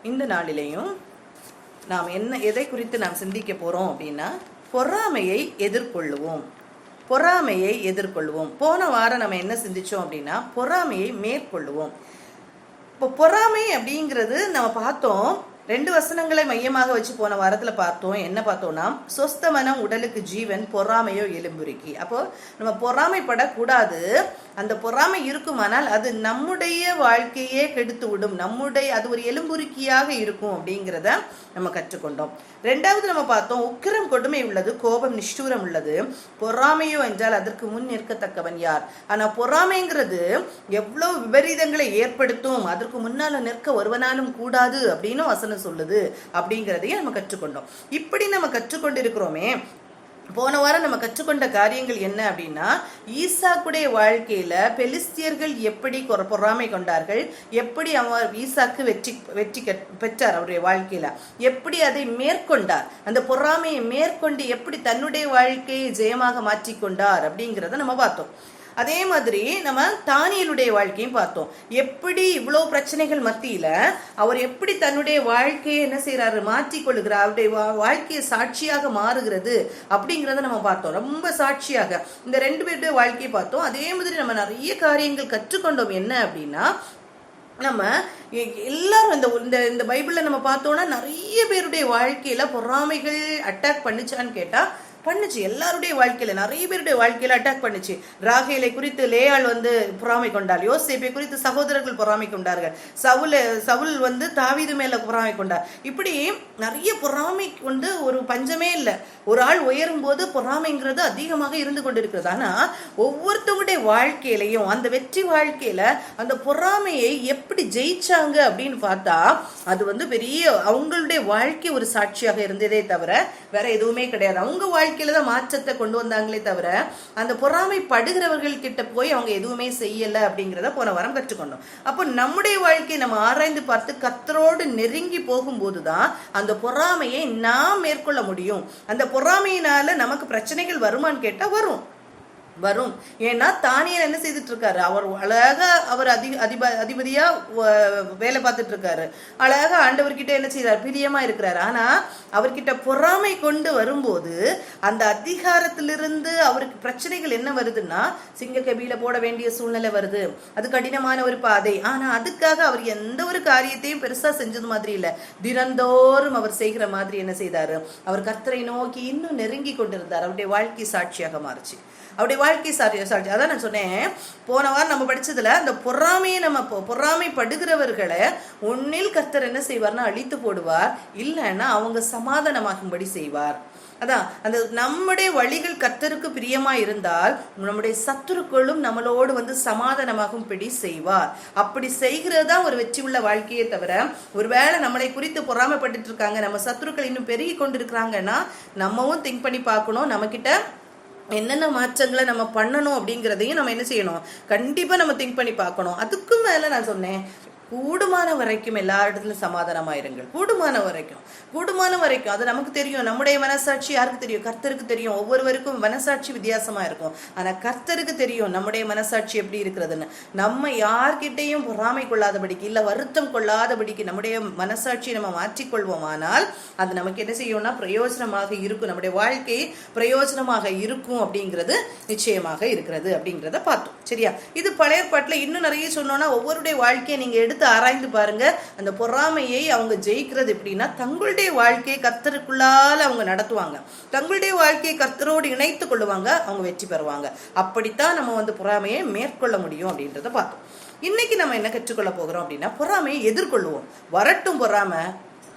இந்த நாளிலேயும் நாம் எதை குறித்து நாம் சிந்திக்க போறோம் அப்படின்னா, பொறாமையை எதிர்கொள்ளுவோம். பொறாமையை எதிர்கொள்வோம். போன வாரம் நம்ம என்ன சிந்திச்சோம் அப்படின்னா, பொறாமையை மேற்கொள்ளுவோம். இப்போ பொறாமை அப்படிங்கிறது நம்ம பார்த்தோம், 2 வசனங்களை மையமாக வச்சு போன வாரத்துல பார்த்தோம். என்ன பார்த்தோம்னா, சொஸ்த மனம் உடலுக்கு ஜீவன், பொறாமையோ எலும்புருக்கி. அப்போ நம்ம பொறாமைப்படக்கூடாது. அந்த பொறாமை இருக்குமானால் அது நம்முடைய வாழ்க்கையே கெடுத்து விடும், அது ஒரு எலும்புருக்கியாக இருக்கும் அப்படிங்கிறத நம்ம கற்றுக்கொண்டோம். 2வது நம்ம பார்த்தோம், உக்கிரம் கொடுமை உள்ளது, கோபம் நிஷ்டூரம் உள்ளது, பொறாமையோ என்றால் அதற்கு முன் நிற்கத்தக்கவன் யார். ஆனா பொறாமைங்கிறது எவ்வளவு விபரீதங்களை ஏற்படுத்தும், அதற்கு முன்னால நிற்க ஒருவனாலும் கூடாது அப்படின்னு வசனம் சொல்லுது அப்படிங்கிறதையும் நம்ம கற்றுக்கொண்டோம். இப்படி நம்ம கற்றுக்கொண்டு இருக்கிறோமே. போன வாரம் நம்ம கற்றுக்கொண்ட காரியங்கள் என்ன அப்படின்னா, ஈசாக்குடைய வாழ்க்கையில பெலிஸ்தியர்கள் எப்படி பொறாமை கொண்டார்கள், எப்படி அவர் ஈசாக்கு வெற்றி பெற்றார், அவருடைய வாழ்க்கையில எப்படி அதை மேற்கொண்டார், அந்த பொறாமையை மேற்கொண்டு எப்படி தன்னுடைய வாழ்க்கையை ஜெயமாக மாற்றிக்கொண்டார் அப்படிங்கிறத நம்ம பார்த்தோம். அதே மாதிரி நம்ம தானியேலுடைய வாழ்க்கையும் பார்த்தோம். எப்படி இவ்வளவு பிரச்சனைகள் மத்தியில அவர் எப்படி தன்னுடைய வாழ்க்கையை என்ன செய்யறாரு, மாற்றிக்கொள்ளுகிறார், அவருடைய வாழ்க்கையை சாட்சியாக மாறுகிறது அப்படிங்கிறத நம்ம பார்த்தோம். ரொம்ப சாட்சியாக இந்த 2 பேருடைய வாழ்க்கையை பார்த்தோம். அதே மாதிரி நம்ம நிறைய காரியங்கள் கற்றுக்கொண்டோம். என்ன அப்படின்னா, நம்ம எல்லாரும் இந்த பைபிள்ல நம்ம பார்த்தோம்னா நிறைய பேருடைய வாழ்க்கையில பொறாமைகள் அட்டாக் பண்ணுச்சான்னு கேட்டா பண்ணுச்சு. எல்லாருடைய வாழ்க்கையில, நிறைய பேருடைய வாழ்க்கையில அட்டாக் பண்ணுச்சு. ராகேலை குறித்து லேயாள் பொறாமை கொண்டாள். யோசேப்பை குறித்து சகோதரர்கள் பொறாமை கொண்டார்கள். சவுல் தாவீது மேல பொறாமை கொண்டார். இப்படி நிறைய பொறாமை ஒரு பஞ்சமே இல்லை. ஒரு ஆள் உயரும் போது பொறாமைங்கிறது அதிகமாக இருந்து கொண்டிருக்கிறது. ஆனா ஒவ்வொருத்தவங்களுடைய வாழ்க்கையிலையும் அந்த வெற்றி வாழ்க்கையில அந்த பொறாமையை எப்படி ஜெயிச்சாங்க அப்படின்னு பார்த்தா, அது பெரிய அவங்களுடைய வாழ்க்கை ஒரு சாட்சியாக இருந்ததே தவிர வேற எதுவுமே கிடையாது. அவங்க வாழ்க்கையில தான் மாற்றத்தை கொண்டு வந்தாங்களே தவிர அந்த பொறாமை படுகிறவர்கள் கிட்ட போய் அவங்க எதுவுமே செய்யல அப்படிங்கிறத போன வாரம் கற்றுக்கொண்டோம். அப்போ நம்முடைய வாழ்க்கையை நம்ம ஆராய்ந்து பார்த்து கர்த்தரோடு நெருங்கி போகும்போதுதான் அந்த பொறாமையை நாம் மேற்கொள்ள முடியும். அந்த பொறாமையினால நமக்கு பிரச்சனைகள் வருமான்னு கேட்டா வரும். ஏன்னா தானியேல் என்ன செய்துட்டு இருக்காரு, அவர் அழகா அவர் அதிபதியா வேலை பார்த்துட்டு இருக்காரு. அழகா ஆண்டவர்கிட்ட என்ன செய்யறாரு, பிரியமா இருக்கிறாரு. ஆனா அவர்கிட்ட பொறாமை கொண்டு வரும்போது அந்த அதிகாரத்திலிருந்து அவருக்கு பிரச்சனைகள் என்ன வருதுன்னா, சிங்க கபில போட வேண்டிய சூழ்நிலை வருது. அது கடினமான ஒரு பாதை. ஆனா அதுக்காக அவர் எந்த ஒரு காரியத்தையும் பெருசா செஞ்சது மாதிரி இல்ல. தினந்தோறும் அவர் செய்கிற மாதிரி என்ன செய்தாரு, அவர் கர்த்தரை நோக்கி இன்னும் நெருங்கி கொண்டிருந்தார். அவருடைய வாழ்க்கை சாட்சியாக மாறுச்சு. அவருடைய வாழ்க்கை சாட்சி. அதான் நான் சொன்னேன் போன வாரம் நம்ம படிச்சதுல, அந்த பொறாமையை பொறாமைப்படுகிறவர்களை ஒன்னில் கர்த்தர் என்ன செய்வார்னா அழித்து போடுவார், இல்லைன்னா அவங்க சமாதானமாகும்படி செய்வார். அதான் அந்த நம்முடைய வழிகள் கர்த்தருக்கு பிரியமா இருந்தால் நம்முடைய சத்துருக்களும் நம்மளோடு சமாதானமாகும்படி செய்வார். அப்படி செய்கிறது தான் ஒரு வெற்றி உள்ள வாழ்க்கையே தவிர, ஒருவேளை நம்மளை குறித்து பொறாமைப்பட்டு இருக்காங்க, நம்ம சத்துருக்கள் இன்னும் பெருகி கொண்டிருக்கிறாங்கன்னா நம்மவும் திங்க் பண்ணி பார்க்கணும். நம்ம கிட்ட என்னென்ன மாற்றங்களை நம்ம பண்ணணும் அப்படிங்கிறதையும் நம்ம என்ன செய்யணும், கண்டிப்பா நம்ம திங்க் பண்ணி பார்க்கணும். அதுக்கும் மேல நான் சொன்னேன், கூடுமான வரைக்கும் எல்லா இடத்துலயும் சமாதானமாயிருங்கள். கூடுமான வரைக்கும் அது நமக்கு தெரியும். நம்முடைய மனசாட்சி யாருக்கு தெரியும், கர்த்தருக்கு தெரியும். ஒவ்வொருவருக்கும் மனசாட்சி வித்தியாசமா இருக்கும். ஆனா கர்த்தருக்கு தெரியும் நம்முடைய மனசாட்சி எப்படி இருக்கிறதுன்னு. நம்ம யார்கிட்டையும் பொறாமை கொள்ளாதபடிக்கு, இல்ல வருத்தம் கொள்ளாதபடிக்கு நம்முடைய மனசாட்சியை நம்ம மாற்றிக்கொள்வோமானால் அது நமக்கு என்ன செய்யும்னா பிரயோஜனமாக இருக்கும். நம்முடைய வாழ்க்கை பிரயோஜனமாக இருக்கும் அப்படிங்கிறது நிச்சயமாக இருக்கிறது அப்படிங்கிறத பார்த்தோம். சரியா? இது பழைய ஏற்பாட்டுல இன்னும் நிறைய சொன்னோம்னா, ஒவ்வொருடைய வாழ்க்கையை நீங்க எடுத்து ஆராய்ந்து பாருங்க. அந்த பொறாமையை அவங்க ஜெயிக்கிறது எப்படின்னா, தங்களுடைய வாழ்க்கையை கர்த்தருக்குள்ளால அவங்க நடத்துவாங்க. தங்களுடைய வாழ்க்கையை கர்த்தரோடு இணைத்துக் கொள்ளுவாங்க, அவங்க வெற்றி பெறுவாங்க. அப்படித்தான் நம்ம பொறாமையை மேற்கொள்ள முடியும் அப்படின்றத பார்த்தோம். இன்னைக்கு நம்ம என்ன கற்றுக்கொள்ள போகிறோம் அப்படின்னா, பொறாமையை எதிர்கொள்ளுவோம். வரட்டும் பொறாமை,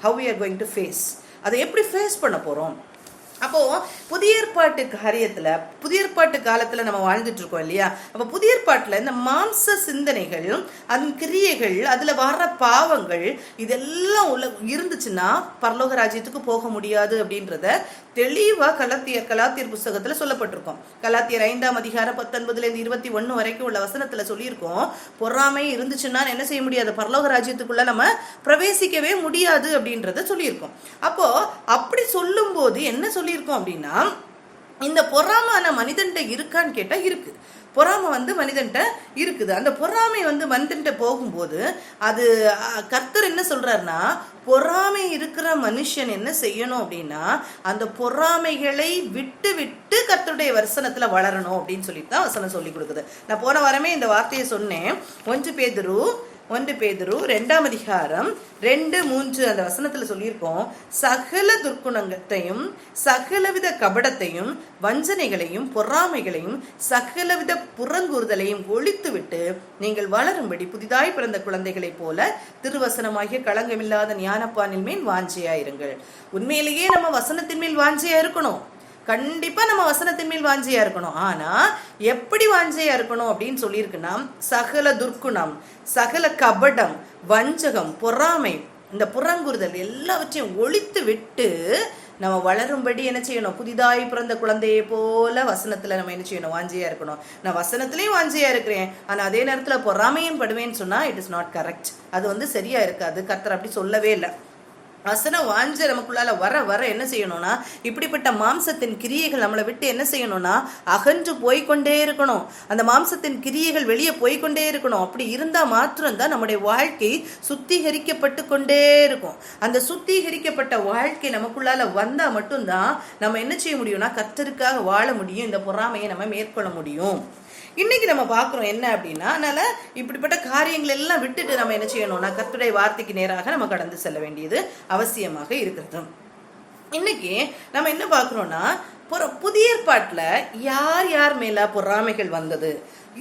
how we are going to face, அதை எப்படி ஃபேஸ் பண்ண போறோம். அப்போ புதிய ஏற்பாட்டு காலத்துல நம்ம வாழ்ந்துட்டு இருக்கோம் இல்லையா? அப்ப புதிய ஏற்பாட்டுல இந்த மாம்ச சிந்தனைகள், அதன் கிரியைகள், அதுல வர்ற பாவங்கள் இதெல்லாம் இருந்துச்சுன்னா பரலோக ராஜ்யத்துக்கு போக முடியாது அப்படின்றத தெளிவா கலாத்தியர் புஸ்தகத்துல சொல்லப்பட்டிருக்கோம். கலாத்தியர் 5ஆம் அதிகாரம் 19-21 வரைக்கும் உள்ள வசனத்துல சொல்லியிருக்கோம், பொறாமை இருந்துச்சுன்னா என்ன செய்ய முடியாது, பரலோக ராஜ்யத்துக்குள்ள நம்ம பிரவேசிக்கவே முடியாது அப்படின்றத சொல்லியிருக்கோம். அப்போ அப்படி சொல்லும் போது என்ன சொல்லியிருக்கோம் அப்படின்னா, இந்த பொறாமான மனிதன்ட்ட இருக்கான்னு கேட்டா இருக்கு. பொறாமை வந்து மனிதன்ட்ட இருக்குது. அந்த பொறாமை வந்து மனிதன்ட்ட போகும்போது அது கர்த்தர் என்ன சொல்றாருன்னா, பொறாமை இருக்கிற மனுஷன் என்ன செய்யணும் அப்படின்னா, அந்த பொறாமைகளை விட்டு விட்டு கர்த்தருடைய வசனத்துல வளரணும் அப்படின்னு சொல்லிட்டு தான் வசனம் சொல்லி கொடுக்குது. நான் போன வாரமே இந்த வார்த்தையை சொன்னேன். 1 பேதுரு 2 அதிகாரம் 2-3 அந்த வசனத்துல சொல்லியிருக்கோம், சகல துர்க்குணத்தையும் சகலவித கபடத்தையும் வஞ்சனைகளையும் பொறாமைகளையும் சகலவித புறங்கூறுதலையும் ஒழித்து விட்டு நீங்கள் வளரும்படி புதிதாய் பிறந்த குழந்தைகளைப் போல திருவசனமாகிய களங்கமில்லாத ஞானப்பானில் மேல் வாஞ்சியாயிருங்கள். உண்மையிலேயே நம்ம வசனத்தின் மேல் வாஞ்சியா இருக்கணும். கண்டிப்பா நம்ம வசனத்தின் மேல் வாஞ்சியா இருக்கணும். ஆனா எப்படி வாஞ்சியா இருக்கணும் அப்படின்னு சொல்லியிருக்குன்னா, சகல துர்க்குணம், சகல கபடம், வஞ்சகம், பொறாமை, இந்த புறங்குறுதல் எல்லாவற்றையும் ஒழித்து விட்டு நம்ம வளரும்படி என்ன செய்யணும், புதிதாய் பிறந்த குழந்தையை போல வசனத்துல நம்ம என்ன செய்யணும், வாஞ்சியா இருக்கணும். நான் வசனத்திலையும் வாஞ்சியா இருக்கிறேன், ஆனா அதே நேரத்துல பொறாமையும் படுவேன்னு சொன்னா இட் இஸ் நாட் கரெக்ட். அது வந்து சரியா இருக்காது. கர்த்தர் அப்படி சொல்லவே இல்லை. வசனம் வாஞ்ச நமக்குள்ளால வர வர என்ன செய்யணும்னா, இப்படிப்பட்ட மாம்சத்தின் கிரியைகள் நம்மளை விட்டு என்ன செய்யணும்னா அகன்று போய்கொண்டே இருக்கணும். அந்த மாம்சத்தின் கிரியைகள் வெளியே போய்கொண்டே இருக்கணும். அப்படி இருந்தா மாத்திரம்தான் நம்முடைய வாழ்க்கை சுத்திகரிக்கப்பட்டு கொண்டே இருக்கும். அந்த சுத்திகரிக்கப்பட்ட வாழ்க்கை நமக்குள்ளால வந்தா மட்டும்தான் நம்ம என்ன செய்ய முடியும்னா, கர்த்தருக்காக வாழ முடியும். இந்த பொறாமையை நம்ம மேற்கொள்ள முடியும். இன்னைக்கு நம்ம பார்க்குறோம் என்ன அப்படின்னா, அதனால இப்படிப்பட்ட காரியங்கள் எல்லாம் விட்டுட்டு நம்ம என்ன செய்யணும்னா, கர்த்தருடைய வார்த்தைக்கு நேராக நம்ம கடந்து செல்ல வேண்டியது அவசியமாக இருக்கிறது. இன்னைக்கு நம்ம என்ன பார்க்குறோம்னா, புதிய ஏற்பாட்டுல யார் யார் மேல பொறாமைகள் வந்தது,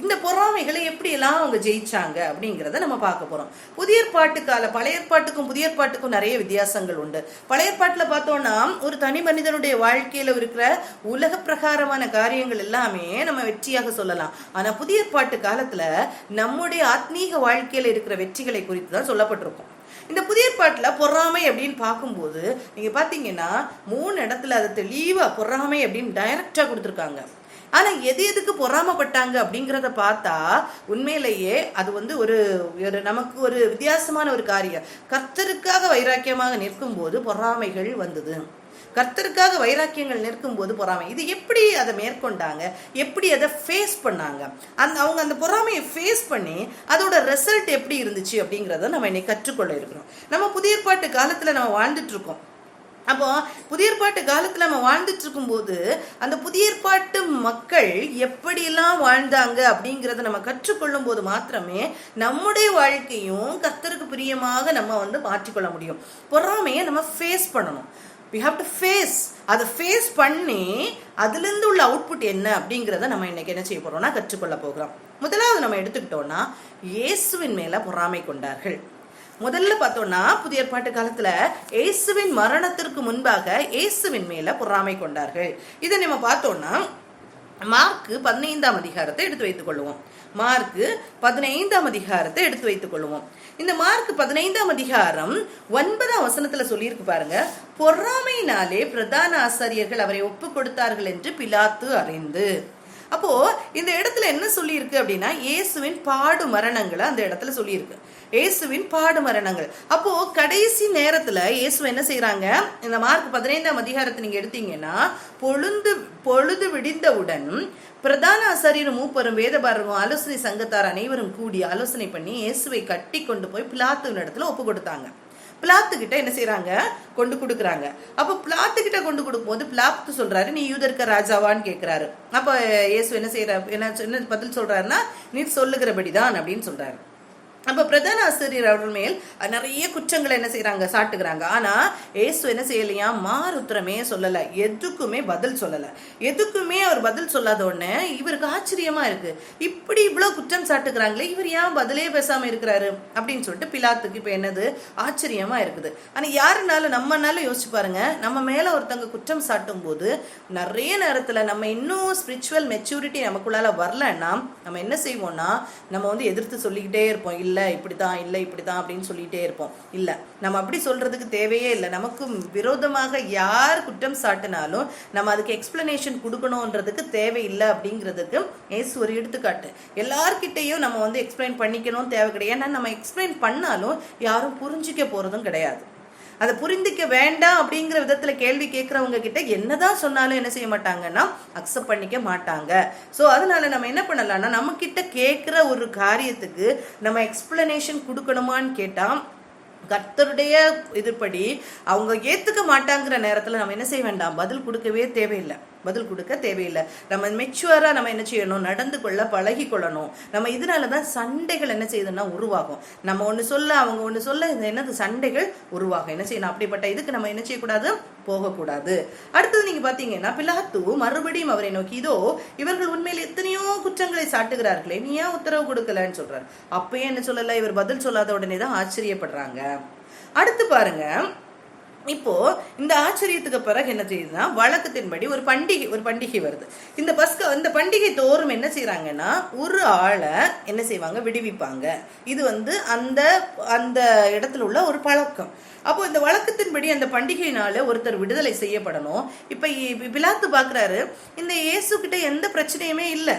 இந்த பொறாமைகளை எப்படி எல்லாம் அவங்க ஜெயிச்சாங்க அப்படிங்கிறத நம்ம பார்க்க போறோம். புதிய ஏற்பாட்டுக்கால பழைய ஏற்பாட்டுக்கும் புதிய ஏற்பாட்டுக்கும் நிறைய வித்தியாசங்கள் உண்டு. பழைய ஏற்பாட்டுல பார்த்தோம்னா ஒரு தனி மனிதனுடைய வாழ்க்கையில இருக்கிற உலக பிரகாரமான காரியங்கள் எல்லாமே நம்ம வெற்றியாக சொல்லலாம். ஆனா புதிய ஏற்பாட்டு காலத்துல நம்முடைய ஆத்மீக வாழ்க்கையில இருக்கிற வெற்றிகளை குறித்து தான் சொல்லப்பட்டிருக்கும். இந்த புதிய ஏற்பாட்டுல பொறாமை அப்படின்னு பார்க்கும்போது நீங்க பாத்தீங்கன்னா 3 இடத்துல அதை தெளிவா பொறாமை அப்படின்னு டைரக்டா கொடுத்துருக்காங்க. ஆனா எதுக்கு பொறாமப்பட்டாங்க அப்படிங்கிறத பார்த்தா உண்மையிலேயே அது வந்து ஒரு நமக்கு ஒரு வித்தியாசமான ஒரு காரியம். கர்த்தருக்காக வைராக்கியமாக நிற்கும் போது பொறாமைகள் வந்தது. கர்த்தருக்காக வைராக்கியங்கள் நிற்கும் போது பொறாமை. இது எப்படி அதை மேற்கொண்டாங்க, எப்படி அதை ஃபேஸ் பண்ணாங்க, அவங்க அந்த பொறாமையை ஃபேஸ் பண்ணி அதோட ரிசல்ட் எப்படி இருந்துச்சு அப்படிங்கிறத நம்ம இன்னைக்கு கற்றுக்கொள்ள இருக்கிறோம். நம்ம புதிய ஏற்பாட்டு காலத்துல நம்ம வாழ்ந்துட்டு இருக்கோம். அப்போ புதிய ஏற்பாட்டு காலத்துல நம்ம வாழ்ந்துட்டு இருக்கும் போது அந்த புதிய ஏற்பாட்டு மக்கள் எப்படியெல்லாம் வாழ்ந்தாங்க அப்படிங்கிறத நம்ம கற்றுக்கொள்ளும் போது மாத்திரமே நம்முடைய வாழ்க்கையும் கர்த்தருக்கு பிரியமாக நம்ம வந்து மாற்றிக்கொள்ள முடியும். பொறாமையை நம்ம ஃபேஸ் பண்ணணும். we have to face. அதை ஃபேஸ் பண்ணி அதுலேருந்து உள்ள அவுட்புட் என்ன அப்படிங்கிறத நம்ம இன்னைக்கு என்ன செய்ய போறோம்னா கற்றுக்கொள்ள போகிறோம். முதலாவது நம்ம எடுத்துக்கிட்டோம்னா இயேசுவின் மேல பொறாமை கொண்டார்கள். முதல்ல பார்த்தோம்னா புதிய ஏற்பாட்டு காலத்துல இயேசுவின் மரணத்திற்கு முன்பாக இயேசுவின் மேல பொறாமை கொண்டார்கள். இதை நம்ம பார்த்தோம்னா மார்க்கு 15ஆம் அதிகாரத்தை எடுத்து வைத்துக் கொள்வோம். மார்க்கு 15ஆம் அதிகாரத்தை எடுத்து வைத்துக் கொள்வோம். இந்த மார்க் 15ஆம் அதிகாரம் 9ஆம் வசனத்துல சொல்லியிருக்கு பாருங்க, பொறாமையினாலே பிரதான ஆசாரியர்கள் அவரை ஒப்பு கொடுத்தார்கள் என்று பிலாத்து அறிந்து. அப்போ இந்த இடத்துல என்ன சொல்லியிருக்கு அப்படின்னா, இயேசுவின் பாடு மரணங்களை அந்த இடத்துல சொல்லியிருக்கு. இயேசுவின் பாடு மரணங்கள். அப்போ கடைசி நேரத்துல இயேசு என்ன செய்யறாங்க, இந்த மார்க் 15ஆம் அதிகாரத்தை நீங்க எடுத்தீங்கன்னா, பொழுது விடிந்தவுடன் பிரதான ஆசாரியரும் மூப்பரும் வேதபாரரும் ஆலோசனை சங்கத்தார் அனைவரும் கூடி ஆலோசனை பண்ணி இயேசுவை கட்டி கொண்டு போய் பிலாத்துவின் இடத்துல ஒப்பு கொடுத்தாங்க. பிலாத்து கிட்ட என்ன செய்யறாங்க, கொண்டு கொடுக்குறாங்க. அப்ப பிலாத்து கிட்ட கொண்டு கொடுக்கும் போது பிலாத்து சொல்றாரு, நீ யூதர்க்க ராஜாவான்னு கேட்கிறாரு. அப்ப இயேசு என்ன செய்யறாரு, என்ன பதில் சொல்றாருன்னா, நீ சொல்லுகிறபடிதான் அப்படின்னு சொல்றாரு. அப்ப பிரதான ஆசிரியர் அவர்கள் மேல் நிறைய குற்றங்களை என்ன செய்யறாங்க, சாட்டுகிறாங்க. ஆனா இயேசு என்ன செய்யலையா, மாறுத்திரமே சொல்லல, எதுக்குமே பதில் சொல்லல. எதுக்குமே அவர் பதில் சொல்லாத உடனே இவருக்கு ஆச்சரியமா இருக்கு, இப்படி இவ்வளவு குற்றம் சாட்டுகிறாங்களே, இவர் ஏன் பதிலே பேசாம இருக்கிறாரு அப்படின்னு சொல்லிட்டு பிலாத்துக்கு இப்ப என்னது ஆச்சரியமா இருக்குது. ஆனா யாருனாலும் நம்மனால யோசிச்சு பாருங்க, நம்ம மேல ஒருத்தவங்க குற்றம் சாட்டும் போது நிறைய நேரத்துல நம்ம இன்னும் ஸ்பிரிச்சுவல் மெச்சூரிட்டி நமக்குள்ளால வரலன்னா நம்ம என்ன செய்வோம்னா, நம்ம வந்து எதிர்த்து சொல்லிக்கிட்டே இருப்போம், இல்ல இப்படிதான், இல்ல இப்படிதான் அப்படின்னு சொல்லிட்டே இருப்போம். இல்ல, நம்ம அப்படி சொல்றதுக்கு தேவையே இல்லை. நமக்கு விரோதமாக யார் குற்றம் சாட்டினாலும் நம்ம அதுக்கு எக்ஸ்பிளனேஷன் கொடுக்கணும்ன்றதுக்கு தேவையில்லை அப்படிங்கிறதுக்கு ஏசு ஒரு எடுத்துக்காட்டு. எல்லார்கிட்டையும் நம்ம வந்து எக்ஸ்பிளைன் பண்ணிக்கணும் தேவை கிடையாது. ஏன்னா நம்ம எக்ஸ்பிளைன் பண்ணாலும் யாரும் புரிஞ்சிக்க போறதும் கிடையாது. அதை புரிந்திக்க வேண்டாம் அப்படிங்கிற விதத்துல கேள்வி கேட்கறவங்க கிட்ட என்னதான் சொன்னாலும் என்ன செய்ய மாட்டாங்கன்னா அக்செப்ட் பண்ணிக்க மாட்டாங்க. ஸோ அதனால நம்ம என்ன பண்ணலாம்னா, நம்ம கிட்ட கேட்கிற ஒரு காரியத்துக்கு நம்ம எக்ஸ்பிளனேஷன் கொடுக்கணுமான்னு கேட்டா கர்த்தருடைய இதுபடி அவங்க ஏத்துக்க மாட்டாங்கிற நேரத்துல நம்ம என்ன செய்ய வேண்டாம், பதில் கொடுக்கவே தேவையில்லை, பதில் கொடுக்க தேவையில்லை. நம்ம மெச்சுவரா நம்ம என்ன செய்யணும், நடந்து கொள்ள பழகி கொள்ளணும். நம்ம இதனாலதான் சண்டைகள் என்ன செய்யுதுன்னா உருவாகும். நம்ம ஒண்ணு சொல்ல அவங்க ஒண்ணு சொல்ல என்னது சண்டைகள் உருவாகும். என்ன செய்யணும், அப்படிப்பட்ட இதுக்கு நம்ம என்ன செய்யக்கூடாது, போகக்கூடாது. அடுத்தது நீங்க பாத்தீங்கன்னா பிலாத்து மறுபடியும் அவரை நோக்கி, இதோ இவர்கள் உண்மையில் எத்தனையோ குற்றங்களை சாட்டுகிறார்களே, நீ ஏன் உத்தரவு கொடுக்கலன்னு சொல்றாரு. அப்பயே என்ன சொல்லல, இவர் பதில் சொல்லாத உடனே தான் ஆச்சரியப்படுறாங்க. அடுத்து பாருங்க, இப்போ இந்த ஆச்சரியத்துக்கு பிறகு என்ன செய்யுதுன்னா, வழக்கத்தின்படி ஒரு பண்டிகை வருது. இந்த பண்டிகை தோறும் என்ன செய்யறாங்கன்னா, ஒரு ஆளை என்ன செய்வாங்க, விடுவிப்பாங்க. இது அந்த அந்த இடத்துல உள்ள ஒரு பழக்கம். அப்போ இந்த வழக்கத்தின்படி அந்த பண்டிகையினால ஒருத்தர் விடுதலை செய்யப்படணும். இப்ப பிலாத்து பாக்குறாரு, இந்த இயேசு கிட்ட எந்த பிரச்சனையுமே இல்லை,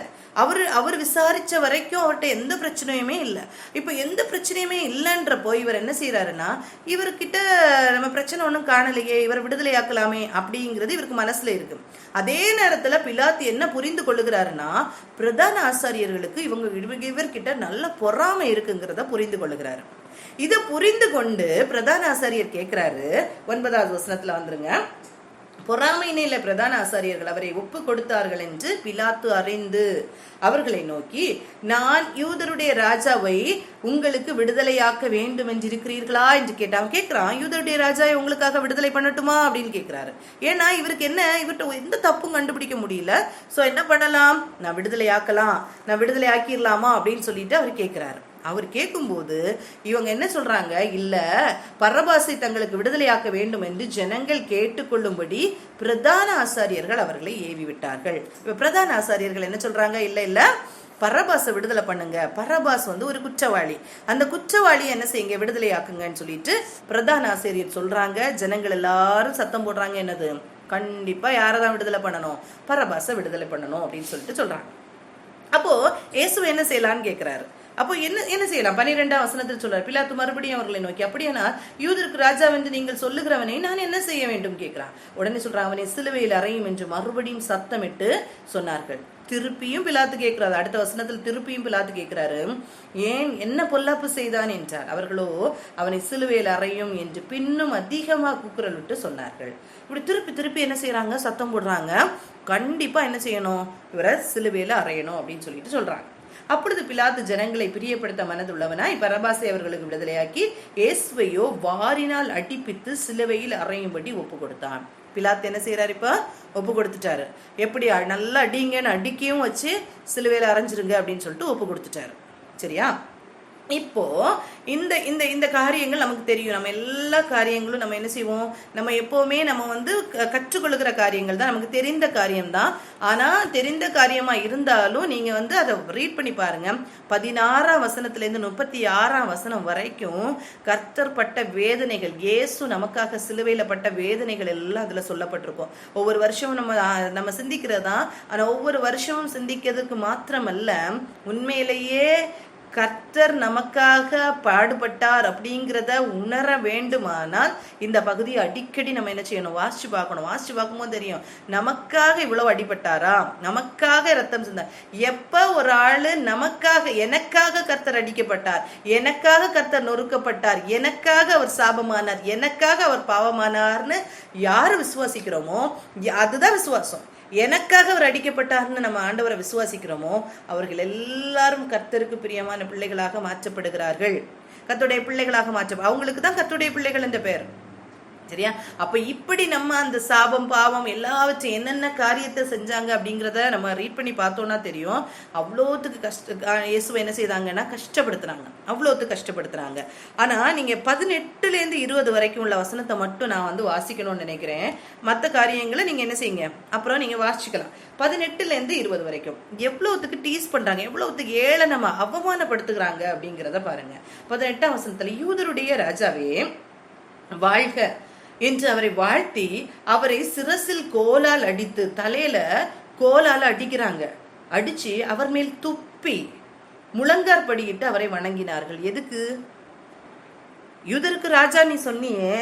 அவர் விசாரிச்ச வரைக்கும் அவர்கிட்ட எந்த பிரச்சனையுமே இல்லை. இப்ப எந்த பிரச்சனையுமே இல்லைன்றப்போ இவர் என்ன செய்யறாருன்னா, இவர்கிட்ட நம்ம பிரச்சனை ஒன்றும் காணலையே, இவர் விடுதலை ஆக்கலாமே அப்படிங்கிறது இவருக்கு மனசுல இருக்கு. அதே நேரத்துல பிலாத்து என்ன புரிந்து கொள்ளுகிறாருன்னா, பிரதான ஆசாரியர்களுக்கு இவர்கிட்ட நல்ல பொறாமை இருக்குங்கிறத புரிந்து கொள்ளுகிறாரு. இதை புரிந்து கொண்டு பிரதான ஆசாரியர் கேட்கிறாரு, 9வது வசனத்துல வந்துருங்க. பொறாமையில பிரதான ஆசாரியர்கள் அவரை ஒப்பு கொடுத்தார்கள் என்று பிலாத்து அறிந்து அவர்களை நோக்கி, நான் யூதருடைய ராஜாவை உங்களுக்கு விடுதலையாக்க வேண்டும் என்று இருக்கிறீர்களா என்று கேட்கிறான். யூதருடைய ராஜாவை உங்களுக்காக விடுதலை பண்ணட்டுமா அப்படின்னு கேட்கிறாரு. ஏன்னா இவருக்கு என்ன, இவர்கிட்ட எந்த தப்பும் கண்டுபிடிக்க முடியல. சோ என்ன பண்ணலாம், நான் விடுதலை ஆக்கிடலாமா அப்படின்னு சொல்லிட்டு அவர் கேட்கிறாரு. அவர் கேட்கும்போது இவங்க என்ன சொல்றாங்க, இல்ல பரபாசை தங்களுக்கு விடுதலையாக்க வேண்டும் என்று ஜனங்கள் கேட்டுக்கொள்ளும்படி பிரதான ஆசாரியர்கள் அவர்களை ஏவி விட்டார்கள். இப்ப பிரதான ஆசாரியர்கள் என்ன சொல்றாங்க, இல்ல பரபாசை விடுதலை பண்ணுங்க, பரபாஸ் ஒரு குற்றவாளி, அந்த குற்றவாளி என்ன செய்யுங்க, விடுதலை ஆக்குங்கன்னு சொல்லிட்டு பிரதான ஆசிரியர் சொல்றாங்க. ஜனங்கள் எல்லாரும் சத்தம் போடுறாங்க, என்னது, கண்டிப்பா யாரதான் விடுதலை பண்ணணும், பரபாசை விடுதலை பண்ணணும் அப்படின்னு சொல்லிட்டு சொல்றாங்க. அப்போ இயேசு என்ன செய்யலான்னு கேட்கிறாரு. அப்போ என்ன செய்யலாம், 12ஆம் வசனத்தில் சொல்றாரு. பிலாத்து மறுபடியும் அவர்களை நோக்கி, அப்படியானா யூதருக்கு ராஜா என்று நீங்கள் சொல்லுகிறவனை நான் என்ன செய்ய வேண்டும் கேட்கிறான். உடனே சொல்றான், அவனை சிலுவையில் அறையும் என்று மறுபடியும் சத்தமிட்டு சொன்னார்கள். திருப்பியும் பிலாத்து கேட்கிறாரு. அடுத்த வசனத்தில் திருப்பியும் பிலாத்து கேட்கிறாரு, ஏன் என்ன பொல்லாப்பு செய்தான் என்றார். அவர்களோ அவனை சிலுவையில் அறையும் என்று பின்னும் அதிகமா கூக்குரல் விட்டு சொன்னார்கள். இப்படி திருப்பி என்ன செய்யறாங்க, சத்தம் போடுறாங்க, கண்டிப்பா என்ன செய்யணும், இவரை சிலுவையில அறையணும் அப்படின்னு சொல்லிட்டு சொல்றாங்க. அப்பொழுது பிலாத்து ஜனங்களை பிரியப்படுத்த மனதுள்ளவனாய் பரபாசை அவர்களுக்கு விடுதலையாக்கி இயேசுவையோ வாரினால் அடிப்பித்து சிலுவையில் அறையும்படி ஒப்பு கொடுத்தான். பிலாத்து என்ன செய்யறாரு, இப்ப ஒப்பு கொடுத்துட்டாரு. எப்படி, நல்லா அடிங்கன்னு அடிக்கையும் வச்சு சிலுவையில அரைஞ்சிருங்க அப்படின்னு சொல்லிட்டு ஒப்பு கொடுத்துட்டாரு. சரியா? இப்போ இந்த இந்த இந்த காரியங்கள் நமக்கு தெரியும். நம்ம எல்லா காரியங்களும் நம்ம என்ன செய்வோம், நம்ம எப்பவுமே நம்ம கற்றுக்கொள்ளுகிற காரியங்கள் தான், நமக்கு தெரிந்த காரியம்தான். ஆனா தெரிந்த காரியமா இருந்தாலும் நீங்க அதை ரீட் பண்ணி பாருங்க. 16ஆம் வசனத்துல இருந்து 36ஆம் வசனம் வரைக்கும் கர்த்தர் பட்ட வேதனைகள், இயேசு நமக்காக சிலுவையில பட்ட வேதனைகள் எல்லாம் அதுல சொல்லப்பட்டிருக்கும். ஒவ்வொரு வருஷமும் நம்ம சிந்திக்கிறதா. ஆனா ஒவ்வொரு வருஷமும் சிந்திக்கிறதுக்கு மாத்திரமல்ல, உண்மையிலேயே கர்த்தர் நமக்காக பாடுபட்டார் அப்படிங்கிறத உணர வேண்டுமானால் இந்த பகுதியை அடிக்கடி நம்ம என்ன செய்யணும், வாசிச்சு பார்க்கணும். வாசிச்சு பார்க்கும்போது தெரியும், நமக்காக இவ்வளவு அடிபட்டாரா, நமக்காக ரத்தம் சிந்தார். எப்ப ஒரு ஆளு நமக்காக, எனக்காக கர்த்தர் அடிக்கப்பட்டார், எனக்காக கர்த்தர் நொறுக்கப்பட்டார், எனக்காக அவர் சாபமானார், எனக்காக அவர் பாவமானார்னு யாரு விசுவாசிக்கிறோமோ அதுதான் விசுவாசம். எனக்காக அவர் அடிக்கப்பட்டார்னு நம்ம ஆண்டவரை விசுவாசிக்கிறோமோ அவர்கள் எல்லாரும் கர்த்தருக்கு பிரியமான பிள்ளைகளாக மாற்றப்படுகிறார்கள். கர்த்தருடைய பிள்ளைகளாக அவங்களுக்கு தான் கர்த்தருடைய பிள்ளைகள் என்ற பெயர். சரியா? அப்ப இப்படி நம்ம அந்த சாபம் பாவம் எல்லாவற்றையும் என்னென்ன காரியத்தை செஞ்சாங்க அப்படிங்கிறத நம்ம ரீட் பண்ணி பார்த்தோம்னா தெரியும். அவ்வளோத்துக்கு இயேசுவை என்ன செய்தாங்கன்னா கஷ்டப்படுத்துறாங்க, அவ்வளோத்துக்கு கஷ்டப்படுத்துறாங்க. ஆனா நீங்க 18லேருந்து 20 வரைக்கும் உள்ள வசனத்தை மட்டும் நான் வாசிக்கணும்னு நினைக்கிறேன். மற்ற காரியங்களை நீங்க என்ன செய்யுங்க, அப்புறம் நீங்க வாசிக்கலாம். 18லேருந்து 20 வரைக்கும் எவ்வளவுத்துக்கு டீஸ் பண்றாங்க, எவ்வளவுத்துக்கு ஏளனமா அவமானப்படுத்துகிறாங்க அப்படிங்கிறத பாருங்க. 18ஆம் வசனத்துல, யூதருடைய ராஜாவே வாழ்க என்று அவரை வாழ்த்தி அவரை சிரசில் கோலால் அடித்து, தலையில கோலால் அடிக்கிறாங்க, அடிச்சு அவர் மேல் துப்பி முழங்கார் படியிட்டு அவரை வணங்கினார்கள். எதுக்கு? யூதருக்கு ராஜா நீ சொன்னியே,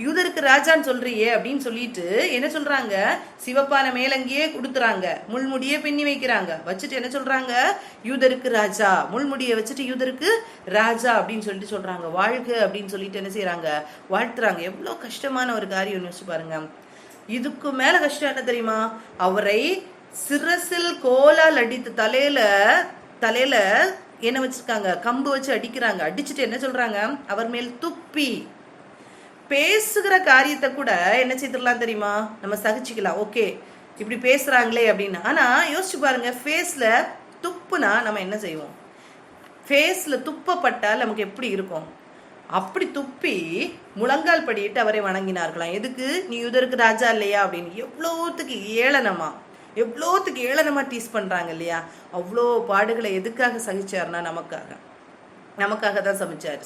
யூதருக்கு ராஜான்னு சொல்றியே அப்படின்னு சொல்லிட்டு என்ன சொல்றாங்க, சிவப்பான மேலங்கியே கொடுத்துறாங்க, முள்முடியே பின்னி வைக்கிறாங்க, வச்சுட்டு என்ன சொல்றாங்க, யூதருக்கு ராஜா, முள்முடியை வச்சுட்டு யூதருக்கு ராஜா அப்படின்னு சொல்லிட்டு சொல்றாங்க, வாழ்க அப்படின்னு சொல்லிட்டு என்ன செய்யறாங்க, வாழ்த்துறாங்க. எவ்வளவு கஷ்டமான ஒரு காரியம் யோசிச்சு பாருங்க. இதுக்கு மேல கஷ்டம் என்ன தெரியுமா, அவரை சிரசில் கோலால் அடித்து தலையில என்ன வச்சிருக்காங்க, கம்பு வச்சு அடிக்கிறாங்க. அடிச்சுட்டு என்ன சொல்றாங்க, அவர் மேல் துப்பி. பேசுகிற காரியத்தை கூட என்ன செய்திடலாம் தெரியுமா, நம்ம சகிச்சுக்கலாம், ஓகே இப்படி பேசுறாங்களே அப்படின்னு. ஆனா யோசிச்சு பாருங்க, ஃபேஸ்ல துப்புனா நம்ம என்ன செய்வோம், ஃபேஸ்ல துப்பப்பட்டால் நமக்கு எப்படி இருக்கும். அப்படி துப்பி முழங்கால் படிட்டு அவரை வணங்கினார்களாம். எதுக்கு, நீ யூதருக்கு ராஜா இல்லையா அப்படின்னு. எவ்வளோத்துக்கு ஏளனமா டீஸ் பண்றாங்க இல்லையா. அவ்வளோ பாடுகளை எதுக்காக சகிச்சாருன்னா நமக்காக தான்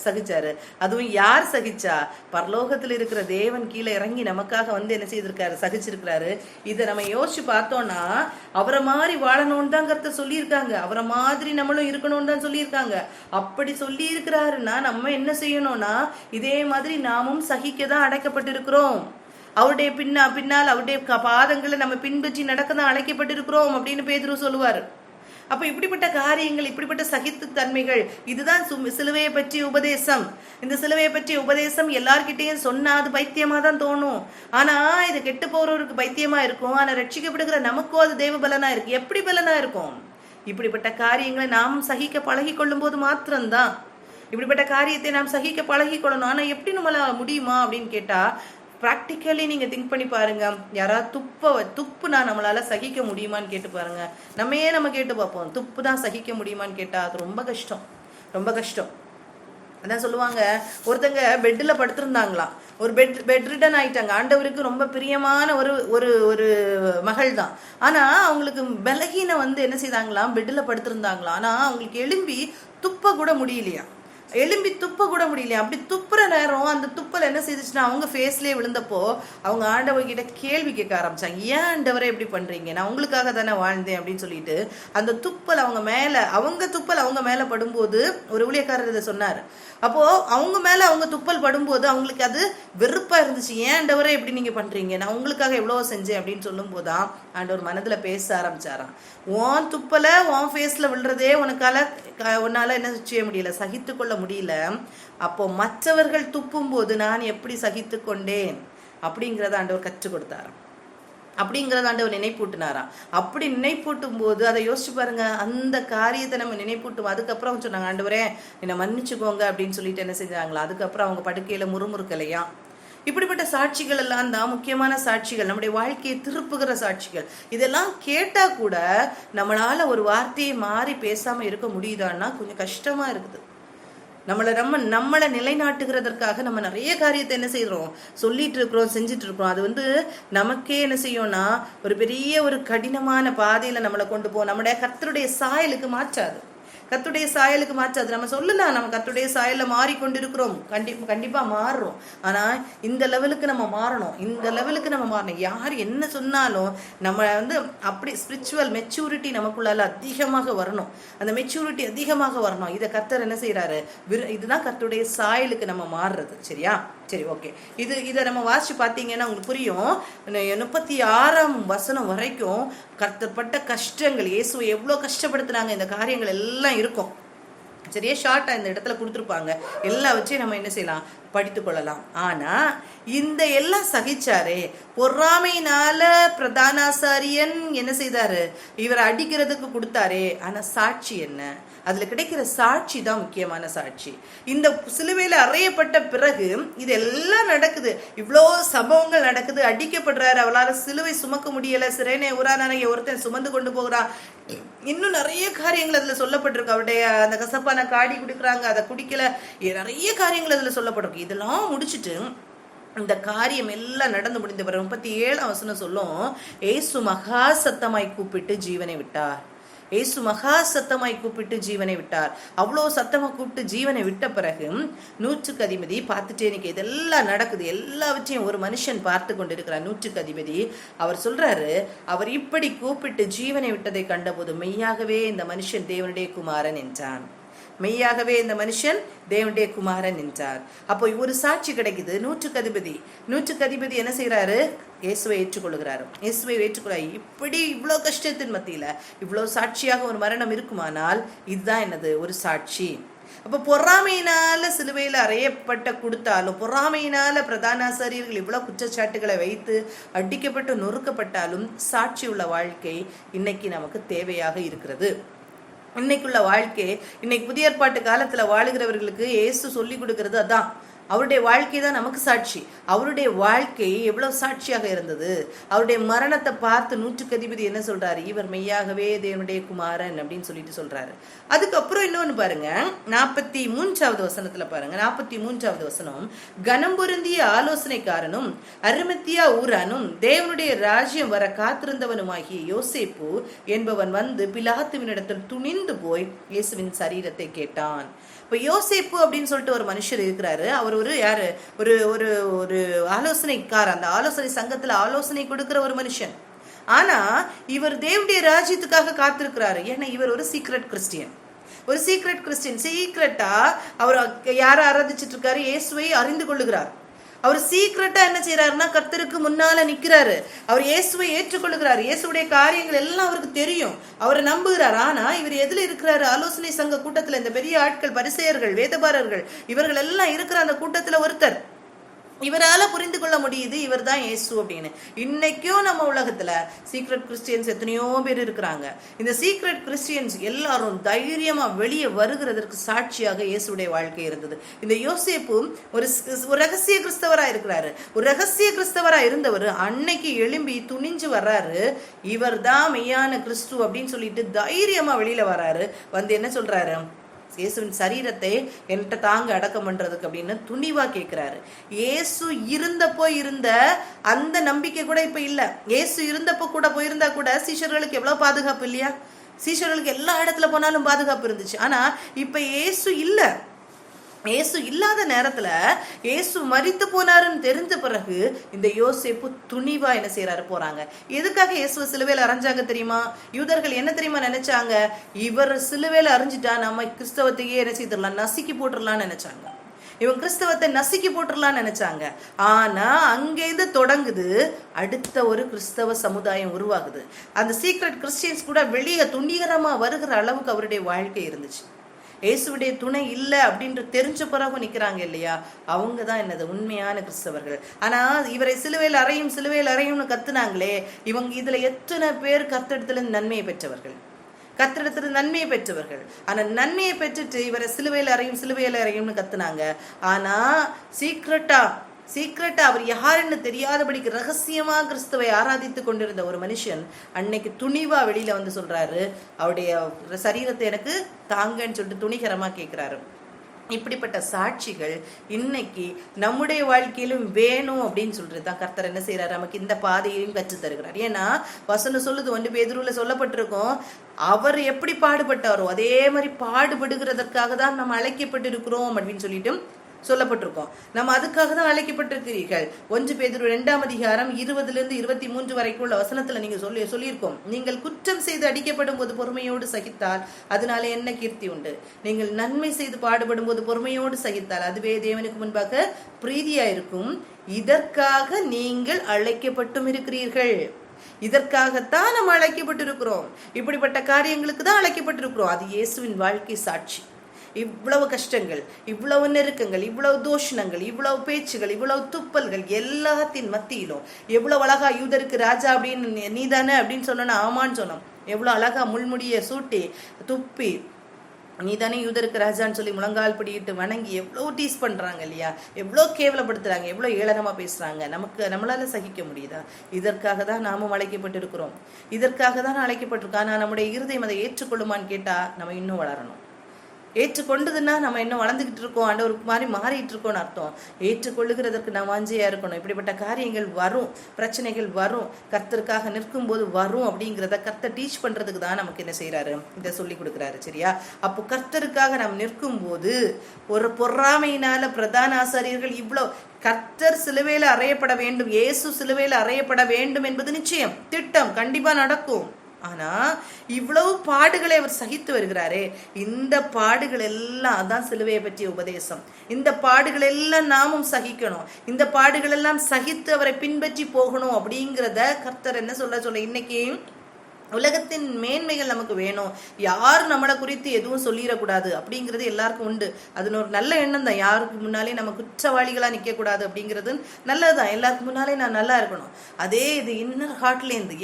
சகிச்சாரு. அதுவும் யார் சகிச்சா, பரலோகத்தில் இருக்கிற தேவன் கீழே இறங்கி நமக்காக வந்து என்ன செய்திருக்காரு, சகிச்சிருக்கிறாரு. இதை நம்ம யோசிச்சு பார்த்தோம்னா அவரை மாதிரி வாழணும்னு தான் கருத்தை சொல்லியிருக்காங்க, அவரை மாதிரி நம்மளும் இருக்கணும்னு தான் சொல்லியிருக்காங்க. அப்படி சொல்லி இருக்கிறாருன்னா நம்ம என்ன செய்யணும்னா இதே மாதிரி நாமும் சகிக்க தான் அடைக்கப்பட்டிருக்கிறோம். அவருடைய பின்னால் அவருடைய பாதங்களை நம்ம பின்பற்றி நடக்க தான் அழைக்கப்பட்டிருக்கிறோம் அப்படின்னு பேதுரு சொல்லுவார். அப்ப இப்படிப்பட்ட காரியங்கள், இப்படிப்பட்ட சகித்து தன்மைகள், இதுதான் சிலுவையை பற்றிய உபதேசம். இந்த சிலுவையை பற்றிய உபதேசம் எல்லார்கிட்டையும் சொன்னா அது பைத்தியமா தான் தோணும். ஆனா இது கெட்டு போறவருக்கு பைத்தியமா இருக்கும். ஆனா ரட்சிக்கப்படுகிற நமக்கும் அது தேவ பலனா இருக்கு. எப்படி பலனா இருக்கும், இப்படிப்பட்ட காரியங்களை நாம் சகிக்க பழகி கொள்ளும் போது மாத்திரம்தான். இப்படிப்பட்ட காரியத்தை நாம் சகிக்க பழகி கொள்ளணும். ஆனா எப்படி நம்மளால முடியுமா அப்படின்னு கேட்டா, ப்ராக்டிக்கலி நீங்க திங்க் பண்ணி பாருங்க. யாராவது துப்புனா நம்மளால சகிக்க முடியுமான்னு கேட்டு பாருங்க. நம்ம கேட்டு பார்ப்போம், துப்பு தான் சகிக்க முடியுமான்னு கேட்டா அது ரொம்ப கஷ்டம், ரொம்ப கஷ்டம். அதான் சொல்லுவாங்க, ஒருத்தங்க பெட்ல படுத்திருந்தாங்களாம், ஒரு பெட் ரிட்டன் ஆயிட்டாங்க. ஆண்டவருக்கு ரொம்ப பிரியமான ஒரு ஒரு ஒரு மகள் தான். ஆனா அவங்களுக்கு பலகீனம் வந்து என்ன செய்தாங்களாம், பெட்ல படுத்திருந்தாங்களாம். ஆனா அவங்களுக்கு எழும்பி துப்ப கூட முடியலையா, அப்படி துப்புற நேரம் அந்த துப்பல் என்ன செய்துச்சுன்னா அவங்க ஃபேஸ்லேயே விழுந்தப்போ அவங்க ஆண்டவர்கிட்ட கேள்வி கேட்க ஆரம்பிச்சாங்க, ஏன் ஆண்டவரை எப்படி பண்றீங்க, நான் உங்களுக்காக தானே வாழ்ந்தேன் அப்படின்னு சொல்லிட்டு. அந்த துப்பல் அவங்க மேல படும்போது ஒரு ஊழியக்காரர் இதை சொன்னார். அப்போ அவங்க துப்பல் படும்போது அவங்களுக்கு அது வெறுப்பா இருந்துச்சு, ஏன் ஆண்டவரை எப்படி நீங்க பண்றீங்க, நான் உங்களுக்காக எவ்வளவு செஞ்சேன் அப்படின்னு சொல்லும் போதுதான் ஆண்டவர் மனதுல பேச ஆரம்பிச்சாராம். உன் துப்பலை உன் ஃபேஸ்ல விழுறதே உன்னால என்ன செய்ய முடியல, சகித்து கொள்ள முடியல. அப்போ மற்றவர்கள் துப்பும் போது நான் எப்படி சகித்து கொண்டேன் அப்படிங்கறத ஆண்டவர் கற்றுக் கொடுத்தாராம், அப்படிங்கறத ஆண்டவர் நினைப்பூட்டினாராம். அப்படி நினைப்பூட்டும் போது அதை யோசிச்சு பாருங்க, அந்த காரியத்தை நம்ம நினைப்பூட்டும். அதுக்கப்புறம் சொன்னாங்க, ஆண்டவரே என்னை மன்னிச்சுக்கோங்க அப்படின்னு சொல்லிட்டு என்ன செஞ்சாங்களா, அதுக்கப்புறம் அவங்க படுக்கையில முறுமுறுக்கலையா. இப்படிப்பட்ட சாட்சிகள் எல்லாம் தான் முக்கியமான சாட்சிகள், நம்முடைய வாழ்க்கையை திருப்புகிற சாட்சிகள். இதெல்லாம் கேட்டா கூட நம்மளால ஒரு வார்த்தையை மாறி பேசாம இருக்க முடியுதான்னா கொஞ்சம் கஷ்டமா இருக்குது. நம்மளை நிலைநாட்டுகிறதற்காக நம்ம நிறைய காரியத்தை என்ன செய்யறோம், சொல்லிட்டு இருக்கிறோம், செஞ்சுட்டு இருக்கிறோம். அது வந்து நமக்கே என்ன செய்யும்னா ஒரு பெரிய ஒரு கடினமான பாதையில நம்மளை கொண்டு போவோம். நம்முடைய கர்த்தருடைய சாயலுக்கு மாற்றாது, நம்ம சொல்லலாம், நம்ம கர்த்தருடைய சாயல்ல மாறிக்கொண்டிருக்கிறோம், கண்டிப்பா மாறுறோம். ஆனா இந்த லெவலுக்கு நம்ம மாறணும், யார் என்ன சொன்னாலும் நம்ம வந்து அப்படி ஸ்பிரிச்சுவல் மெச்சூரிட்டி நமக்குள்ளால அதிகமாக வரணும், அந்த மெச்சூரிட்டி அதிகமாக வரணும். இதை கர்த்தர் என்ன செய்யறாரு, இதுதான் கர்த்தருடைய சாயலுக்கு நம்ம மாறுறது. சரியா, சரி, ஓகே. இதை நம்ம வாசிச்சு பார்த்தீங்கன்னா உங்களுக்கு புரியும். 36ஆம் வசனம் வரைக்கும் கர்த்தப்பட்ட கஷ்டங்கள், இயேசுவை எவ்வளவு கஷ்டப்படுத்துனாங்க, இந்த காரியங்கள் எல்லாம் இருக்கும். சரியா ஷார்ட்டா இந்த இடத்துல கொடுத்துருப்பாங்க, எல்லாவற்றையும் நம்ம என்ன செய்யலாம், படித்து கொள்ளலாம். ஆனா இந்த எல்லாம் சகிச்சாரே, பொறாமையினால பிரதானாசாரியன் என்ன செய்தாரு, இவரை அடிக்கிறதுக்கு கொடுத்தாரே. ஆனா சாட்சி என்ன, அதுல கிடைக்கிற சாட்சி தான் முக்கியமான சாட்சி. இந்த சிலுவையில அறையப்பட்ட பிறகு இதெல்லாம் நடக்குது, இவ்வளோ சம்பவங்கள் நடக்குது, அடிக்கப்படுறாரு, அவளால சிலுவை சுமக்க முடியல, சிறைனே உரானான ஒருத்தன் சுமந்து கொண்டு போகிறான், இன்னும் நிறைய காரியங்கள் அதுல சொல்லப்பட்டிருக்கு. அவருடைய அந்த கசப்பான காடி குடிக்கிறாங்க, அதை குடிக்கல, நிறைய காரியங்கள் அதுல சொல்லப்பட்டிருக்கு. இதெல்லாம் முடிச்சுட்டு இந்த காரியம் எல்லாம் நடந்து முடிந்த பிறகு 37ஆம் வசனம் சொல்லும், ஏசு மகா சத்தமாய் கூப்பிட்டு ஜீவனை விட்டார். அவ்வளோ சத்தமா கூப்பிட்டு ஜீவனை விட்ட பிறகு 100க்கு அதிபதி பார்த்துட்டே நிக்க, இதெல்லாம் நடக்குது, எல்லாவற்றையும் ஒரு மனுஷன் பார்த்து கொண்டிருக்கிறார். 100க்கு அதிபதி அவர் சொல்றாரு, அவர் இப்படி கூப்பிட்டு ஜீவனை விட்டதை கண்டபோது மெய்யாகவே இந்த மனுஷன் தேவனுடைய குமாரன் என்றான். மெய்யாகவே இந்த மனுஷன் தேவனுடைய குமாரன் என்றார். அப்போ ஒரு சாட்சி கிடைக்குது. நூற்றுக்கு அதிபதி என்ன செய்யறாரு? இயேசுவை ஏற்றுக்கொள்கிறாரு. இயேசுவை ஏற்றுக்கொள்ள இப்படி இவ்வளவு கஷ்டத்தின் மத்தியில இவ்வளவு சாட்சியாக ஒரு மரணம் இருக்குமானால் இதுதான் என்னது? ஒரு சாட்சி. அப்போ பொறாமையினால சிலுவையில் அறையப்பட்ட கொடுத்தாலும், பொறாமையினால பிரதான ஆசாரியர்கள் இவ்வளவு குற்றச்சாட்டுகளை வைத்து அடிக்கப்பட்டு நொறுக்கப்பட்டாலும் சாட்சி உள்ள வாழ்க்கை இன்னைக்கு நமக்கு தேவையாக இருக்கிறது. இன்னைக்குள்ள வாழ்க்கை, இன்னைக்கு புதிய ஏற்பாட்டு காலத்துல வாழுகிறவர்களுக்கு இயேசு சொல்லி கொடுக்கிறது அதான். அவருடைய வாழ்க்கை தான் நமக்கு சாட்சி. அவருடைய வாழ்க்கை எவ்வளவு சாட்சியாக இருந்தது. அவருடைய மரணத்தை பார்த்து நூற்றுக்கு அதிபதி என்ன சொல்றாரு? இவர் மெய்யாகவே தேவனுடைய குமாரன் அப்படின்னு சொல்லிட்டு சொல்றாரு. அதுக்கப்புறம் இன்னொன்னு பாருங்க, 43வது வசனத்துல பாருங்க. 43வது வசனம், கனம் பொருந்திய ஆலோசனைக்காரனும் அரிமத்தியா ஊரானும் தேவனுடைய ராஜ்யம் வர காத்திருந்தவனுமாகிய யோசேப்பு என்பவன் வந்து பிலாத்துவினிடத்தில் துணிந்து போய் இயேசுவின் சரீரத்தை கேட்டான். இப்ப யோசேப்பு அப்படின்னு சொல்லிட்டு ஒரு மனுஷர் இருக்கிறாரு. அவர் ஒரு யாரு? ஒரு ஒரு ஒரு ஆலோசனைக்காரர். அந்த ஆலோசனை சங்கத்துல ஆலோசனை கொடுக்கிற ஒரு மனுஷன். ஆனா இவர் தேவனுடைய ராஜ்யத்துக்காக காத்திருக்கிறாரு. ஏன்னா இவர் ஒரு சீக்ரெட் கிறிஸ்டியன். சீக்ரெட்டா அவர் யாரை ஆராதிச்சிட்டு இருக்காரு? இயேசுவை அறிந்து கொள்ளுகிறார். அவர் சீக்கிரட்டா என்ன செய்யறாருன்னா கர்த்தருக்கு முன்னால நிக்கிறாரு. அவர் இயேசுவை ஏற்றுக்கொள்ளுகிறார். இயேசுடைய காரியங்கள் எல்லாம் அவருக்கு தெரியும். அவரை நம்புகிறார். ஆனா இவர் எதுல இருக்கிறாரு? ஆலோசனை சங்க கூட்டத்துல இந்த பெரிய ஆட்கள், பரிசேயர்கள், வேதபாரர்கள், இவர்கள் எல்லாம் இருக்கிற அந்த கூட்டத்துல ஒருத்தர். இவரால புரிந்து கொள்ள முடியுது இவர் தான் இயேசு அப்படின்னு. இன்னைக்கும் நம்ம உலகத்துல சீக்ரெட் கிறிஸ்டியன்ஸ் எத்தனையோ பேர் இருக்கிறாங்க. இந்த சீக்ரெட் கிறிஸ்டியன்ஸ் எல்லாரும் தைரியமா வெளியே வருகிறதற்கு சாட்சியாக இயேசுடைய வாழ்க்கை இருந்தது. இந்த யோசேப்பும் ஒரு ரகசிய கிறிஸ்தவரா இருக்கிறாரு. ஒரு ரகசிய கிறிஸ்தவரா இருந்தவர் அன்னைக்கு எழும்பி துணிஞ்சு வர்றாரு. இவர் தான் மெய்யான கிறிஸ்து அப்படின்னு சொல்லிட்டு தைரியமா வெளியில வர்றாரு. வந்து என்ன சொல்றாரு? இயேசுவின் சரீரத்தை என்கிட்ட தாங்க அடக்கம் பண்றதுக்கு அப்படின்னு துணிவா கேட்கிறாரு. இயேசு இருந்தப்போ இருந்த அந்த நம்பிக்கை கூட இப்ப இல்ல. இயேசு இருந்தப்போ கூட போயிருந்தா கூட சீஷர்களுக்கு எவ்வளவு பாதுகாப்பு இல்லையா? சீஷர்களுக்கு எல்லா இடத்துல போனாலும் பாதுகாப்பு இருந்துச்சு. ஆனா இப்ப இயேசு இல்ல. இயேசு இல்லாத நேரத்துல இயேசு மரித்து போனாருன்னு தெரிஞ்ச பிறகு இந்த யோசேப்பு துணிவா என்ன செய்யறாரு? போறாங்க. எதுக்காக இயேசுவை சிலுவையில அரைஞ்சாங்க தெரியுமா? யூதர்கள் என்ன தெரியுமா நினைச்சாங்க? இவர் சிலுவையில அரைஞ்சிட்டா நம்ம கிறிஸ்தவத்தையே என்ன செய்திடலாம், நசுக்கி போட்டுடலாம்னு நினைச்சாங்க. இவன் கிறிஸ்தவத்தை நசுக்கி போட்டுடலாம்னு நினைச்சாங்க. ஆனா அங்கேருந்து தொடங்குது அடுத்த ஒரு கிறிஸ்தவ சமுதாயம் உருவாகுது. அந்த சீக்ரெட் கிறிஸ்டியன்ஸ் கூட வெளியே துணிகரமா வருகிற அளவுக்கு அவருடைய வாழ்க்கை இருந்துச்சு. இயேசுடைய துணை இல்லை அப்படின்ற தெரிஞ்ச பிறகு நிக்கிறாங்க இல்லையா? அவங்க தான் என்னது? உண்மையான கிறிஸ்தவர்கள். ஆனா இவரை சிலுவையில் அறையும்னு கத்துனாங்களே, இவங்க இதுல எத்தனை பேர் கர்த்தரிடத்துல நன்மையை பெற்றவர்கள்? ஆனா நன்மையை பெற்றுட்டு இவரை சிலுவையில் அறையும்னு கத்துனாங்க. ஆனா சீக்ரெட்டா அவர் யாருன்னு தெரியாதபடிக்கு ரகசியமா கிறிஸ்துவை ஆராதித்து கொண்டிருந்த ஒரு மனுஷன் அன்னைக்கு துணிவா வெளியில வந்து சொல்றாரு, அவருடைய சரீரத்தை எனக்கு தாங்கன்னு சொல்லிட்டு துணிகரமா கேட்கிறாரு. இப்படிப்பட்ட சாட்சிகள் இன்னைக்கு நம்முடைய வாழ்க்கையிலும் வேணும் அப்படின்னு சொல்றதுதான் கர்த்தர் என்ன செய்யறாரு? நமக்கு இந்த பாதையையும் கற்று தருகிறார். ஏன்னா வசனம் சொல்லுது, 1 பேதுருல சொல்லப்பட்டிருக்கோம், அவர் எப்படி பாடுபட்டாரோ அதே மாதிரி பாடுபடுகிறதற்காக தான் நம்ம அழைக்கப்பட்டு இருக்கிறோம் அப்படின்னு சொல்லிட்டு சொல்லப்பட்டிருக்கோம். நம்ம அதுக்காக தான் அழைக்கப்பட்டிருக்கிறீர்கள். 1 பேதுரு 2ஆம் அதிகாரம் 20-23 வரைக்கும் உள்ள வசனத்துல நீங்க சொல்லியிருக்கோம், நீங்கள் குற்றம் செய்து அடிக்கப்படும் போது பொறுமையோடு சகித்தால் அதனால என்ன கீர்த்தி உண்டு? நீங்கள் நன்மை செய்து பாடுபடும் போது பொறுமையோடு சகித்தால் அதுவே தேவனுக்கு முன்பாக பிரீதியா இருக்கும். இதற்காக நீங்கள் அழைக்கப்பட்டும் இருக்கிறீர்கள். இதற்காகத்தான் நம்ம அழைக்கப்பட்டிருக்கிறோம். இப்படிப்பட்ட காரியங்களுக்கு தான் அழைக்கப்பட்டிருக்கிறோம். அது இயேசுவின் வாழ்க்கை சாட்சி. இவ்வளவு கஷ்டங்கள், இவ்வளவு நெருக்கங்கள், இவ்வளவு தூஷணங்கள், இவ்வளவு பேச்சுகள், இவ்வளவு துப்பல்கள் எல்லாத்தின் மத்தியிலும் எவ்வளவு அழகா யூதருக்கு ராஜா அப்படின்னு நீதானே அப்படின்னு சொன்னா ஆமான்னு சொன்னோம். எவ்வளவு அழகா முள்முடிய சூட்டி துப்பி நீதானே யூதருக்கு ராஜான்னு சொல்லி முழங்கால் பிடிட்டு வணங்கி எவ்வளவு டீஸ் பண்றாங்க இல்லையா? எவ்வளவு கேவலப்படுத்துறாங்க, எவ்வளவு ஏளனமா பேசுறாங்க. நம்மளால சகிக்க முடியுதா? இதற்காக தான் நாமும் அழைக்கப்பட்டிருக்கிறோம். இதற்காக தான் அழைக்கப்பட்டிருக்கோம். ஆனா நம்முடைய இருதயம் அதை ஏற்றுக்கொள்ளுமான்னு கேட்டா நம்ம இன்னும் வளரணும். ஏற்றுக்கொண்டதுன்னா நம்ம இன்னும் வளர்ந்துகிட்டு இருக்கோம், ஆண்டவர் மாதிரி மாறிட்டு இருக்கோம்னு அர்த்தம். ஏற்றுக்கொள்ளுகிறதற்கு நம்ம வாஞ்சியா இருக்கணும். இப்படிப்பட்ட காரியங்கள் வரும், பிரச்சனைகள் வரும், கர்த்தருக்காக நிற்கும் போது வரும். அப்படிங்கிறத கர்த்தர் டீச் பண்றதுக்கு தான் நமக்கு என்ன செய்யறாரு? இதை சொல்லி கொடுக்குறாரு. சரியா? அப்போ கர்த்தருக்காக நாம் நிற்கும் போது ஒரு பொறாமையினால பிரதான ஆசாரியர்கள் இவ்வளவு கர்த்தர் சிலுவையில அறையப்பட வேண்டும், இயேசு சிலுவையில அறையப்பட வேண்டும் என்பது நிச்சயம், திட்டம் கண்டிப்பா நடக்கும். ஆனா இவ்வளவு பாடுகளை அவர் சகித்து வருகிறாரே, இந்த பாடுகள் எல்லாம் அதான் சிலுவையை பற்றிய உபதேசம். இந்த பாடுகள் எல்லாம் நாமும் சகிக்கணும், இந்த பாடுகள் எல்லாம் சகித்து அவரை பின்பற்றி போகணும் அப்படிங்கிறத கர்த்தர் என்ன சொல்ல இன்னைக்கு உலகத்தின் மேன்மைகள் நமக்கு வேணும், யார் நம்மளை குறித்து எதுவும் சொல்லிடக்கூடாது அப்படிங்கிறது எல்லாருக்கும் உண்டு. அது ஒரு நல்ல எண்ணம் தான். யாருக்கு முன்னாலே நம்ம குற்றவாளிகளாக நிற்கக்கூடாது அப்படிங்கிறது நல்லதுதான். எல்லாருக்கு முன்னாலே நான் நல்லா இருக்கணும். அதே இது இன்னர் ஹார்ட்லேருந்து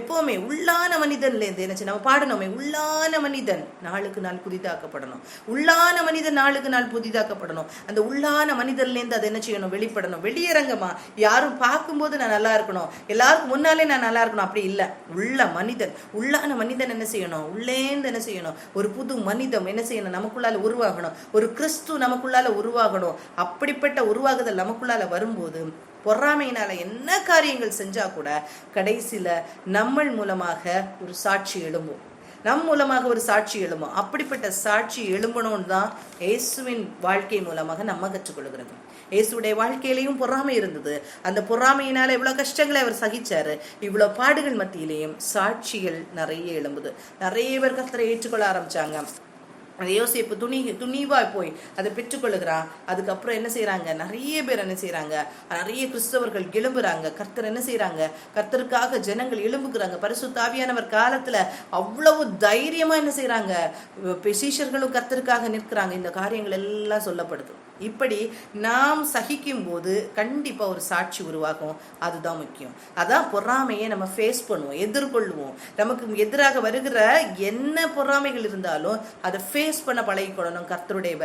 எப்போவுமே உள்ளான மனிதன்லேருந்து என்னச்சு நம்ம பாடணுமே, உள்ளான மனிதன் நாளுக்கு நாள் புதிதாக்கப்படணும், உள்ளான மனிதன் நாளுக்கு நாள் புதிதாக்கப்படணும். அந்த உள்ளான மனிதன்லேருந்து அதை என்ன செய்யணும், வெளிப்படணும். வெளியரங்கமா யாரும் பார்க்கும்போது நான் நல்லா இருக்கணும், எல்லாருக்கும் முன்னாலே நான் நல்லா இருக்கணும், அப்படி இல்லை. உள்ளான மனிதன் என்ன செய்யணும், உள்ளேந்து என்ன செய்யணும், ஒரு புது மனிதம் என்ன செய்யணும், நமக்குள்ளால உருவாகணும். ஒரு கிறிஸ்து நமக்குள்ளால உருவாகணும். அப்படிப்பட்ட உருவாகுதல் நமக்குள்ளால வரும்போது பொறாமையினால என்ன காரியங்கள் செஞ்சா கூட கடைசியில நம்ம மூலமாக ஒரு சாட்சி எழும்பும், அப்படிப்பட்ட சாட்சி எழும்பணும்னு தான் இயேசுவின் வாழ்க்கை மூலமாக நம்ம கற்றுக்கொள்கிறது. இயேசுடைய வாழ்க்கையிலையும் பொறாமை இருந்தது. அந்த பொறாமையினால இவ்வளவு கஷ்டங்களை அவர் சகிச்சாரு. இவ்வளவு பாடுகள் மத்தியிலேயும் சாட்சிகள் நிறைய எழும்புது. நிறைய பேர் கர்த்தரை ஏற்றுக்கொள்ள ஆரம்பிச்சாங்க. அந்த யோசேப்பு துணிவா போய் அதை பெற்றுக்கொள்ளுகிறான். அதுக்கப்புறம் என்ன செய்யறாங்க, நிறைய பேர் என்ன செய்யறாங்க, நிறைய கிறிஸ்தவர்கள் எழும்புறாங்க. கர்த்தர் என்ன செய்யறாங்க, கர்த்தருக்காக ஜனங்கள் எழும்புகிறாங்க. பரிசுத்த ஆவியானவர் காலத்துல அவ்வளவு தைரியமா என்ன செய்யறாங்க, சீஷர்களும் கர்த்தருக்காக நிற்கிறாங்க. இந்த காரியங்கள் எல்லாம் சொல்லப்படுது. இப்படி நாம் சகிக்கும் போது கண்டிப்பா ஒரு சாட்சி உருவாகும். அதுதான் முக்கியம். அதான் பொறாமையை நம்ம ஃபேஸ் பண்ணுவோம், எதிர்கொள்வோம். நமக்கு எதிராக வருகிற என்ன பொறாமைகள் இருந்தாலும் அதை ஃபேஸ் பண்ண பழகிக்கொள்ளணும். கர்த்தருடைய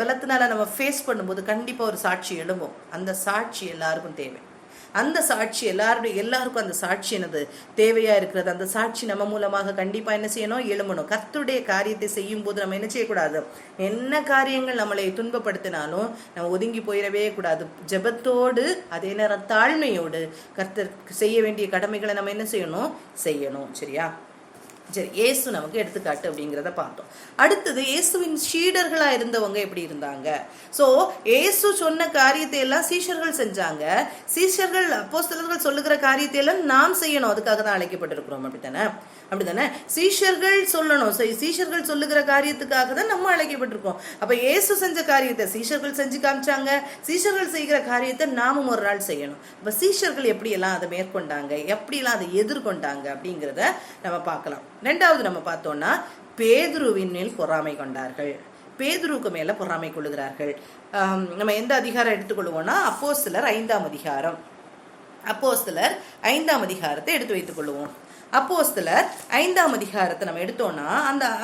பலத்தினால நம்ம ஃபேஸ் பண்ணும்போது கண்டிப்பா ஒரு சாட்சி எழும்பும். அந்த சாட்சி எல்லாருக்கும் தேவை. அந்த சாட்சி எல்லாருக்கும் அந்த சாட்சி என்னது தேவையா இருக்கிறது. அந்த சாட்சி நம்ம மூலமாக கண்டிப்பா என்ன செய்யணும், எழுமணும். கர்த்தருடைய காரியத்தை செய்யும் போது நம்ம என்ன செய்யக்கூடாது, என்ன காரியங்கள் நம்மளை துன்பப்படுத்தினாலும் நம்ம ஒதுங்கி போயிடவே கூடாது. ஜெபத்தோடு அதே நேரம் தாழ்மையோடு கர்த்தர் செய்ய வேண்டிய கடமைகளை நம்ம என்ன செய்யணும். சரியா? சரி, இயேசு நமக்கு எடுத்துக்காட்டு அப்படிங்கிறத பார்த்தோம். அடுத்தது இயேசுவின் சீடர்களா இருந்தவங்க எப்படி இருந்தாங்க. சோ இயேசு சொன்ன காரியத்தை எல்லாம் சீஷர்கள் செஞ்சாங்க. சீஷர்கள் அப்போஸ்தலர்கள் சொல்லுகிற காரியத்தை எல்லாம் நாம் செய்யணும். அதுக்காக தான் அழைக்கப்பட்டிருக்கிறோம். அப்படித்தானே சீஷர்கள் சொல்லணும். சீஷர்கள் சொல்லுகிற காரியத்துக்காக தான் நம்ம அழைக்கப்பட்டிருக்கோம். அப்ப இயேசு செஞ்ச காரியத்தை சீஷர்கள் செஞ்சு காமிச்சாங்க. சீஷர்கள் செய்கிற காரியத்தை நாமும் ஒரு நாள் செய்யணும். அப்ப சீஷர்கள் எப்படி எல்லாம் அதை மேற்கொண்டாங்க, எப்படி எல்லாம் அதை எதிர்கொண்டாங்க அப்படிங்கிறத நம்ம பார்க்கலாம். ரெண்டாவது நம்ம பார்த்தோம்னா பேதுருவின் மேல் பொறாமை கொண்டார்கள். பேதுருவுக்கு மேல பொறாமை கொள்ளுகிறார்கள். நம்ம எந்த அதிகாரம் எடுத்துக்கொள்வோம்னா அப்போஸ்தலர் 5ஆம் அதிகாரம். அப்போஸ்தலர் 5ஆம் அதிகாரத்தை எடுத்து வைத்துக் கொள்வோம். அப்போஸ்தலர் 5ஆம் அதிகாரத்தை நம்ம எடுத்தோம்னா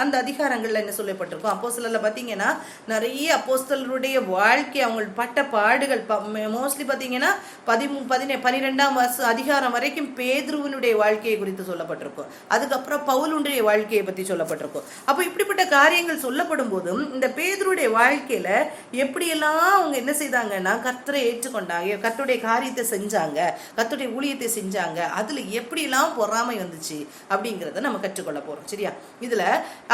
அந்த அதிகாரங்கள்ல என்ன சொல்லப்பட்டிருக்கும், அப்போஸ்தலர்ல பாத்தீங்கன்னா நிறைய அப்போஸ்தலருடைய வாழ்க்கை, அவங்க பட்ட பாடுகள் மோஸ்ட்லி பாத்தீங்கன்னா 12ஆம் அதிகாரம் வரைக்கும் பேதுருவினுடைய வாழ்க்கையை குறித்து சொல்லப்பட்டிருக்கும். அதுக்கப்புறம் பவுலுடைய வாழ்க்கையை பத்தி சொல்லப்பட்டிருக்கும். அப்ப இப்படிப்பட்ட காரியங்கள் சொல்லப்படும் போதும் இந்த பேதுருடைய வாழ்க்கையில எப்படியெல்லாம் அவங்க என்ன செய்தாங்கன்னா கர்த்தரை ஏற்றுக்கொண்டாங்க, கர்த்தருடைய காரியத்தை செஞ்சாங்க, கர்த்தருடைய ஊழியத்தை செஞ்சாங்க. அதுல எப்படியெல்லாம் பொறாமை வந்துச்சு அப்படிங்கறத நம்ம கற்றுக்கொள்ள போறோம். சரியா? இதுல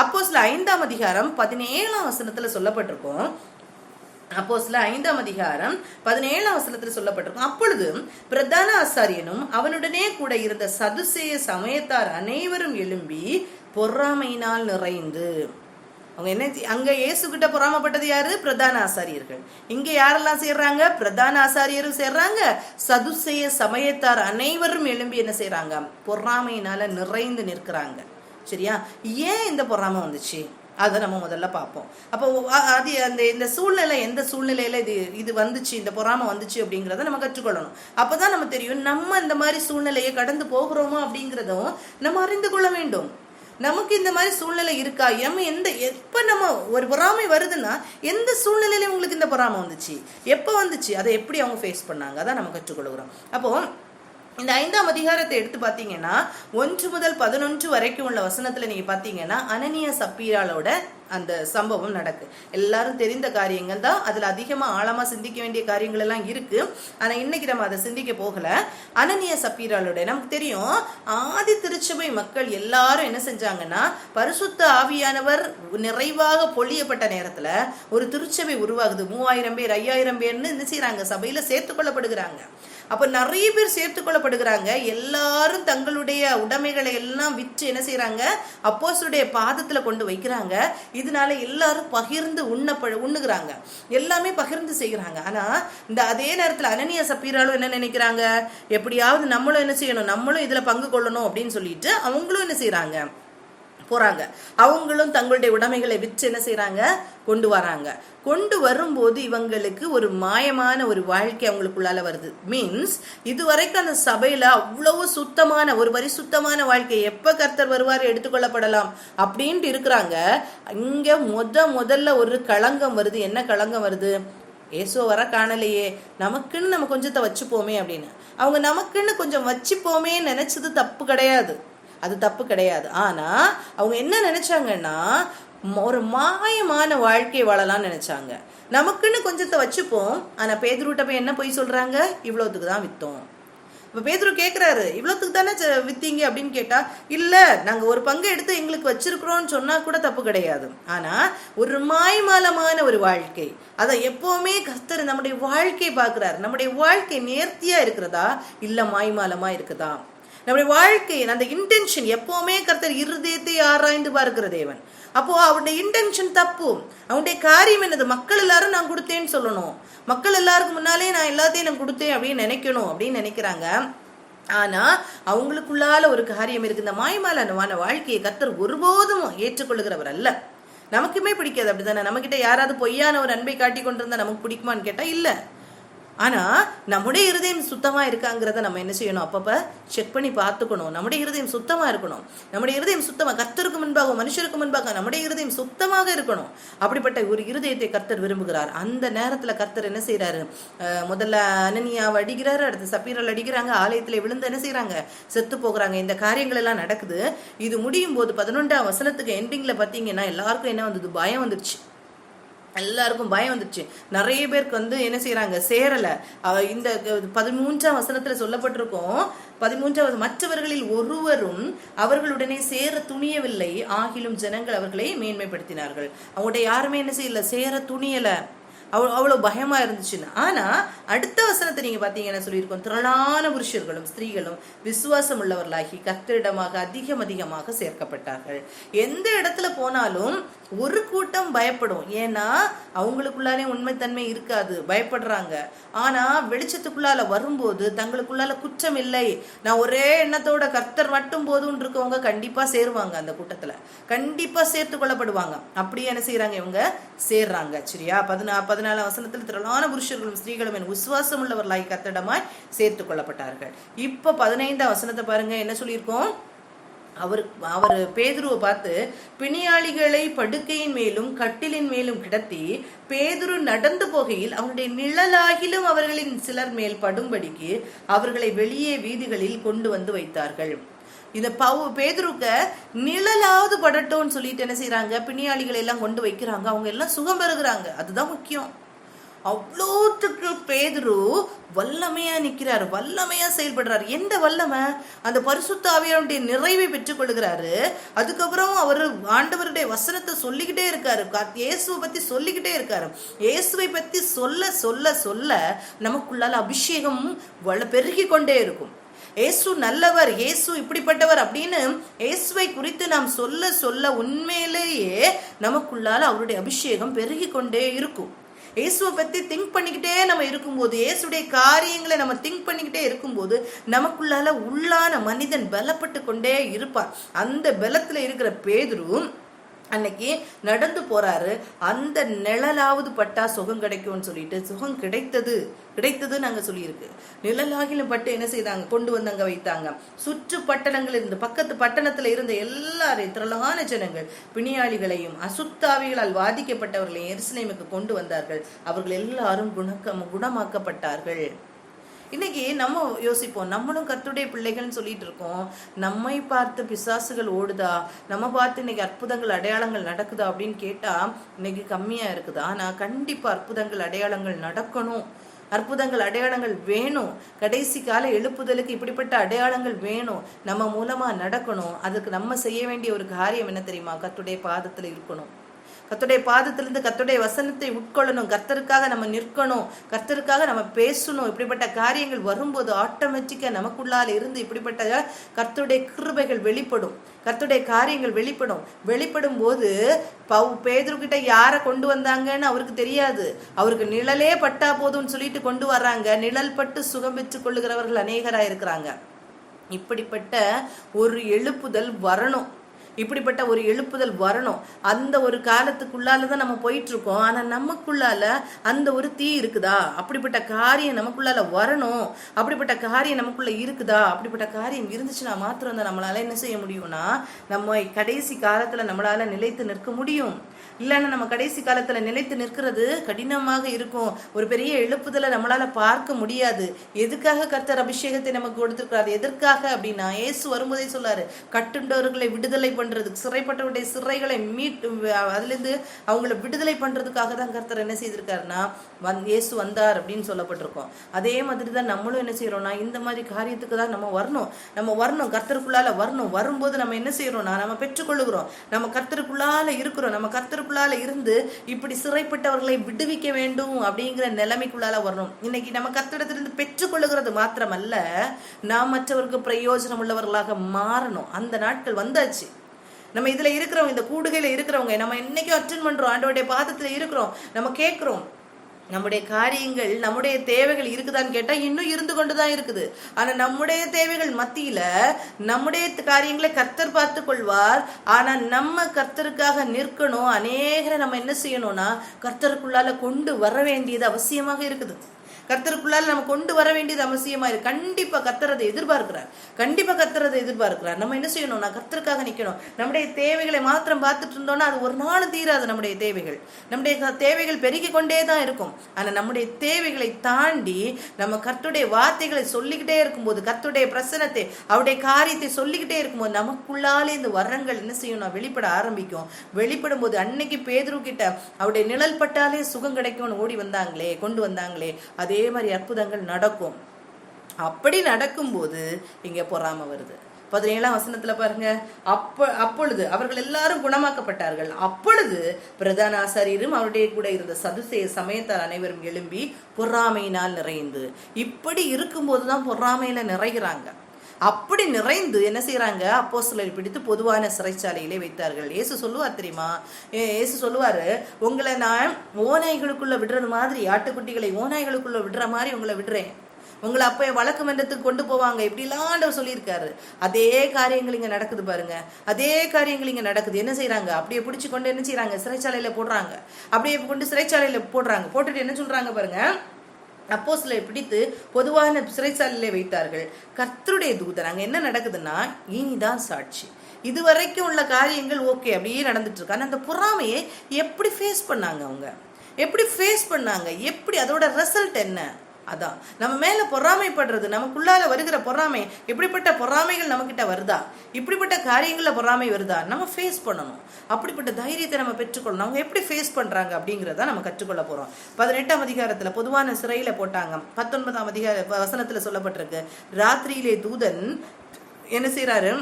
அப்போஸ்தலர் 5ஆம் அதிகாரம் 17ஆம் வசனத்துல சொல்லப்பட்டிருக்கும். அப்போஸ்தலர் 5ஆம் அதிகாரம் 17ஆம் வசனத்துல சொல்லப்பட்டிருக்கும். அப்பொழுது பிரதான ஆசாரியனும் அவனுடனே கூட இருந்த சதுசேய சமயத்தார் அனைவரும் எழும்பி பொறாமையினால் நிறைந்து. அவங்க என்ன அங்க இயேசு கிட்ட பொறாமப்பட்டது யாரு? பிரதான ஆசாரியர்கள். இங்க யாரெல்லாம் சேர்றாங்க? பிரதான ஆசாரியரும் சேர்றாங்க, சதுசேய சமயத்தார் அனைவரும் எழும்பி என்ன செய்யறாங்க? பொறாமையினால நிறைந்து நிற்கிறாங்க. சரியா? ஏன் இந்த பொறாமை வந்துச்சு அதை நம்ம முதல்ல பார்ப்போம். அப்போ அது இந்த சூழ்நிலை எந்த சூழ்நிலையில இது வந்துச்சு, இந்த பொறாமை வந்துச்சு அப்படிங்கிறத நம்ம கற்றுக்கொள்ளணும். அப்பதான் நம்ம தெரியும் நம்ம இந்த மாதிரி சூழ்நிலையை கடந்து போகிறோமோ அப்படிங்கிறதும் நம்ம அறிந்து கொள்ள வேண்டும். நமக்கு இந்த மாதிரி சூழ்நிலை இருக்கா, எப்ப நம்ம ஒரு பொறாமை வருதுன்னா எந்த சூழ்நிலையில உங்களுக்கு இந்த பொறாமை வந்துச்சு, எப்ப வந்துச்சு, அதை எப்படி அவங்க ஃபேஸ் பண்ணாங்க, அதான் நம்ம கற்றுக்கொள்கிறோம். அப்போ இந்த 5ஆம் அதிகாரத்தை எடுத்து பாத்தீங்கன்னா 1 முதல் 11 வரைக்கும் உள்ள வசனத்துல நீங்க பாத்தீங்கன்னா அனனியா சப்பீராளோட அந்த சம்பவம் நடக்கு. எல்லாரும் தெரிந்த காரியங்கள் தான். அதுல அதிகமா ஆழமா சிந்திக்க வேண்டிய காரியங்கள் எல்லாம் இருக்கு. ஆனா இன்னைக்கு நம்ம அதை சிந்திக்க போகல. அனனியா சப்பீராளோட நமக்கு தெரியும், ஆதி திருச்சபை மக்கள் எல்லாரும் என்ன செஞ்சாங்கன்னா பரிசுத்த ஆவியானவர் நிறைவாக பொழியப்பட்ட நேரத்துல ஒரு திருச்சபை உருவாகுது. 3000 பேர் 5000 பேர்னு என்ன செய்யறாங்க, சபையில சேர்த்து கொள்ளப்படுகிறாங்க. அப்ப நிறைய பேர் சேர்த்து கொள்ளப்படுகிறாங்க. எல்லாரும் தங்களுடைய உடைமைகளை எல்லாம் விற்று என்ன செய்யறாங்க, அப்போஸ்தலருடைய பாதத்துல கொண்டு வைக்கிறாங்க. இதனால எல்லாரும் பகிர்ந்து உண்ணுகிறாங்க, எல்லாமே பகிர்ந்து செய்கிறாங்க. ஆனா இந்த அதே நேரத்துல அனனியா சப்பீராலும் என்ன நினைக்கிறாங்க, எப்படியாவது நம்மளும் என்ன செய்யணும், நம்மளும் இதுல பங்கு கொள்ளணும் அப்படின்னு சொல்லிட்டு அவங்களும் என்ன செய்யறாங்க, போறாங்க. அவங்களும் தங்களுடைய உடைமைகளை விற்று என்ன செய்யறாங்க, கொண்டு வராங்க. கொண்டு வரும்போது இவங்களுக்கு ஒரு மாயமான ஒரு வாழ்க்கை அவங்களுக்குள்ளால வருது. மீன்ஸ் இதுவரைக்கும் அந்த சபையில அவ்வளவு சுத்தமான ஒரு பரிசுத்தமான வாழ்க்கை, எப்ப கர்த்தர் வருவார் எடுத்துக்கொள்ளப்படலாம் அப்படின்ட்டு இருக்கிறாங்க. இங்க முதல்ல ஒரு களங்கம் வருது. என்ன களங்கம் வருது, ஏசோ வர காணலையே, நமக்குன்னு நம்ம கொஞ்சத்தை வச்சுப்போமே அப்படின்னு. அவங்க நமக்குன்னு கொஞ்சம் வச்சுப்போமே நினைச்சது தப்பு கிடையாது, அது தப்பு கிடையாது. ஆனா அவங்க என்ன நினைச்சாங்கன்னா, ஒரு மாயமான வாழ்க்கை வாழலாம்னு நினைச்சாங்க. நமக்குன்னு கொஞ்சத்தை வச்சுப்போம். ஆனா பேதுருட்ட போய் என்ன போய் சொல்றாங்க, இவ்வளவுத்துக்கு தான் வித்தோம். இப்ப பேதுரு கேக்குறாரு, இவ்வளவுத்துக்கு தானே வித்தீங்க அப்படின்னு கேட்டா, இல்ல நாங்க ஒரு பங்கு எடுத்து எங்களுக்கு வச்சிருக்கிறோம்னு சொன்னா கூட தப்பு கிடையாது. ஆனா ஒரு மாய்மாலமான ஒரு வாழ்க்கை, அதை எப்பவுமே கர்த்தர் நம்முடைய வாழ்க்கையை பாக்குறாரு. நம்முடைய வாழ்க்கை நேர்த்தியா இருக்கிறதா இல்ல மாய்மாலமா இருக்குதா, நம்முடைய வாழ்க்கையின் அந்த இன்டென்ஷன் எப்பவுமே கர்த்தர் இருதயத்தை ஆராய்ந்து பார்க்கிற தேவன். அப்போ அவருடைய இன்டென்ஷன் தப்பு, அவனுடைய காரியம் என்னது, மக்கள் எல்லாரும் நான் கொடுத்தேன்னு சொல்லணும், மக்கள் எல்லாருக்கும் முன்னாலே நான் எல்லாத்தையும் நான் கொடுத்தேன் அப்படின்னு நினைக்கணும் அப்படின்னு நினைக்கிறாங்க. ஆனா அவங்களுக்குள்ளால ஒரு காரியம் இருக்கு. இந்த மாய்மாலமான வாழ்க்கையை கர்த்தர் ஒருபோதும் ஏற்றுக்கொள்ளுகிறவர் அல்ல. நமக்குமே பிடிக்காது, அப்படித்தானே. நம்ம கிட்ட யாராவது பொய்யான ஒரு அன்பை காட்டி கொண்டிருந்தா நமக்கு பிடிக்குமான்னு கேட்டா இல்ல. ஆனா நம்முடைய இருதயம் சுத்தமா இருக்காங்கிறத நம்ம என்ன செய்யணும், அப்பப்ப செக் பண்ணி பார்த்துக்கணும். நம்முடைய இருதயம் சுத்தமா இருக்கணும். நம்முடைய இருதயம் சுத்தமா, கர்த்தருக்கு முன்பாக மனுஷருக்கு முன்பாக நம்முடைய இருதயம் சுத்தமாக இருக்கணும். அப்படிப்பட்ட ஒரு இருதயத்தை கர்த்தர் விரும்புகிறார். அந்த நேரத்துல கர்த்தர் என்ன செய்யறாரு, முதல்ல அனனியாவை அடிக்கிறாரு, அடுத்து சப்பீரால் அடிக்கிறாங்க, ஆலயத்துல விழுந்து என்ன செய்யறாங்க, செத்து போகிறாங்க. இந்த காரியங்கள் எல்லாம் நடக்குது. இது முடியும் போது 11ஆம் வசனத்துக்கு எண்டிங்ல பாத்தீங்கன்னா எல்லாருக்கும் என்ன வந்தது, பயம் வந்துருச்சு. எல்லாருக்கும் பயம் வந்துச்சு. நிறைய பேருக்கு என்ன செய்யறாங்க, சேரல. இந்த 13ஆம் வசனத்துல சொல்லப்பட்டிருக்கோம், 13ஆவது, மற்றவர்களில் ஒருவரும் அவர்களுடனே சேர துணியவில்லை, ஆகிலும் ஜனங்கள் அவர்களை மேன்மைப்படுத்தினார்கள். அவங்களுடைய யாருமே என்ன செய்யல, சேர துணியல, அவ்வளவு பயமா இருந்துச்சுன்னு. ஆனா அடுத்த வசனத்தை நீங்க பாத்தீங்கன்னா சொல்லியிருக்கோம், திரளான புருஷர்களும் ஸ்திரீகளும் விசுவாசம் உள்ளவர்களாகி கர்த்தரிடமாக அதிகமாக சேர்க்கப்பட்டார்கள். எந்த இடத்துல போனாலும் ஒரு கூட்டம் பயப்படும். ஏன்னா அவங்களுக்குள்ளாலே உண்மைத்தன்மை இருக்காது, பயப்படுறாங்க. ஆனா வெளிச்சத்துக்குள்ளால வரும்போது தங்களுக்குள்ளால குற்றம் இல்லை, நான் ஒரே எண்ணத்தோட கர்த்தர் மட்டும் போதும் இருக்கவங்க கண்டிப்பா சேருவாங்க. அந்த கூட்டத்துல கண்டிப்பா சேர்த்து கொள்ளப்படுவாங்க. அப்படியே என்ன செய்யறாங்க, இவங்க சேர்றாங்க. சரியா, 14ஆம் வசனத்தில் திரளான புருஷர்களும் ஸ்திரீகளும் என் விசுவாசம் உள்ளவர்களாய் கர்த்தரிடமாய் சேர்த்து கொள்ளப்பட்டார்கள். இப்ப 15ஆம் வசனத்தை பாருங்க, என்ன சொல்லியிருக்கோம், அவர் பேதுருவை பார்த்து, பிணியாளிகளை படுக்கையின் மேலும் கட்டிலின் மேலும் கிடத்தி பேதுரு நடந்து போகையில் அவனுடைய நிழலாகிலும் அவர்களின் சிலர் மேல் படும்படிக்கு அவர்களை வெளியே வீதிகளில் கொண்டு வந்து வைத்தார்கள். இந்த பேதுருக்க நிழலாவது படட்டோன்னு சொல்லிட்டு என்ன செய்யறாங்க, பிணியாளிகளை எல்லாம் கொண்டு வைக்கிறாங்க. அவங்க எல்லாம் சுகம் பெறுகிறாங்க. அதுதான் முக்கியம். அவ்வளோத்துக்கு பேதுரு வல்லமையா நிக்கிறாரு, வல்லமையா செயல்படுறாரு. எந்த வல்லமை, அந்த பரிசுத்த ஆவியானுடைய நிறைவை பெற்றுக் கொள்கிறாரு. அதுக்கப்புறம் அவர் ஆண்டவருடைய வசனத்தை சொல்லிக்கிட்டே இருக்காரு, இயேசுவை பத்தி சொல்லிக்கிட்டே இருக்காரு. இயேசுவை பத்தி சொல்ல சொல்ல சொல்ல நமக்குள்ளால அபிஷேகம் பெருகி கொண்டே இருக்கும். இயேசு நல்லவர், இயேசு இப்படிப்பட்டவர் அப்படின்னு இயேசுவை குறித்து நாம் சொல்ல சொல்ல உண்மையிலேயே நமக்குள்ளால அவருடைய அபிஷேகம் பெருகி கொண்டே இருக்கும். இயேசுவை பத்தி திங்க் பண்ணிக்கிட்டே நம்ம இருக்கும்போது, இயேசுடைய காரியங்களை நம்ம திங்க் பண்ணிக்கிட்டே இருக்கும்போது நமக்குள்ளால உள்ளான மனிதன் பலப்பட்டு கொண்டே இருப்பார். அந்த பலத்துல இருக்கிற பேதுரு அன்னைக்கு நடந்து போறாரு. அந்த நிழலாவது பட்டா சுகம் கிடைக்கும்னு சொல்லிட்டு சுகம் கிடைத்தது நாங்க சொல்லியிருக்கு. நிழலாகிலும் பட்டு என்ன செய்தாங்க, கொண்டு வந்து அங்க வைத்தாங்க. சுற்று பட்டணங்கள் இருந்து, பக்கத்து பட்டணத்துல இருந்த எல்லாரையும் திரளான ஜனங்கள் பிணியாளிகளையும் அசுத்தாவிகளால் பாதிக்கப்பட்டவர்களையும் எருசலேமுக்கு கொண்டு வந்தார்கள். அவர்கள் எல்லாரும் குணமாக்கப்பட்டார்கள். இன்னைக்கு நம்ம யோசிப்போம், நம்மளும் கர்த்தருடைய பிள்ளைகள்னு சொல்லிட்டு இருக்கோம், நம்மை பார்த்து பிசாசுகள் ஓடுதா, நம்ம பார்த்து இன்னைக்கு அற்புதங்கள் அடையாளங்கள் நடக்குதா அப்படின்னு கேட்டா இன்னைக்கு கம்மியா இருக்குது. ஆனா கண்டிப்பா அற்புதங்கள் அடையாளங்கள் நடக்கணும், அற்புதங்கள் அடையாளங்கள் வேணும். கடைசி கால எழுப்புதலுக்கு இப்படிப்பட்ட அடையாளங்கள் வேணும், நம்ம மூலமா நடக்கணும். அதுக்கு நம்ம செய்ய வேண்டிய ஒரு காரியம் என்ன தெரியுமா, கர்த்தருடைய பாதத்துல இருக்கணும். கர்த்தருடைய பாதத்திலிருந்து கர்த்தருடைய வசனத்தை உட்கொள்ளணும், கர்த்தருக்காக நம்ம நிற்கணும், கர்த்தருக்காக நம்ம பேசணும். இப்படிப்பட்ட காரியங்கள் வரும்போது ஆட்டோமேட்டிக்கா நமக்குள்ளால இருந்து இப்படிப்பட்ட கர்த்தருடைய கிருபைகள் வெளிப்படும், கர்த்தருடைய காரியங்கள் வெளிப்படும் போது பேதுருக்கிட்ட யாரை கொண்டு வந்தாங்கன்னு அவருக்கு தெரியாது. அவருக்கு நிழலே பட்டா போதும்னு சொல்லிட்டு கொண்டு வர்றாங்க. நிழல் பட்டு சுகம் பெற்றுக் கொள்ளுகிறவர்கள் அநேகரா இருக்கிறாங்க. இப்படிப்பட்ட ஒரு எழுப்புதல் வரணும். அந்த ஒரு காலத்துக்குள்ளாலதான் நம்ம போயிட்டு இருக்கோம். ஆனா நமக்குள்ளால அந்த ஒரு தீ இருக்குதா? அப்படிப்பட்ட காரியம் நமக்குள்ளால வரணும். அப்படிப்பட்ட காரியம் நமக்குள்ள இருக்குதா? அப்படிப்பட்ட காரியம் இருந்துச்சுன்னா மாத்திரம் தான் நம்மளால என்ன செய்ய முடியும்னா, நம்ம கடைசி காலத்துல நம்மளால நிலைத்து நிற்க முடியும். இல்லைன்னா நம்ம கடைசி காலத்துல நிலைத்து நிற்கிறது கடினமாக இருக்கும். ஒரு பெரிய எழுப்புதலை நம்மளால பார்க்க முடியாது. எதுக்காக கர்த்தர் அபிஷேகத்தை நமக்கு கொடுத்திருக்கிறார்? எதற்காக அப்படின்னா, இயேசு வரும்போதே சொல்லாரு, கட்டுண்டவர்களை விடுதலை பண்றதுக்கு, சிறைப்பட்டவருடைய சிறைகளை அதுல இருந்து அவங்களை விடுதலை பண்றதுக்காக தான் கர்த்தர் என்ன செய்திருக்காருன்னா இயேசு வந்தார் அப்படின்னு சொல்லப்பட்டிருக்கோம். அதே மாதிரி தான் நம்மளும் என்ன செய்யறோம்னா, இந்த மாதிரி காரியத்துக்கு தான் நம்ம வரணும், கர்த்தருக்குள்ளால வரணும். வரும்போது நம்ம என்ன செய்யறோம்னா, நம்ம பெற்றுக்கொள்ளுகிறோம், நம்ம கர்த்தருக்குள்ளால இருக்கிறோம், நம்ம கர்த்தருக்குள்ளால இருந்து இப்படி சிறைப்பட்டவர்களை விடுவிக்க வேண்டும் அப்படிங்கிற நிலைமைக்குள்ளால வரணும். இன்னைக்கு நம்ம கர்த்தரிடத்திலிருந்து பெற்றுக்கொள்ளுகிறது மாத்திரமல்ல, நாம் மற்றவருக்கு பிரயோஜனம் உள்ளவர்களாக மாறணும். அந்த நாட்கள் வந்தாச்சு. நம்ம இதுல இருக்கிறவங்க, இந்த கூடுகையில இருக்கிறவங்க, நம்ம இன்னைக்கும் அட்டென்ட் பண்றோம், ஆண்டவருடைய பாதத்துல இருக்கிறோம், நம்ம கேட்கிறோம். நம்முடைய காரியங்கள், நம்முடைய தேவைகள் இருக்குதான்னு கேட்டா இன்னும் இருந்து கொண்டுதான் இருக்குது. ஆனா நம்முடைய தேவைகள் மத்தியில நம்முடைய காரியங்களை கர்த்தர் பார்த்து கொள்வார். ஆனா நம்ம கர்த்தருக்காக நிற்கணும். அநேகரை நம்ம என்ன செய்யணும்னா, கர்த்தருக்குள்ளால கொண்டு வர வேண்டியது அவசியமாக இருக்குது. கர்த்தருக்குள்ளால நம்ம கொண்டு வர வேண்டியது அவசியமா இருக்கு. கண்டிப்பா கர்த்தர் அதை எதிர்பார்க்கிறார். நம்ம என்ன செய்யணும்னா, கர்த்தருக்காக நிக்கணும். நம்முடைய தேவைகளை மாத்திரம் பார்த்துட்டு இருந்தோம்னா அது ஒரு நாள் தீராது. நம்முடைய தேவைகள் பெருகி கொண்டே தான் இருக்கும். ஆனா நம்முடைய தேவைகளை தாண்டி நம்ம கர்த்தருடைய வார்த்தைகளை சொல்லிக்கிட்டே இருக்கும்போது, கர்த்தருடைய பிரசனத்தை, அவருடைய காரியத்தை சொல்லிக்கிட்டே இருக்கும்போது, நமக்குள்ளாலே இந்த வரங்கள் என்ன செய்யணும், வெளிப்பட ஆரம்பிக்கும். வெளிப்படும் போது அன்னைக்கு பேதுரு கிட்ட அவருடைய நிழல் பட்டாலே சுகம் கிடைக்கும்னு கொண்டு வந்தாங்களே, அதே மாதிரி அற்புதங்கள் நடக்கும். அப்படி நடக்கும்போது இங்க பொறாமை வருது. 17ஆம் வசனத்துல பாருங்க, அப்பொழுது அவர்கள் எல்லாரும் குணமாக்கப்பட்டார்கள். அப்பொழுது பிரதான ஆசாரியரும் அவருடைய கூட இருந்த சதுசேய சமயத்தார் அனைவரும் எழும்பி பொறாமையினால் நிறைந்து. இப்படி இருக்கும்போதுதான் பொறாமையில நிறைகிறாங்க. அப்படி நிறைந்து என்ன செய்யறாங்க, அப்போஸ்தலரை பிடித்து பொதுவான சிறைச்சாலையிலே வைத்தார்கள். இயேசு சொல்லுவார் தெரியுமா, இயேசு சொல்லுவாரு, உங்களை நான் ஓநாய்களுக்குள்ள விடுறது மாதிரி, ஆட்டுக்குட்டிகளை ஓநாய்களுக்குள்ள விடுற மாதிரி உங்களை விடுறேன், உங்களை அப்ப வழக்கு மன்றத்துக்கு கொண்டு போவாங்க, இப்படிலாம் ஆண்டவர் சொல்லியிருக்காரு. அதே காரியங்கள் இங்க நடக்குது பாருங்க. என்ன செய்யறாங்க, அப்படியே பிடிச்சு கொண்டு என்ன செய்யறாங்க, சிறைச்சாலையில போடுறாங்க. போட்டுட்டு என்ன சொல்றாங்க பாருங்க, அப்போஸ்தலரை பிடித்து பொதுவான சிறைச்சாலையிலே வைத்தார்கள். கர்த்தருடைய தூதன், அங்க என்ன நடக்குதுன்னா, இனிதான் சாட்சி. இதுவரைக்கும் உள்ள காரியங்கள் ஓகே, அப்படியே நடந்துட்டு இருக்கு. ஆனா அந்த பொறாமையை எப்படி ஃபேஸ் பண்ணாங்க, எப்படி அதோட ரிசல்ட் என்ன? அதான் நம்ம மேல பொறாமைப்படுறது, நமக்குள்ளால வருகிற பொறாமை, எப்படிப்பட்ட பொறாமைகள் நம்ம கிட்ட வருதா, இப்படிப்பட்ட காரியங்கள்ல பொறாமை வருதா, நம்ம ஃபேஸ் பண்ணணும். அப்படிப்பட்ட தைரியத்தை நம்ம பெற்றுக்கொள்ளணும். அவங்க எப்படி ஃபேஸ் பண்றாங்க அப்படிங்கிறத நம்ம கற்றுக்கொள்ள போறோம். 18ஆம் அதிகாரத்துல பொதுவான சிறையில போட்டாங்க. 19ஆம் அதிகார வசனத்துல சொல்லப்பட்டிருக்கு, ராத்திரியிலே தூதன் என்ன செய்யறாரு,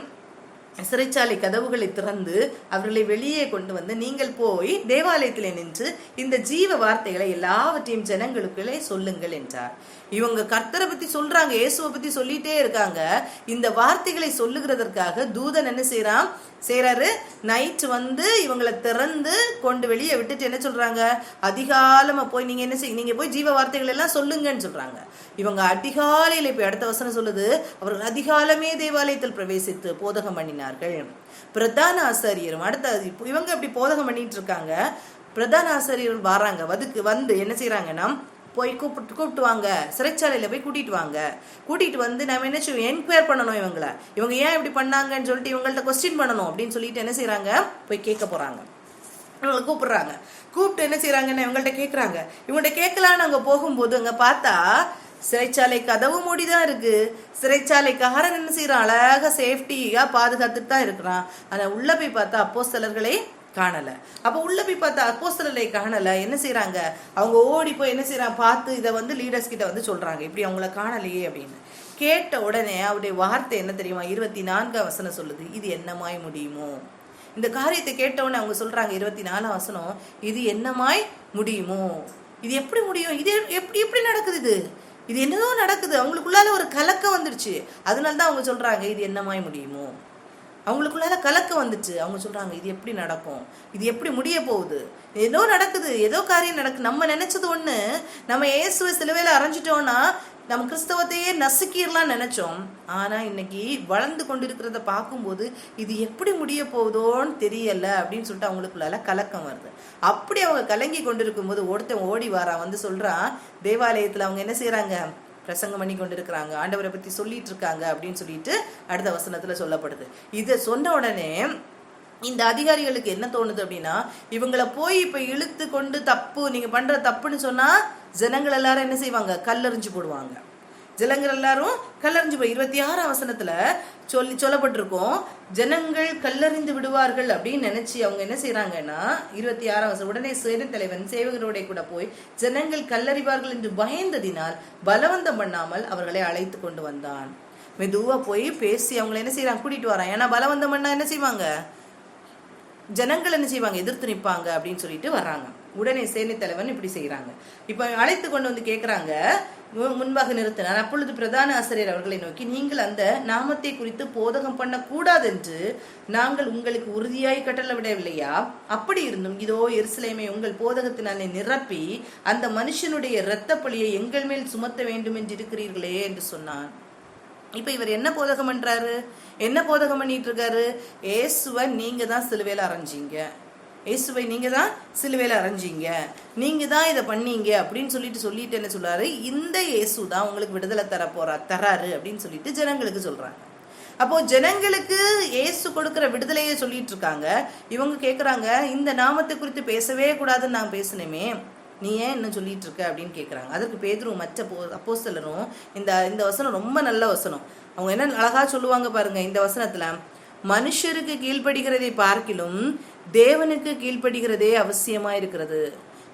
சிறைச்சாலை கதவுகளை திறந்து அவர்களை வெளியே கொண்டு வந்து, நீங்கள் போய் தேவாலயத்திலே நின்று இந்த ஜீவ வார்த்தைகளை எல்லாவற்றையும் ஜனங்களுக்குள்ளே சொல்லுங்கள் என்றார். இவங்க கர்த்தரை பத்தி சொல்றாங்க, இயேசுவை பத்தி சொல்லிட்டே இருக்காங்க. இந்த வார்த்தைகளை சொல்லுகிறதற்காக தூதன் என்ன செய்யறாரு, நைட் வந்து இவங்களை திறந்து கொண்டு வெளியே விட்டுட்டு என்ன சொல்றாங்க, அதிகாலமா போய் நீங்க போய் ஜீவ வார்த்தைகள் எல்லாம் சொல்லுங்கன்னு சொல்றாங்க. இவங்க அதிகாலையில, இப்ப அடுத்த வசனம் சொல்லுது, அவர்கள் அதிகாலமே தேவாலயத்தில் பிரவேசித்து போதகம் பண்ணினார்கள். பிரதான ஆசாரியரும் இவங்க அப்படி போதகம் பண்ணிட்டு இருக்காங்க. பிரதான ஆசாரியர்கள் வராங்க, வந்து என்ன செய்யறாங்கன்னா, போய் கூப்பிட்டு வாங்க, சிறைச்சாலையில போய் கூட்டிட்டு வந்து நம்ம என்ன செய்வோம், என்கொயர் பண்ணணும், இவங்க ஏன் இப்படி பண்ணாங்கன்னு சொல்லிட்டு இவங்கள்ட்ட கொஸ்டின் பண்ணணும் அப்படின்னு சொல்லிட்டு என்ன செய்யறாங்க, போய் கேட்க போறாங்க. இவங்களை கூப்பிட்டு என்ன செய்யறாங்கன்னு இவங்கள்ட்ட கேட்கறாங்க. இவங்கள்ட்ட கேட்கலான்னு அங்க போகும்போது அங்க பார்த்தா சிறைச்சாலை கதவு மூடிதான் இருக்கு. சிறைச்சாலைக்காரன் என்ன செய்யறான், அழகா சேஃப்டியா பாதுகாத்துட்டு தான் இருக்கிறான். ஆனா உள்ள போய் பார்த்தா அப்போஸ்தலர்களை காணல. அப்ப உள்ள போய் பார்த்தா அப்போஸ்தலரை காணல. என்ன செய்யறாங்க, அவங்க ஓடி போய் என்ன செய்யறாங்க, பார்த்து இதை வந்து லீடர்ஸ் கிட்ட வந்து சொல்றாங்க, இப்படி அவங்கள காணலையே அப்படின்னு. கேட்ட உடனே அவருடைய வார்த்தை என்ன தெரியுமா, 24ஆம் வசனம் சொல்லுது, இது என்னமாய் முடியுமோ, இந்த காரியத்தை கேட்டவுடனே அவங்க சொல்றாங்க 24 வசனம், இது என்னமாய் முடியுமோ? இது எப்படி முடியும்? இது எப்படி எப்படி நடக்குது? இது என்னதோ நடக்குது. அவங்களுக்குள்ளால ஒரு கலக்கம் வந்துடுச்சு. அதனாலதான் அவங்க சொல்றாங்க இது என்னமாய் முடியுமோ. அவங்களுக்குள்ளால கலக்கம் வந்துச்சு. அவங்க சொல்றாங்க இது எப்படி நடக்கும், இது எப்படி முடிய போகுது, ஏதோ நடக்குது, ஏதோ காரியம் நடக்குது. நம்ம நினைச்சது ஒண்ணு, நம்ம இயேசுவை சிலுவையில அரைஞ்சிட்டோம்னா நம்ம கிறிஸ்தவத்தையே நசுக்கிடலாம் நினைச்சோம். ஆனா இன்னைக்கு வளர்ந்து கொண்டிருக்கிறத பார்க்கும்போது இது எப்படி முடிய போகுதோன்னு தெரியல அப்படின்னு சொல்லிட்டு அவங்களுக்குள்ளால கலக்கம் வருது. அப்படி அவங்க கலங்கி கொண்டிருக்கும் போது ஒருத்தன் ஓடி வாரான், வந்து சொல்றான், தேவாலயத்துல அவங்க என்ன செய்யறாங்க, பிரசங்கம் பண்ணி கொண்டு இருக்கிறாங்க, ஆண்டவரை பத்தி சொல்லிட்டு இருக்காங்க அப்படின்னு சொல்லிட்டு அடுத்த வசனத்துல சொல்லப்படுது. இதை சொன்ன உடனே இந்த அதிகாரிகளுக்கு என்ன தோணுது அப்படின்னா, இவங்களை போய் இப்ப இழுத்து கொண்டு தப்பு, நீங்க பண்ற தப்புன்னு சொன்னா ஜனங்கள் எல்லாரும் என்ன செய்வாங்க, கல்லறிஞ்சு போடுவாங்க. ஜனங்கள் எல்லாரும் கல்லறிஞ்சு போய் 26 வசனத்துல சொல்லப்பட்டிருக்கோம், ஜனங்கள் கல்லறிந்து விடுவார்கள் அப்படின்னு நினைச்சு அவங்க என்ன செய்யறாங்கன்னா 26 வசனம், உடனே சேனை தலைவன் சேவகரோட கூட போய் ஜனங்கள் கல்லறிவார்கள் என்று பயந்ததினால் பலவந்தம் பண்ணாமல் அவர்களை அழைத்து கொண்டு வந்தான். மெதுவா போய் பேசி அவங்களை என்ன செய்யறாங்க, கூட்டிட்டு வரான். ஏன்னா பலவந்தம் பண்ணா என்ன செய்வாங்க, ஜனங்கள் என்ன செய்வாங்க, எதிர்த்து நிற்பாங்க அப்படின்னு சொல்லிட்டு வர்றாங்க. உடனே சேனை தலைவன் இப்படி செய்யறாங்க. இப்ப அழைத்து கொண்டு வந்து கேட்கிறாங்க, முன்பாக நிறுத்தினார். அப்பொழுது பிரதான ஆசிரியர் அவர்களை நோக்கி, நீங்கள் அந்த நாமத்தை குறித்து போதகம் பண்ண கூடாது என்று நாங்கள் உங்களுக்கு உறுதியாய் கட்டளவிடவில்லையா? அப்படி இருந்தும் இதோ எருசலேமை உங்கள் போதகத்தினாலே நிரப்பி அந்த மனுஷனுடைய இரத்த பழியை எங்கள் மேல் சுமத்த வேண்டும் என்று இருக்கிறீர்களே என்று சொன்னான். இப்ப இவர் என்ன போதகம் பண்றாரு, என்ன போதகம் பண்ணிட்டு இருக்காரு, இயேசுவை நீங்க தான் சிலுவையில அரைஞ்சீங்க, இயேசுவை நீங்க தான் சிலுவையில அரைஞ்சீங்க, நீங்க தான் இதை பண்ணீங்க அப்படின்னு சொல்லிட்டு என்ன சொல்றாரு, இந்த இயேசு தான் உங்களுக்கு விடுதலை தராரு அப்படின்னு சொல்லிட்டு ஜனங்களுக்கு சொல்றாங்க. அப்போ ஜனங்களுக்கு இயேசு கொடுக்கிற விடுதலையை சொல்லிட்டு இருக்காங்க. இவங்க கேக்குறாங்க, இந்த நாமத்தை குறித்து பேசவே கூடாதுன்னு நான் பேசினேமே, நீ ஏன் என்ன சொல்லிட்டு இருக்க அப்படின்னு கேட்குறாங்க. அதற்கு பேதுருவும் மற்ற அப்போஸ்தலரும் இந்த வசனம் ரொம்ப நல்ல வசனம். அவங்க என்ன அழகா சொல்லுவாங்க பாருங்க இந்த வசனத்துல, மனுஷருக்கு கீழ்ப்படுகிறதை பார்க்கிலும் தேவனுக்கு கீழ்ப்படுகிறதே அவசியமா இருக்கிறது.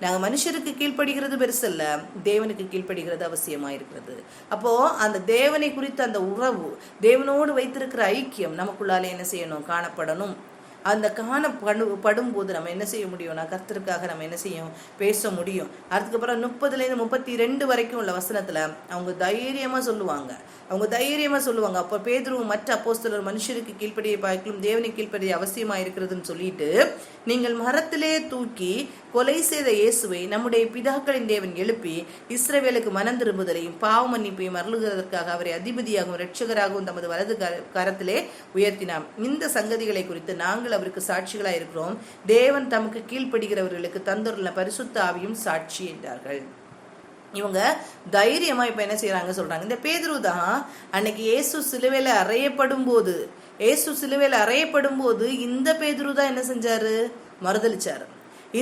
நாங்க மனுஷருக்கு கீழ்ப்படுகிறது பெருசல்ல, தேவனுக்கு கீழ்ப்படுகிறது அவசியமா இருக்கிறது. அப்போ அந்த தேவனை குறித்த அந்த உறவு, தேவனோடு வைத்திருக்கிற ஐக்கியம் நமக்குள்ளாலே என்ன செய்யணும், காணப்படணும். அந்த காணப்படும் போது நம்ம என்ன செய்ய முடியும்னா, கர்த்தருக்காக நம்ம என்ன செய்யும், பேச முடியும். அதுக்கப்புறம் 30 to 32 வரைக்கும் உள்ள வசனத்துல அவங்க தைரியமா சொல்லுவாங்க. அப்போ பேதுருவும் மற்ற அப்போஸ்தலர் மனுஷருக்கு கீழ்ப்படியை பார்க்கலும் தேவனுக்கு கீழ்ப்படியை அவசியமா இருக்கிறதுன்னு சொல்லிட்டு, நீங்கள் மரத்திலே தூக்கி கொலை செய்த இயேசுவை நம்முடைய பிதாக்களின் தேவன் எழுப்பி இஸ்ரவேலுக்கு மனம் திரும்புதலையும் பாவ மன்னிப்பையும் அருளுகிறதற்காக அவரை அதிபதியாகவும் இரட்சகராகவும் தமது வலது கரத்திலே உயர்த்தினார். இந்த சங்கதிகளை குறித்து நாங்கள் அவருக்கு சாட்சிகளாய் இருக்கிறோம். தேவன் தமக்கு கீழ்ப்படுகிறவர்களுக்கு தந்துள்ள பரிசுத்த ஆவியும் சாட்சி என்றார்கள். இவங்க தைரியமா இப்ப என்ன செய்யறாங்க சொல்றாங்க. இந்த பேதுரு தான் அன்னைக்கு இயேசு சிலுவையில அறையப்படும் போது இந்த பேதுரு தான் என்ன செஞ்சாரு, மறுதளிச்சாரு.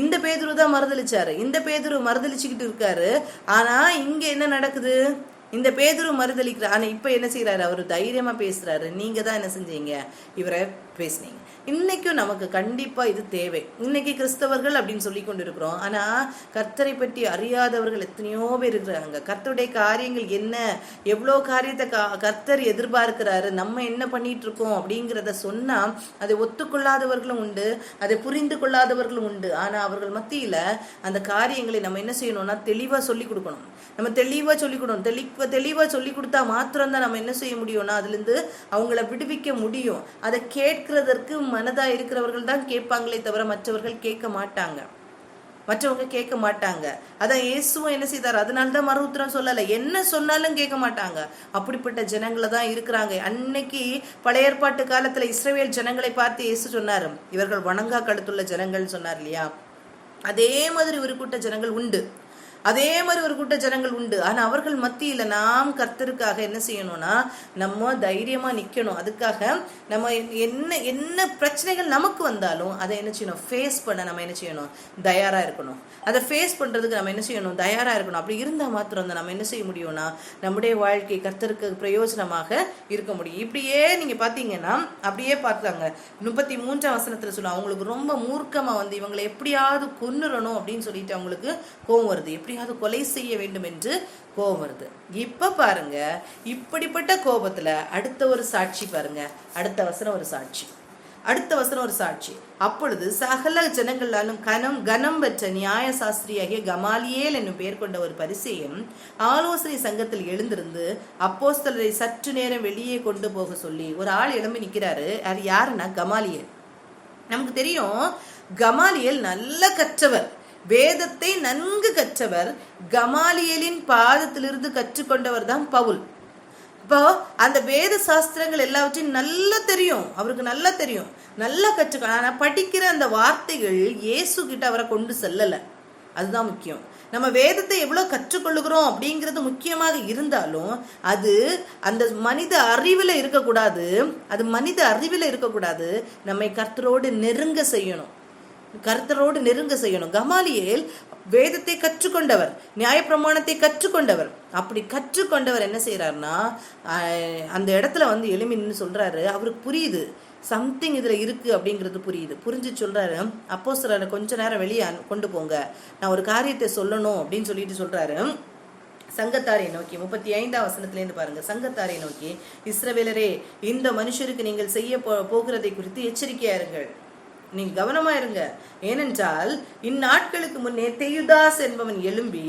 இந்த பேதுரு தான் மறுதளிச்சாரு. இந்த பேதுரு மறுதளிச்சுக்கிட்டு இருக்காரு. ஆனா இங்க என்ன நடக்குது, இந்த பேதுரு மறுதளிக்கிறார். ஆனா இப்ப என்ன செய்யறாரு, அவரு தைரியமா பேசுறாரு, நீங்க தான் என்ன செஞ்சீங்க, இவரை பேசுனீங்க. இன்னைக்கும் நமக்கு கண்டிப்பா இது தேவை. இன்னைக்கு கிறிஸ்தவர்கள் அப்படின்னு சொல்லி கொண்டு இருக்கிறோம். ஆனா கர்த்தரை பற்றி அறியாதவர்கள் எத்தனையோ பேர் இருக்கிறாங்க. கர்த்தருடைய காரியங்கள் என்ன, எவ்வளவு காரியத்தை கர்த்தர் எதிர்பார்க்கிறாரு, நம்ம என்ன பண்ணிட்டு இருக்கோம் அப்படிங்கிறத சொன்னா அதை ஒத்துக்கொள்ளாதவர்களும் உண்டு, அதை புரிந்து கொள்ளாதவர்களும் உண்டு. ஆனா அவர்கள் மத்தியில அந்த காரியங்களை நம்ம என்ன செய்யணும்னா தெளிவா சொல்லி கொடுக்கணும். நம்ம தெளிவா சொல்லி கொடுத்தா மாத்திரம்தான் நம்ம என்ன செய்ய முடியும்னா அதுல இருந்து அவங்கள விடுவிக்க முடியும். அதை கேட்கிறதற்கு மனதா இருக்கிறவர்கள் தான் கேட்பாங்களே தவிர மற்றவங்க கேட்க மாட்டாங்க. அதான் இயேசுவும் என்ன செய்தார், அதனால்தான் மறு உத்தரம் சொல்லல, என்ன சொன்னாலும் கேட்க மாட்டாங்க. அப்படிப்பட்ட ஜனங்களை தான் இருக்கிறாங்க. அன்னைக்கு பழைய ஏற்பாட்டு காலத்துல இஸ்ரவேல் ஜனங்களை பார்த்து இயேசு சொன்னாரு, இவர்கள் வணங்கா கழுத்துள்ள ஜனங்கள் சொன்னார் இல்லையா. அதே மாதிரி ஒரு கூட்ட ஜனங்கள் உண்டு. ஆனா அவர்கள் மத்தியில நாம் கர்த்தருக்காக என்ன செய்யணும்னா நம்ம தைரியமா நிக்கணும். அதுக்காக நம்ம என்ன பிரச்சனைகள் நமக்கு வந்தாலும் அதை என்ன செய்யணும், ஃபேஸ் பண்ண நம்ம என்ன செய்யணும், தயாரா இருக்கணும். அதை ஃபேஸ் பண்றதுக்கு நம்ம என்ன செய்யணும், தயாரா இருக்கணும். அப்படி இருந்தா மாத்திரம் தான் நம்ம என்ன செய்ய முடியும்னா நம்முடைய வாழ்க்கை கர்த்தருக்கு பிரயோஜனமாக இருக்க முடியும். இப்படியே நீங்க பாத்தீங்கன்னா அப்படியே பார்த்தாங்க 33 வசனத்துல சொல்லுவாங்க, அவங்களுக்கு ரொம்ப மூர்க்கமா வந்து இவங்களை எப்படியாவது கொன்னுறணும் அப்படின்னு சொல்லிட்டு அவங்களுக்கு கோபம் வருது, எப்படியாவது கொலை செய்ய வேண்டும் என்று கோபம் வருது. இப்ப பாருங்க, இப்படிப்பட்ட கோபத்துல அடுத்த ஒரு சாட்சி பாருங்க, அடுத்த வசனம் ஒரு சாட்சி. அடுத்த வசனம் ஒரு சாட்சி. அப்பொழுது சகல ஜனங்களாலும் கனம் பெற்ற நியாய சாஸ்திரியாகிய கமாலியேல் என்னும் பெயர் கொண்ட ஒரு பரிசேயன் ஆலோசனை சங்கத்தில் எழுந்திருந்து அப்போஸ்தலரை சற்று நேரம் வெளியே கொண்டு போக சொல்லி ஒரு ஆள் எழும்பி நிக்கிறாரு. அது யாருன்னா கமாலியேல். நமக்கு தெரியும், கமாலியேல் நல்ல கற்றவர், வேதத்தை நன்கு கற்றவர். கமாலியேலின் பாதத்திலிருந்து கற்றுக்கொண்டவர் தான் பவுல். இப்போ அந்த வேத சாஸ்திரங்கள் எல்லாவற்றையும் நல்லா தெரியும், அவருக்கு நல்லா தெரியும், நல்லா கற்றுக்க. ஆனா படிக்கிற அந்த வார்த்தைகள் இயேசு கிட்ட அவரை கொண்டு செல்லல. அதுதான் முக்கியம். நம்ம வேதத்தை எவ்வளவு கற்றுக்கொள்ளுகிறோம் அப்படிங்கிறது முக்கியமாக இருந்தாலும் அது அந்த மனித அறிவில் இருக்கக்கூடாது. அது மனித அறிவில் இருக்கக்கூடாது. நம்மை கர்த்தரோடு நெருங்க செய்யணும், கர்த்தரோடு நெருங்க செய்யணும். கமாலியேல் வேதத்தை கற்றுக்கொண்டவர், நியாயப்பிரமாணத்தை கற்றுக்கொண்டவர். அப்படி கற்றுக்கொண்டவர் என்ன செய்யறாருன்னா, அந்த இடத்துல எழுமின்னு சொல்றாரு. அவருக்கு புரியுது சம்திங் இதுல இருக்கு அப்படிங்கிறது புரியுது. புரிஞ்சு சொல்றாரு, அப்போஸ்தலரை கொஞ்ச நேரம் வெளியே கொண்டு போங்க, நான் ஒரு காரியத்தை சொல்லணும் அப்படின்னு சொல்லிட்டு சொல்றாரு. சங்கத்தாரை நோக்கி 35ஆம் வசனத்திலேருந்து பாருங்க. சங்கத்தாரை நோக்கி, இஸ்ரவேலரே, இந்த மனுஷருக்கு நீங்கள் செய்ய போகிறதை குறித்து எச்சரிக்கையா இருங்கள், நீங்க கவனமா இருங்க. ஏனென்றால் இந்நாட்களுக்கு முன்னே தெயுதாஸ் என்பவன் எழும்பி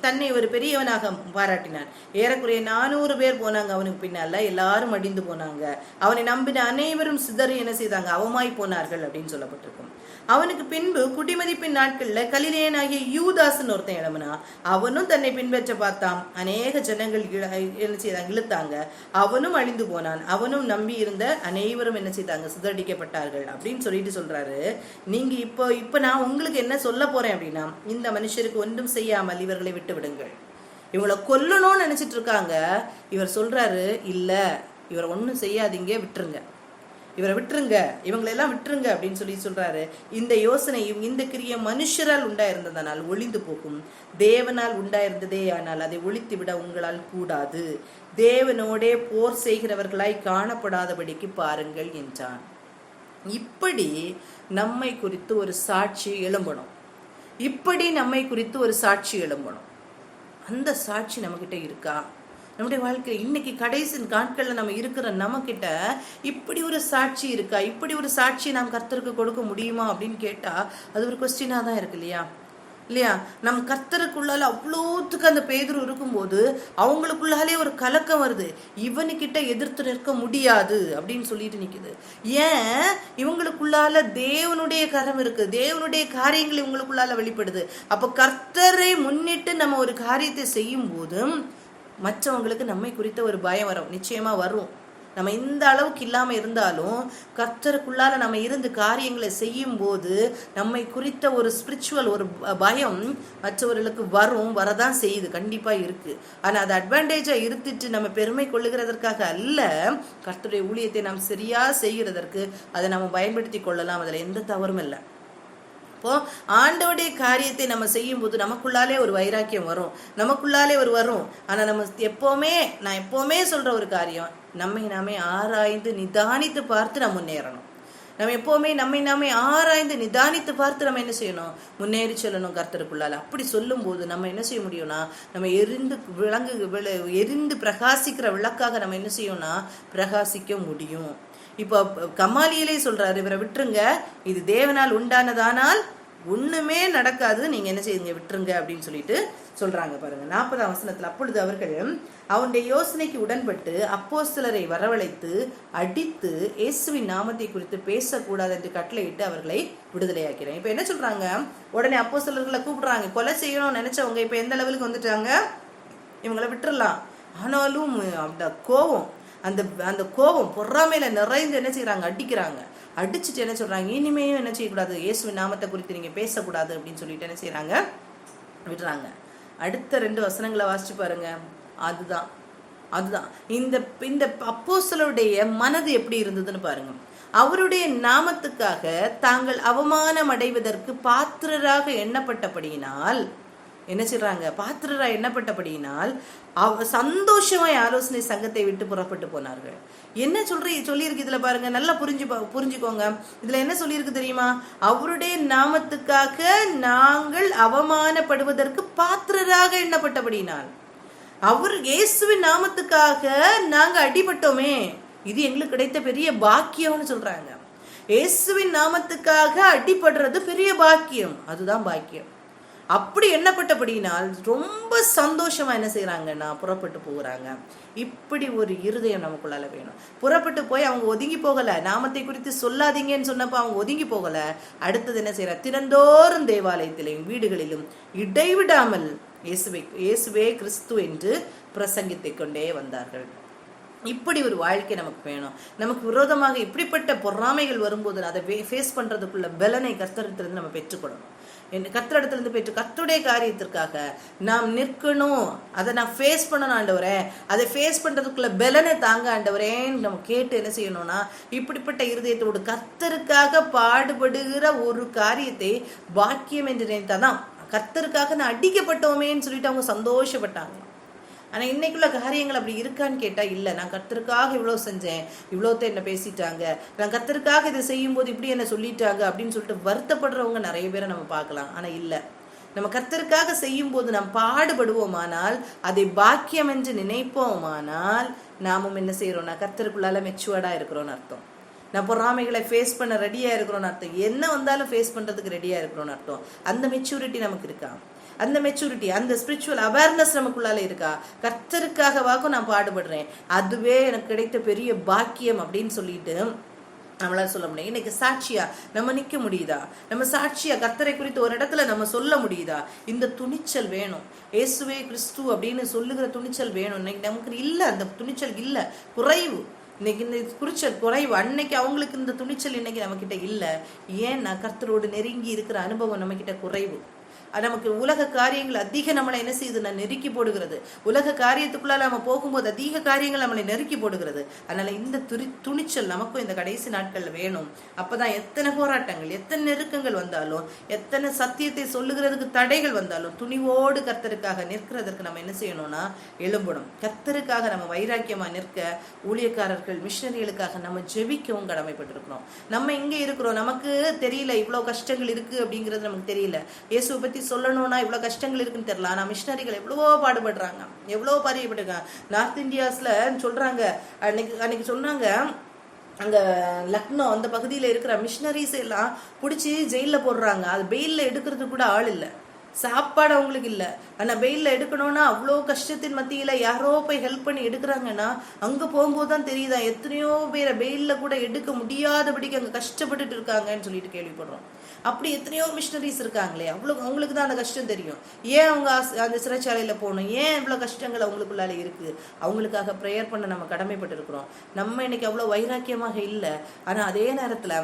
தன்னை ஒரு பெரியவனாக பாராட்டினான். ஏறக்குறைய 400 பேர் போனாங்க அவனுக்கு பின்னால, எல்லாரும் அடிந்து போனாங்க. அவனை நம்பின அனைவரும் சிதறி என்ன செய்தாங்க, அவமாய் போனார்கள் அப்படின்னு சொல்லப்பட்டிருக்கும். அவனுக்கு பின்பு குடிமதிப்பின் நாட்கள்ல கலிலேயனாகிய யூதாஸ்ன்னு ஒருத்தன் எழும்பினா. அவனும் தன்னை பின்பற்ற பார்த்தான். அநேக ஜனங்கள் என்ன செய்தாங்க, இழுத்தாங்க. அவனும் அழிந்து போனான். அவனும் நம்பி இருந்த அனைவரும் என்ன செய்தாங்க, சிதறடிக்கப்பட்டார்கள் அப்படின்னு சொல்லிட்டு சொல்றாரு. நீங்க இப்ப நான் உங்களுக்கு என்ன சொல்ல போறேன் அப்படின்னா, இந்த மனுஷருக்கு ஒன்றும் செய்யாமல் இவர்களை விட்டு விடுங்கள். இவங்களை கொல்லணும்னு நினைச்சிட்டு இருக்காங்க. இவர் சொல்றாரு, இல்ல, இவரை ஒன்றும் செய்யாதீங்க, விட்டுருங்க, இவரை விட்டுருங்க, இவங்களெல்லாம் விட்டுருங்க அப்படின்னு சொல்லி சொல்றாரு. இந்த யோசனையும் இந்த கிரிய மனுஷரால் உண்டாயிருந்ததனால் ஒளிந்து போகும், தேவனால் உண்டாயிருந்ததே ஆனால் அதை ஒழித்து விட உங்களால் கூடாது. தேவனோடே போர் செய்கிறவர்களாய் காணப்படாதபடிக்கு பாருங்கள் என்றான். இப்படி நம்மை குறித்து ஒரு சாட்சி எழும்பணும். இப்படி நம்மை குறித்து ஒரு சாட்சி எழும்பணும். அந்த சாட்சி நம்ம கிட்ட இருக்கா? நம்முடைய வாழ்க்கை இன்னைக்கு கடைசி நாட்கள்ல நம்ம இருக்கிற நம்ம கிட்ட இப்படி ஒரு சாட்சி இருக்கா? இப்படி ஒரு சாட்சி நாம் கர்த்தருக்கு கொடுக்க முடியுமா அப்படின்னு கேட்டா அது ஒரு கொஸ்டினா தான் இருக்கு இல்லையா? நம் கர்த்தருக்குள்ளால அவ்வளோத்துக்கு அந்த பேதுரு இருக்கும்போது அவங்களுக்குள்ளாலே ஒரு கலக்கம் வருது. இவனுக்கிட்ட எதிர்த்து நிற்க முடியாது அப்படின்னு சொல்லிட்டு நிக்குது. ஏன்? இவங்களுக்குள்ளால தேவனுடைய கரம் இருக்கு, தேவனுடைய காரியங்கள் இவங்களுக்குள்ளால வெளிப்படுது. அப்ப கர்த்தரை முன்னிட்டு நம்ம ஒரு காரியத்தை செய்யும் போதும் மற்றவங்களுக்கு நம்மை குறித்த ஒரு பயம் வரும், நிச்சயமா வரும். நம்ம இந்த அளவுக்கு இல்லாம இருந்தாலும் கர்த்தருக்குள்ளால நம்ம இருந்து காரியங்களை செய்யும் போது நம்மை குறித்த ஒரு ஸ்பிரிச்சுவல் ஒரு பயம் மற்றவர்களுக்கு வரதான் செய்யுது, கண்டிப்பா இருக்கு. ஆனா அது அட்வான்டேஜா இருந்துட்டு நம்ம பெருமை கொள்ளுகிறதற்காக அல்ல, கர்த்தருடைய ஊழியத்தை நாம் சரியா செய்கிறதற்கு அதை நம்ம பயன்படுத்தி கொள்ளலாம். அதுல எந்த தவறும் இல்லை. இப்போ ஆண்டோடைய காரியத்தை நம்ம செய்யும் போது நமக்குள்ளாலே ஒரு வைராக்கியம் வரும், நமக்குள்ளாலே ஒரு வரும். ஆனா நம்ம நான் எப்பவுமே சொல்ற ஒரு காரியம், நம்மை நாமே ஆராய்ந்து நிதானித்து பார்த்து நம்ம முன்னேறணும். நம்ம எப்பவுமே நம்மை நாமே ஆராய்ந்து நிதானித்து பார்த்து நம்ம என்ன செய்யணும், முன்னேறி செல்லணும் கர்த்தருக்குள்ளால. அப்படி சொல்லும் போது நம்ம என்ன செய்ய முடியும்னா, நம்ம எரிந்து பிரகாசிக்கிற விளக்காக நம்ம என்ன செய்யணும்னா பிரகாசிக்க முடியும். இப்போ கமாலியலே சொல்றாரு, இவரை விட்டுருங்க, இது தேவனால் உண்டானதானால் ஒண்ணுமே நடக்காது, நீங்க என்ன செய்யுங்க, விட்டுருங்க அப்படின்னு சொல்லிட்டு சொல்றாங்க பாருங்க. 40ஆம் வசனத்துல, அப்பொழுது அவர்கள் அவனுடைய யோசனைக்கு உடன்பட்டு அப்போஸ்தலரை வரவழைத்து அடித்து இயேசுவின் நாமத்தை குறித்து பேசக்கூடாது என்று கட்டளையிட்டு அவர்களை விடுதலையாக்கிறேன். இப்ப என்ன சொல்றாங்க, உடனே அப்போஸ்தலர்களை கூப்பிடுறாங்க. கொலை செய்யணும்னு நினைச்சவங்க இப்ப எந்த லெவலுக்கு வந்துட்டாங்க, இவங்களை விட்டுறலாம். ஆனாலும் அந்த கோபம், அந்த கோபம் பொறாமையில நிறைந்து என்ன செய்யறாங்க, அடிக்கிறாங்க. அடிச்சுட்டு என்ன சொல்றாங்க, இனிமேயும் என்ன செய்யக்கூடாது, இயேசுவின் நாமத்தை குறித்து நீங்க பேசக்கூடாது அப்படின்னு சொல்லிட்டு என்ன செய்யறாங்க, விடுறாங்க. அடுத்த 2 வசனங்களை வாசிச்சு பாருங்க. அதுதான் இந்த அப்போஸ்தலருடைய மனது எப்படி இருந்ததுன்னு பாருங்க. அவருடைய நாமத்துக்காக தாங்கள் அவமானம் அடைவதற்கு பாத்திரராக எண்ணப்பட்டபடியினால் என்ன செய்றாங்க, பாத்திரரா எண்ணப்பட்டபடியினால் சந்தோஷமாய் ஆலோசனை சங்கத்தை விட்டு புறப்பட்டு போனார்கள். என்ன சொல்லியிருக்கு இதுல பாருங்க, நல்லா புரிஞ்சுக்கோங்க. இதுல என்ன சொல்லியிருக்கு தெரியுமா, அவருடைய நாமத்துக்காக நாங்கள் அவமானப்படுவதற்கு பாத்திரராக எண்ணப்பட்டபடியினால், அவர் இயேசுவின் நாமத்துக்காக நாங்க அடிபட்டோமே, இது எங்களுக்கு கிடைத்த பெரிய பாக்கியம்னு சொல்றாங்க. இயேசுவின் நாமத்துக்காக அடிபடுறது பெரிய பாக்கியம். அதுதான் பாக்கியம். அப்படி எண்ணப்பட்டபடினால் ரொம்ப சந்தோஷமா என்ன செய்யறாங்கன்னா புறப்பட்டு போகிறாங்க. இப்படி ஒரு இருதயம் நமக்குள்ளால வேணும். புறப்பட்டு போய் அவங்க ஒதுங்கி போகல, நாமத்தை குறித்து சொல்லாதீங்கன்னு சொன்னப்ப அவங்க ஒதுங்கி போகல. அடுத்தது என்ன செய்யற, தினந்தோறும் தேவாலயத்திலும் வீடுகளிலும் இடைவிடாமல் இயேசுவே கிறிஸ்து என்று பிரசங்கித்துக் கொண்டே வந்தார்கள். இப்படி ஒரு வாழ்க்கை நமக்கு வேணும். நமக்கு விரோதமாக இப்படிப்பட்ட பொறாமைகள் வரும்போது அதை ஃபேஸ் பண்றதுக்குள்ள பலனை கர்த்தரிடத்திலிருந்து நம்ம பெற்றுக்கொள்ளணும். கர்த்தரிடத்திலிருந்து பெற்று கர்த்தருடைய காரியத்திற்காக நாம் நிற்கணும். அதை நான் ஃபேஸ் பண்ணணும் ஆண்டவரே, அதை ஃபேஸ் பண்றதுக்குள்ள பலனை தாங்க ஆண்டவரேன்னு நம்ம கேட்டு என்ன செய்யணும்னா, இப்படிப்பட்ட இருதயத்தோடு கர்த்தருக்காக பாடுபடுகிற ஒரு காரியத்தை பாக்கியம் என்று நினைத்தாதான். கர்த்தருக்காக நான் அடிக்கப்பட்டோமேன்னு சொல்லிட்டு அவங்க சந்தோஷப்பட்டாங்க. ஆனா இன்னைக்குள்ள காரியங்கள் அப்படி இருக்கான்னு கேட்டா இல்ல. நான் கர்த்தருக்காக இவ்வளவு செஞ்சேன், இவ்வளோத்த என்ன பேசிட்டாங்க, நான் கர்த்தருக்காக இதை செய்யும் போது இப்படி என்ன சொல்லிட்டாங்க அப்படின்னு சொல்லிட்டு வருத்தப்படுறவங்க நிறைய பேரை நம்ம பார்க்கலாம். ஆனா இல்ல, நம்ம கர்த்தருக்காக செய்யும் போது நாம் பாடுபடுவோமானால், அதை பாக்கியம் என்று நினைப்போமானால், நாமும் என்ன செய்யறோம்னா கர்த்தருக்குள்ளால மெச்சுவர்டா இருக்கிறோம்னு அர்த்தம். நான் பொறாமைகளை ஃபேஸ் பண்ண ரெடியா இருக்கிறோம்னு அர்த்தம். என்ன வந்தாலும் ஃபேஸ் பண்றதுக்கு ரெடியா இருக்கிறோம்னு அர்த்தம். அந்த மெச்சூரிட்டி நமக்கு இருக்கா? அந்த மெச்சூரிட்டி, அந்த ஸ்பிரிச்சுவல் அவேர்னஸ் நமக்குள்ளால இருக்கா? கர்த்தருக்காகவாக்கும் நான் பாடுபடுறேன், அதுவே எனக்கு கிடைத்த பெரிய பாக்கியம் அப்படின்னு சொல்லிட்டு நம்மளால சொல்ல முடியும். இன்னைக்கு சாட்சியா நம்ம நிக்க முடியுதா? நம்ம சாட்சியா கர்த்தரை குறித்து ஒரு இடத்துல நம்ம சொல்ல முடியுதா? இந்த துணிச்சல் வேணும். இயேசுவே கிறிஸ்து அப்படின்னு சொல்லுகிற துணிச்சல் வேணும். இன்னைக்கு நமக்கு இல்ல, அந்த துணிச்சல் இல்ல, குறைவு. இன்னைக்கு இந்த குறிச்சல் குறைவு. அன்னைக்கு அவங்களுக்கு இந்த துணிச்சல் இன்னைக்கு நம்ம கிட்ட இல்ல. ஏன்னா கர்த்தரோடு நெருங்கி இருக்கிற அனுபவம் நம்ம கிட்ட குறைவு. நமக்கு உலக காரியங்கள் அதிக நம்மளை என்ன செய்யுதுன்னா நெருக்கி போடுகிறது. உலக காரியத்துக்குள்ளால நம்ம போகும்போது அதிக காரியங்கள் நம்மளை நெருக்கி போடுகிறது. அதனால இந்த துணிச்சல் நமக்கும் இந்த கடைசி நாட்கள்ல வேணும். அப்பதான் எத்தனை போராட்டங்கள், எத்தனை நெருக்கங்கள் வந்தாலும், எத்தனை சத்தியத்தை சொல்லுகிறதுக்கு தடைகள் வந்தாலும், துணிவோடு கர்த்தருக்காக நிற்கிறதுக்கு நம்ம என்ன செய்யணும்னா எழும்பணும். கர்த்தருக்காக நம்ம வைராக்கியமா நிற்க, ஊழியக்காரர்கள் மிஷனரிகளுக்காக நம்ம ஜெபிக்கவும் கடமைப்பட்டிருக்கிறோம். நம்ம இங்க இருக்கிறோம், நமக்கு தெரியல இவ்வளவு கஷ்டங்கள் இருக்கு அப்படிங்கிறது நமக்கு தெரியல. இயேசுவை பத்தி சொல்லணும்னா இவ்வளவு கஷ்டங்கள் இருக்குன்னு தெரியல. ஆனா மிஷனரிகள் எவ்வளவோ பாடுபடுறாங்க, எவ்வளவோ பாரியப்பட்டிருக்காங்க. நார்த் இந்தியாஸ்ல சொல்றாங்க, அன்னைக்கு சொன்னாங்க, அங்க லக்னோ அந்த பகுதியில இருக்கிற மிஷனரிஸ் எல்லாம் பிடிச்சி ஜெயில போடுறாங்க. அது பெயில்ல எடுக்கிறதுக்கு கூட ஆள் இல்லை, சாப்பாடு அவங்களுக்கு இல்லை. ஆனா பெயில்ல எடுக்கணும்னா அவ்வளோ கஷ்டத்தின் மத்தியில யாரோ போய் ஹெல்ப் பண்ணி எடுக்கிறாங்கன்னா அங்க போகும்போதுதான் தெரியுதா எத்தனையோ பேரை பெயில்ல கூட எடுக்க முடியாதபடிக்கு அங்க கஷ்டப்பட்டுட்டு இருக்காங்கன்னு சொல்லிட்டு கேள்விப்படுறோம். அப்படி எத்தனையோ மிஷனரிஸ் இருக்காங்களே, அவ்வளவு அவங்களுக்கு தான் அந்த கஷ்டம் தெரியும். ஏன் அவங்க அந்த சிறைச்சாலையில போகணும், ஏன் இவ்வளவு கஷ்டங்கள் அவங்களுக்குள்ளால இருக்கு, அவங்களுக்காக ப்ரேயர் பண்ண நம்ம கடமைப்பட்டு இருக்கிறோம். நம்ம இன்னைக்கு அவ்வளவு வைராக்கியமாக இல்லை. ஆனா அதே நேரத்துல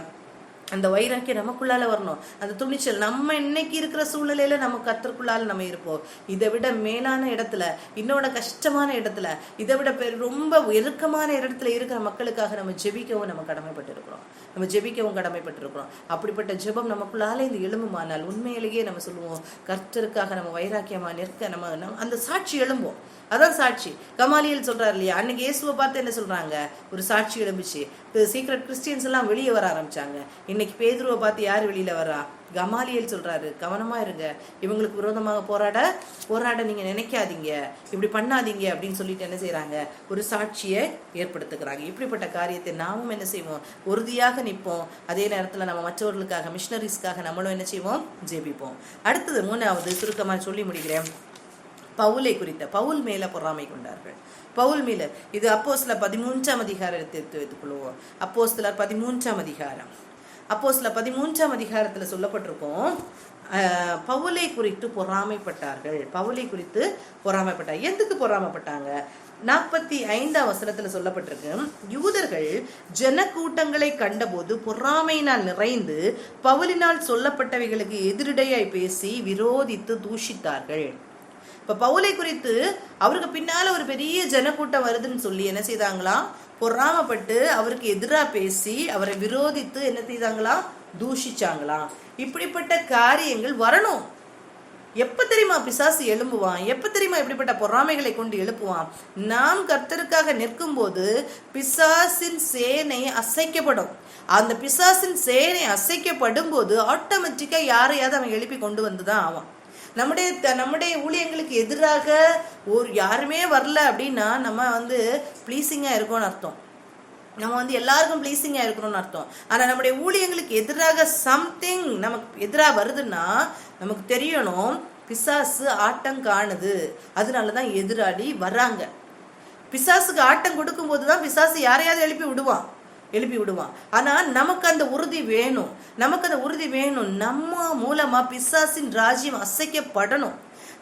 அந்த வைராக்கியம் நமக்குள்ளால வரணும். அந்த துணிச்சல் நம்ம இன்னைக்கு இருக்கிற சூழ்நிலையில நம்ம கர்த்தருக்குள்ளால நம்ம இருப்போம். இதை விட மேலான இடத்துல, இன்னோட கஷ்டமான இடத்துல, இதை விட ரொம்ப இறுக்கமான இடத்துல இருக்கிற மக்களுக்காக நம்ம ஜெபிக்கவும் நம்ம கடமைப்பட்டு இருக்கிறோம். நம்ம ஜெபிக்கவும் கடமைப்பட்டு இருக்கிறோம். அப்படிப்பட்ட ஜெபம் நமக்குள்ளால இந்த எழும்புமானால் உண்மையிலேயே நம்ம சொல்லுவோம், கர்த்தருக்காக நம்ம வைராக்கியமா நிற்க நம்ம அந்த சாட்சி எழும்போம். அதான் சாட்சி. கமாலியல் சொல்றாரு இல்லையா, அன்னைக்கு இயேசுவை பார்த்து என்ன சொல்றாங்க, ஒரு சாட்சி எழும்பிச்சு. சீக்ரெட் கிறிஸ்டியன்ஸ் எல்லாம் வெளியே வர ஆரம்பிச்சாங்க. இன்னைக்கு பேதுருவை பார்த்து யார் வெளியில வரா? கமாலியல் சொல்றாரு, கவனமா இருங்க, இவங்களுக்கு விரோதமாக போராட நீங்க நினைக்காதீங்க, இப்படி பண்ணாதீங்க அப்படின்னு சொல்லிட்டு என்ன செய்யறாங்க, ஒரு சாட்சியை ஏற்படுத்துக்கிறாங்க. இப்படிப்பட்ட காரியத்தை நாமும் என்ன செய்வோம், உறுதியாக நிற்போம். அதே நேரத்துல நம்ம மற்றவர்களுக்காக, மிஷனரிஸ்க்காக நம்மளும் என்ன செய்வோம், ஜெபிப்போம். அடுத்தது மூணாவது சுருக்கமா சொல்லி முடிக்கிறேன். பவுலை குறித்த, பவுல் மேல பொறாமை கொண்டார்கள். பவுல் மேல இது அப்போஸ்தலர் 13ஆம் அதிகாரத்தை எடுத்துக் கொள்வோம். அப்போஸ்தலர் 13ஆம் அதிகாரம், அப்போஸ்தலர் 13ஆம் அதிகாரத்துல சொல்லப்பட்டிருக்கோம், பவுலை குறித்து பொறாமைப்பட்டார்கள். பவுலை குறித்து பொறாமைப்பட்டார். எதுக்கு பொறாமைப்பட்டாங்க? 45ஆம் வசனத்துல சொல்லப்பட்டிருக்கு, யூதர்கள் ஜன கூட்டங்களை கண்டபோது பொறாமையினால் நிறைந்து பவுலினால் சொல்லப்பட்டவைகளுக்கு எதிரிடையாய் பேசி விரோதித்து தூஷித்தார்கள். இப்ப பவுலை குறித்து அவருக்கு பின்னால ஒரு பெரிய ஜனக்கூட்டம் வருதுன்னு சொல்லி என்ன செய்தாங்களாம், பொறாமப்பட்டு அவருக்கு எதிராக பேசி அவரை விரோதித்து என்ன செய்தாங்களாம், தூஷிச்சாங்களாம். இப்படிப்பட்ட காரியங்கள் வரணும். எப்ப தெரியுமா பிசாசு எழும்புவான், எப்ப தெரியுமா இப்படிப்பட்ட பொறாமைகளை கொண்டு எழுப்புவான்? நாம் கர்த்தருக்காக நிற்கும் போது பிசாசின் சேனை அசைக்கப்படும். அந்த பிசாசின் சேனை அசைக்கப்படும் போது ஆட்டோமேட்டிக்கா யாரையாவது அவன் எழுப்பி கொண்டு வந்துதான் ஆவான். நம்முடைய ஊழியங்களுக்கு எதிராக யாருமே வரல அப்படின்னா நம்ம ப்ளீசிங்கா இருக்கோம்னு அர்த்தம். நம்ம வந்து எல்லாருக்கும் ப்ளீஸிங்காக இருக்கணும்னு அர்த்தம். ஆனால் நம்முடைய ஊழியங்களுக்கு எதிராக சம்திங் நமக்கு எதிராக வருதுன்னா நமக்கு தெரியணும், பிசாசு ஆட்டம் காணுது, அதனால தான் எதிராளி வர்றாங்க. பிசாசுக்கு ஆட்டம் கொடுக்கும்போது தான் பிசாசு யாரையாவது எழுப்பி விடுவான். ஆனால் நமக்கு அந்த உறுதி வேணும், நம்ம மூலமாக பிசாசின் ராஜ்யம் அசைக்கப்படணும்,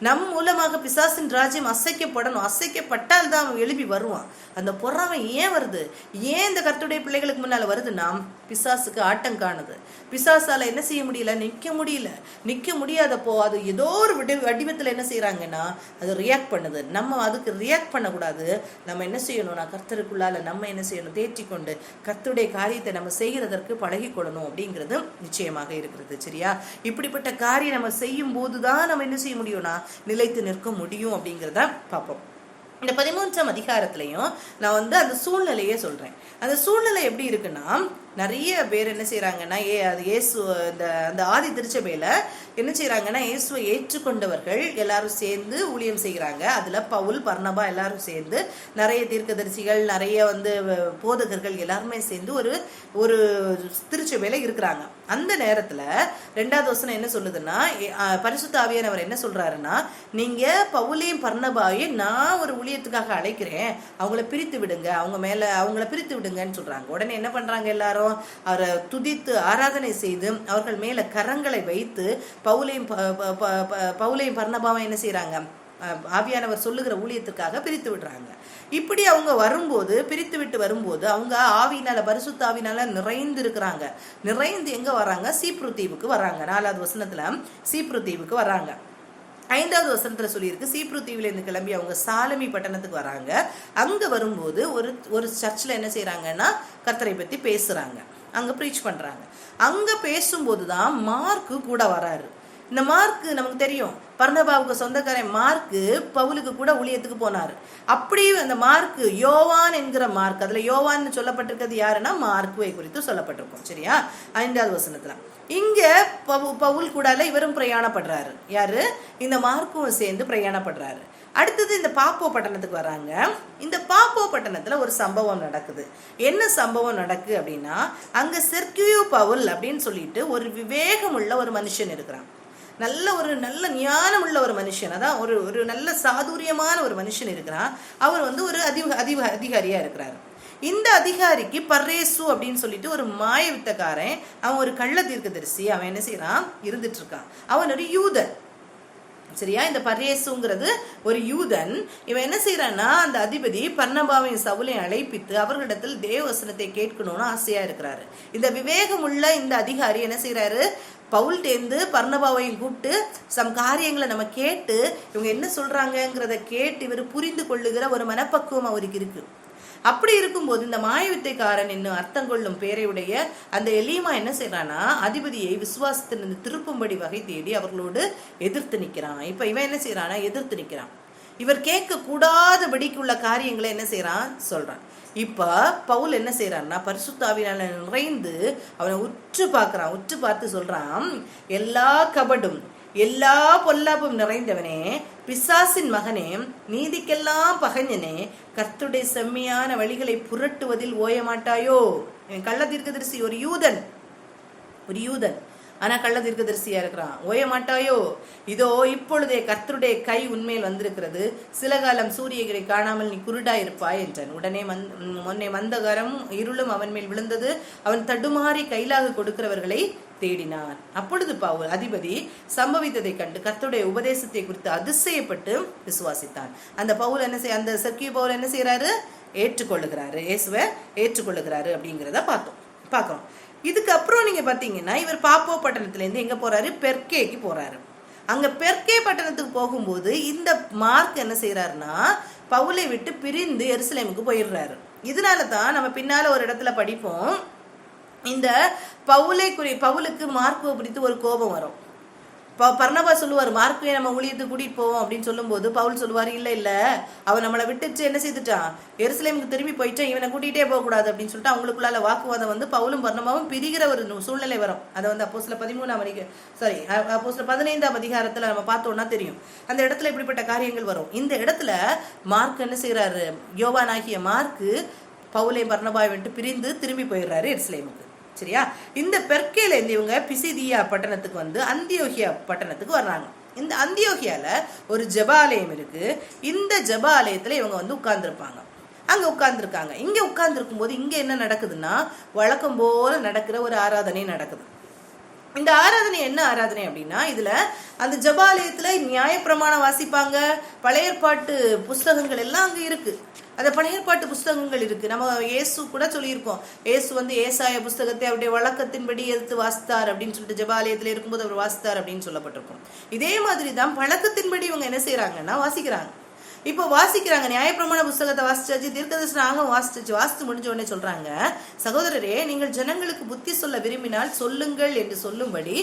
நம் மூலமாக பிசாசின் ராஜ்யம் அசைக்கப்பட்டால் தான் அவன் எழுப்பி வருவான். அந்த பொறாமை ஏன் வருது, ஏன் இந்த கர்த்தருடைய பிள்ளைகளுக்கு முன்னால் வருதுன்னா பிசாசுக்கு ஆட்டம் காணுது. பிசாசால என்ன செய்ய முடியல, நிற்க முடியாதப்போ அது ஏதோ ஒரு வடிவத்தில் என்ன செய்யறாங்கன்னா அது ரியாக்ட் பண்ணுது. நம்ம அதுக்கு ரியாக்ட் பண்ணக்கூடாது. நம்ம என்ன செய்யணும்னா கர்த்தருக்குள்ளால நம்ம என்ன செய்யணும், தேற்றி கொண்டு கர்த்தருடைய காரியத்தை நம்ம செய்கிறதற்கு பழகிக்கொள்ளணும் அப்படிங்கிறது நிச்சயமாக இருக்கிறது. சரியா? இப்படிப்பட்ட காரியம் நம்ம செய்யும் போதுதான் நம்ம என்ன செய்ய முடியும்னா நிலைத்து நிற்க முடியும் அப்படிங்கிறத பார்ப்போம். இந்த 13ஆம் அதிகாரத்திலையும் நான் வந்து அந்த சூழ்நிலையே சொல்றேன். அந்த சூழ்நிலை எப்படி இருக்குன்னா, நிறைய பேர் என்ன செய்யறாங்கன்னா அது இயேசு அந்த ஆதி திருச்சபையில என்ன செய்யறாங்கன்னா இயேசுவை ஏற்றுக்கொண்டவர்கள் எல்லாரும் சேர்ந்து ஊழியம் செய்கிறாங்க. அதுல பவுல், பர்னபா எல்லாரும் சேர்ந்து, நிறைய தீர்க்கதரிசிகள், நிறைய வந்து போதகர்கள் எல்லாருமே சேர்ந்து ஒரு திருச்சபையில இருக்கிறாங்க. அந்த நேரத்துல 2வது வசனம் என்ன சொல்லுதுன்னா, பரிசுத்த ஆவியானவர் என்ன சொல்றாருன்னா, நீங்க பவுலையும் பர்னபாவையும் நான் ஒரு ஊழியத்துக்காக அழைக்கிறேன், அவங்கள பிரித்து விடுங்கன்னு சொல்றாங்க. உடனே என்ன பண்றாங்க, எல்லாரும் அவரை துதித்து ஆராதனை செய்து அவர்கள் மேல கரங்களை வைத்து பவுலையும் பர்னபாவை என்ன செய்யறாங்க, ஆவியானவர் சொல்லுகிற ஊழியத்துக்காக பிரித்து விடுறாங்க. இப்படி அவங்க பிரித்து விட்டு வரும்போது அவங்க ஆவியினால, பரிசுத்த ஆவியினால நிறைந்து எங்க வராங்க, சீப்ரு தீவுக்கு வராங்க. 4வது வசனத்துல சீப்ரு தீவுக்கு வராங்க. 5வது வசனத்துல சொல்லியிருக்கு, சீப்ரு தீவுல இருந்து கிளம்பி அவங்க சாலமி பட்டணத்துக்கு வராங்க. அங்க வரும்போது ஒரு சர்ச்சில் என்ன செய்யறாங்கன்னா கர்த்தரை பத்தி பேசுறாங்க, அங்க ப்ரீச் பண்றாங்க. அங்க பேசும்போதுதான் மார்க்கு கூட வராரு. இந்த மார்க்கு நமக்கு தெரியும், பர்னபாவுக்கு சொந்தக்காரன் மார்க்கு பவுலுக்கு கூட ஊழியத்துக்கு போனாரு. அப்படி அந்த மார்க்கு, யோவான் என்கிற மார்க், அதுல யோவான்னு சொல்லப்பட்டிருக்கிறது யாருன்னா மார்க்குவை குறித்து சொல்லப்பட்டிருக்கும். சரியா? 5வது வசனத்துல இங்க பவுல் கூடால இவரும் பிரயாணப்படுறாரு. யாரு? இந்த மார்க்கும் சேர்ந்து பிரயாணப்படுறாரு. அடுத்தது இந்த பாப்போ பட்டணத்துக்கு வராங்க. இந்த பாப்போ பட்டணத்துல ஒரு சம்பவம் நடக்குது. என்ன சம்பவம் நடக்கு அப்படின்னா, அங்க செர்கியூ பவுல் அப்படின்னு சொல்லிட்டு ஒரு விவேகம் உள்ள ஒரு மனுஷன் இருக்கிறான். நல்ல ஞானம் உள்ள ஒரு மனுஷன், அதான் ஒரு நல்ல சாதுரியமான ஒரு மனுஷன் இருக்கிறான். அவர் வந்து ஒரு அதிகாரியா இருக்கிறாரு. இந்த அதிகாரிக்கு பர்ரேசு அப்படின்னு சொல்லிட்டு ஒரு மாய வித்தக்காரன், அவன் ஒரு கள்ள தீர்க்கதரிசி, அவன் என்ன செய்யறான், இருந்துட்டு இருக்கான். அவன் ஒரு யூதன். சரியா? இந்த பர்ரேசுங்கிறது ஒரு யூதன். இவன் என்ன செய்யறான்னா, அந்த அதிபதி பர்னபாவையும் சவுலையும் அழைப்பித்து அவர்களிடத்தில் தேவவசனத்தை கேட்கணும்னு ஆசையா இருக்கிறாரு. இந்த விவேகம் உள்ள இந்த அதிகாரி என்ன செய்யறாரு, பவுல்டேந்து பர்னபாவையும் கூப்பிட்டு சம் காரியங்களை நம்ம கேட்டு இவங்க என்ன சொல்றாங்கிறத கேட்டு இவர் புரிந்து கொள்ளுகிற ஒரு மனப்பக்குவம் அவருக்கு இருக்கு. அப்படி இருக்கும்போது இந்த மாயவித்தைக்காரன் என்னும் அர்த்தம் கொள்ளும் பேரையுடைய அந்த எலீமா என்ன செய்யறானா, அதிபதியை விசுவாசத்திலிருந்து திருப்பும்படி வகை தேடி அவர்களோடு எதிர்த்து நிற்கிறான். இப்ப இவன் என்ன செய்யறானா, எதிர்த்து நிற்கிறான். இவர் கேட்க கூடாதபடிக்குள்ள காரியங்களை என்ன செய்யறான், சொல்றான். இப்ப பவுல் என்ன செய்யறான்னா, பரிசுத்த ஆவியால நிறைந்து அவனை உற்று பார்த்து சொல்றான், எல்லா கபடும் எல்லா பொல்லாப்பும் நிறைந்தவனே, பிசாசின் மகனே, நீதிக்கெல்லாம் பகைஞனே, கர்த்தருடைய செம்மையான வழிகளை புரட்டுவதில் ஓயமாட்டாயோ? கள்ள தீர்க்கதரிசி, ஒரு யூதன், ஆனா கள்ள தீர்க்கதரிசியா இருக்கிறான். ஓயமாட்டாயோ? இதோ இப்பொழுதே கர்த்தருடைய கை உண்மையில் வந்திருக்கிறது, சில காலம் சூரியனை காணாமல் நீ குருடா இருப்பாய் என்றான். உடனே முன்னே மந்தகாரம் இருளும் அவன் மேல் விழுந்தது, அவன் தடுமாறி கையிலாக கொடுக்கிறவர்களை தேடினான். அப்பொழுது பவுல் அதிபதி சம்பவித்ததை கண்டு கர்த்தருடைய உபதேசத்தை குறித்து அதிசயப்பட்டு விசுவாசித்தான். அந்த செர்கியூ பவுல் என்ன செய்யறாரு, ஏற்றுக்கொள்ளுகிறாரு, இயேசுவை ஏற்றுக்கொள்ளுகிறாரு அப்படிங்கிறத பார்க்கிறோம். இதுக்கப்புறம் நீங்க பாத்தீங்கன்னா, இவர் பாப்போ பட்டணத்துல இருந்து எங்க போறாரு, பெர்கேக்கு போறாரு. அங்க பெர்கே பட்டணத்துக்கு போகும்போது இந்த மார்க் என்ன செய்யறாருன்னா, பவுலை விட்டு பிரிந்து எருசலேமுக்கு போயிடுறாரு. இதனாலதான் நம்ம பின்னால ஒரு இடத்துல படிப்போம், இந்த பவுலுக்கு மார்க்குவை குறித்து ஒரு கோபம் வரும். பர்னபா சொல்லுவார், மார்க்குவை நம்ம ஊழியத்துக்கு கூட்டிட்டு போவோம் அப்படின்னு சொல்லும் போது பவுல் சொல்லுவார், இல்ல அவன் நம்மளை விட்டுச்சு என்ன செய்துட்டான், எருசலேமுக்கு திரும்பி போயிட்டான், இவனை கூட்டிகிட்டே போகக்கூடாது அப்படின்னு சொல்லிட்டு அவங்களுக்குள்ளால வாக்குவாதம் வந்து பவுலும் பர்னபாவும் பிரிகிற ஒரு சூழ்நிலை வரும். அதை வந்து அப்போஸ்தலர் 15ஆம் அதிகாரத்துல நம்ம பார்த்தோம்னா தெரியும். அந்த இடத்துல இப்படிப்பட்ட காரியங்கள் வரும். இந்த இடத்துல மார்க் என்ன செய்யறாரு, யோவான் ஆகிய மார்க்கு பவுலை பர்னபாவை விட்டு பிரிந்து திரும்பி போயிடுறாரு எருசலேமுக்கு. சரியா? இந்த பெர்கேல இருந்து இவங்க பிசிதியா பட்டணத்துக்கு வந்து அந்தியோகியா பட்டணத்துக்கு வர்றாங்க. இந்த அந்தியோகியால ஒரு ஜெபாலயம் இருக்கு. இந்த ஜெபாலயத்துல இவங்க வந்து உட்கார்ந்துருப்பாங்க. அங்க உட்கார்ந்துருக்காங்க. இங்க உட்கார்ந்துருக்கும் போது இங்க என்ன நடக்குதுன்னா, வழக்கம் போல நடக்கிற ஒரு ஆராதனை நடக்குது. இந்த ஆராதனை என்ன ஆராதனை அப்படின்னா, இதுல அந்த ஜெபாலயத்துல நியாயப்பிரமாணம் வாசிப்பாங்க. பழைய ஏற்பாட்டு புஸ்தகங்கள் எல்லாம் அங்க இருக்கு. அந்த பழைய ஏற்பாட்டு புஸ்தகங்கள் இருக்கு. நம்ம இயேசு கூட சொல்லியிருக்கோம், இயேசு வந்து ஏசாயா புஸ்தகத்தை அவருடைய வழக்கத்தின்படி எடுத்து வாசித்தார் அப்படின்னு சொல்லிட்டு ஜெபாலயத்துல இருக்கும்போது அவர் வாசித்தார் அப்படின்னு சொல்லப்பட்டிருக்கும். இதே மாதிரி தான் பழக்கத்தின்படி இவங்க என்ன செய்யறாங்கன்னா வாசிக்கிறாங்க. இப்போ வாசிக்கிறாங்க, நியாயப்பிரமாண புஸ்தகத்தை வாசிச்சாச்சு, தீர்க்கதரிசனம் வாசித்து முடிஞ்ச உடனே சொல்றாங்க, சகோதரரே, நீங்கள் ஜனங்களுக்கு புத்தி சொல்ல விரும்பினால் சொல்லுங்கள் என்று சொல்லும்படி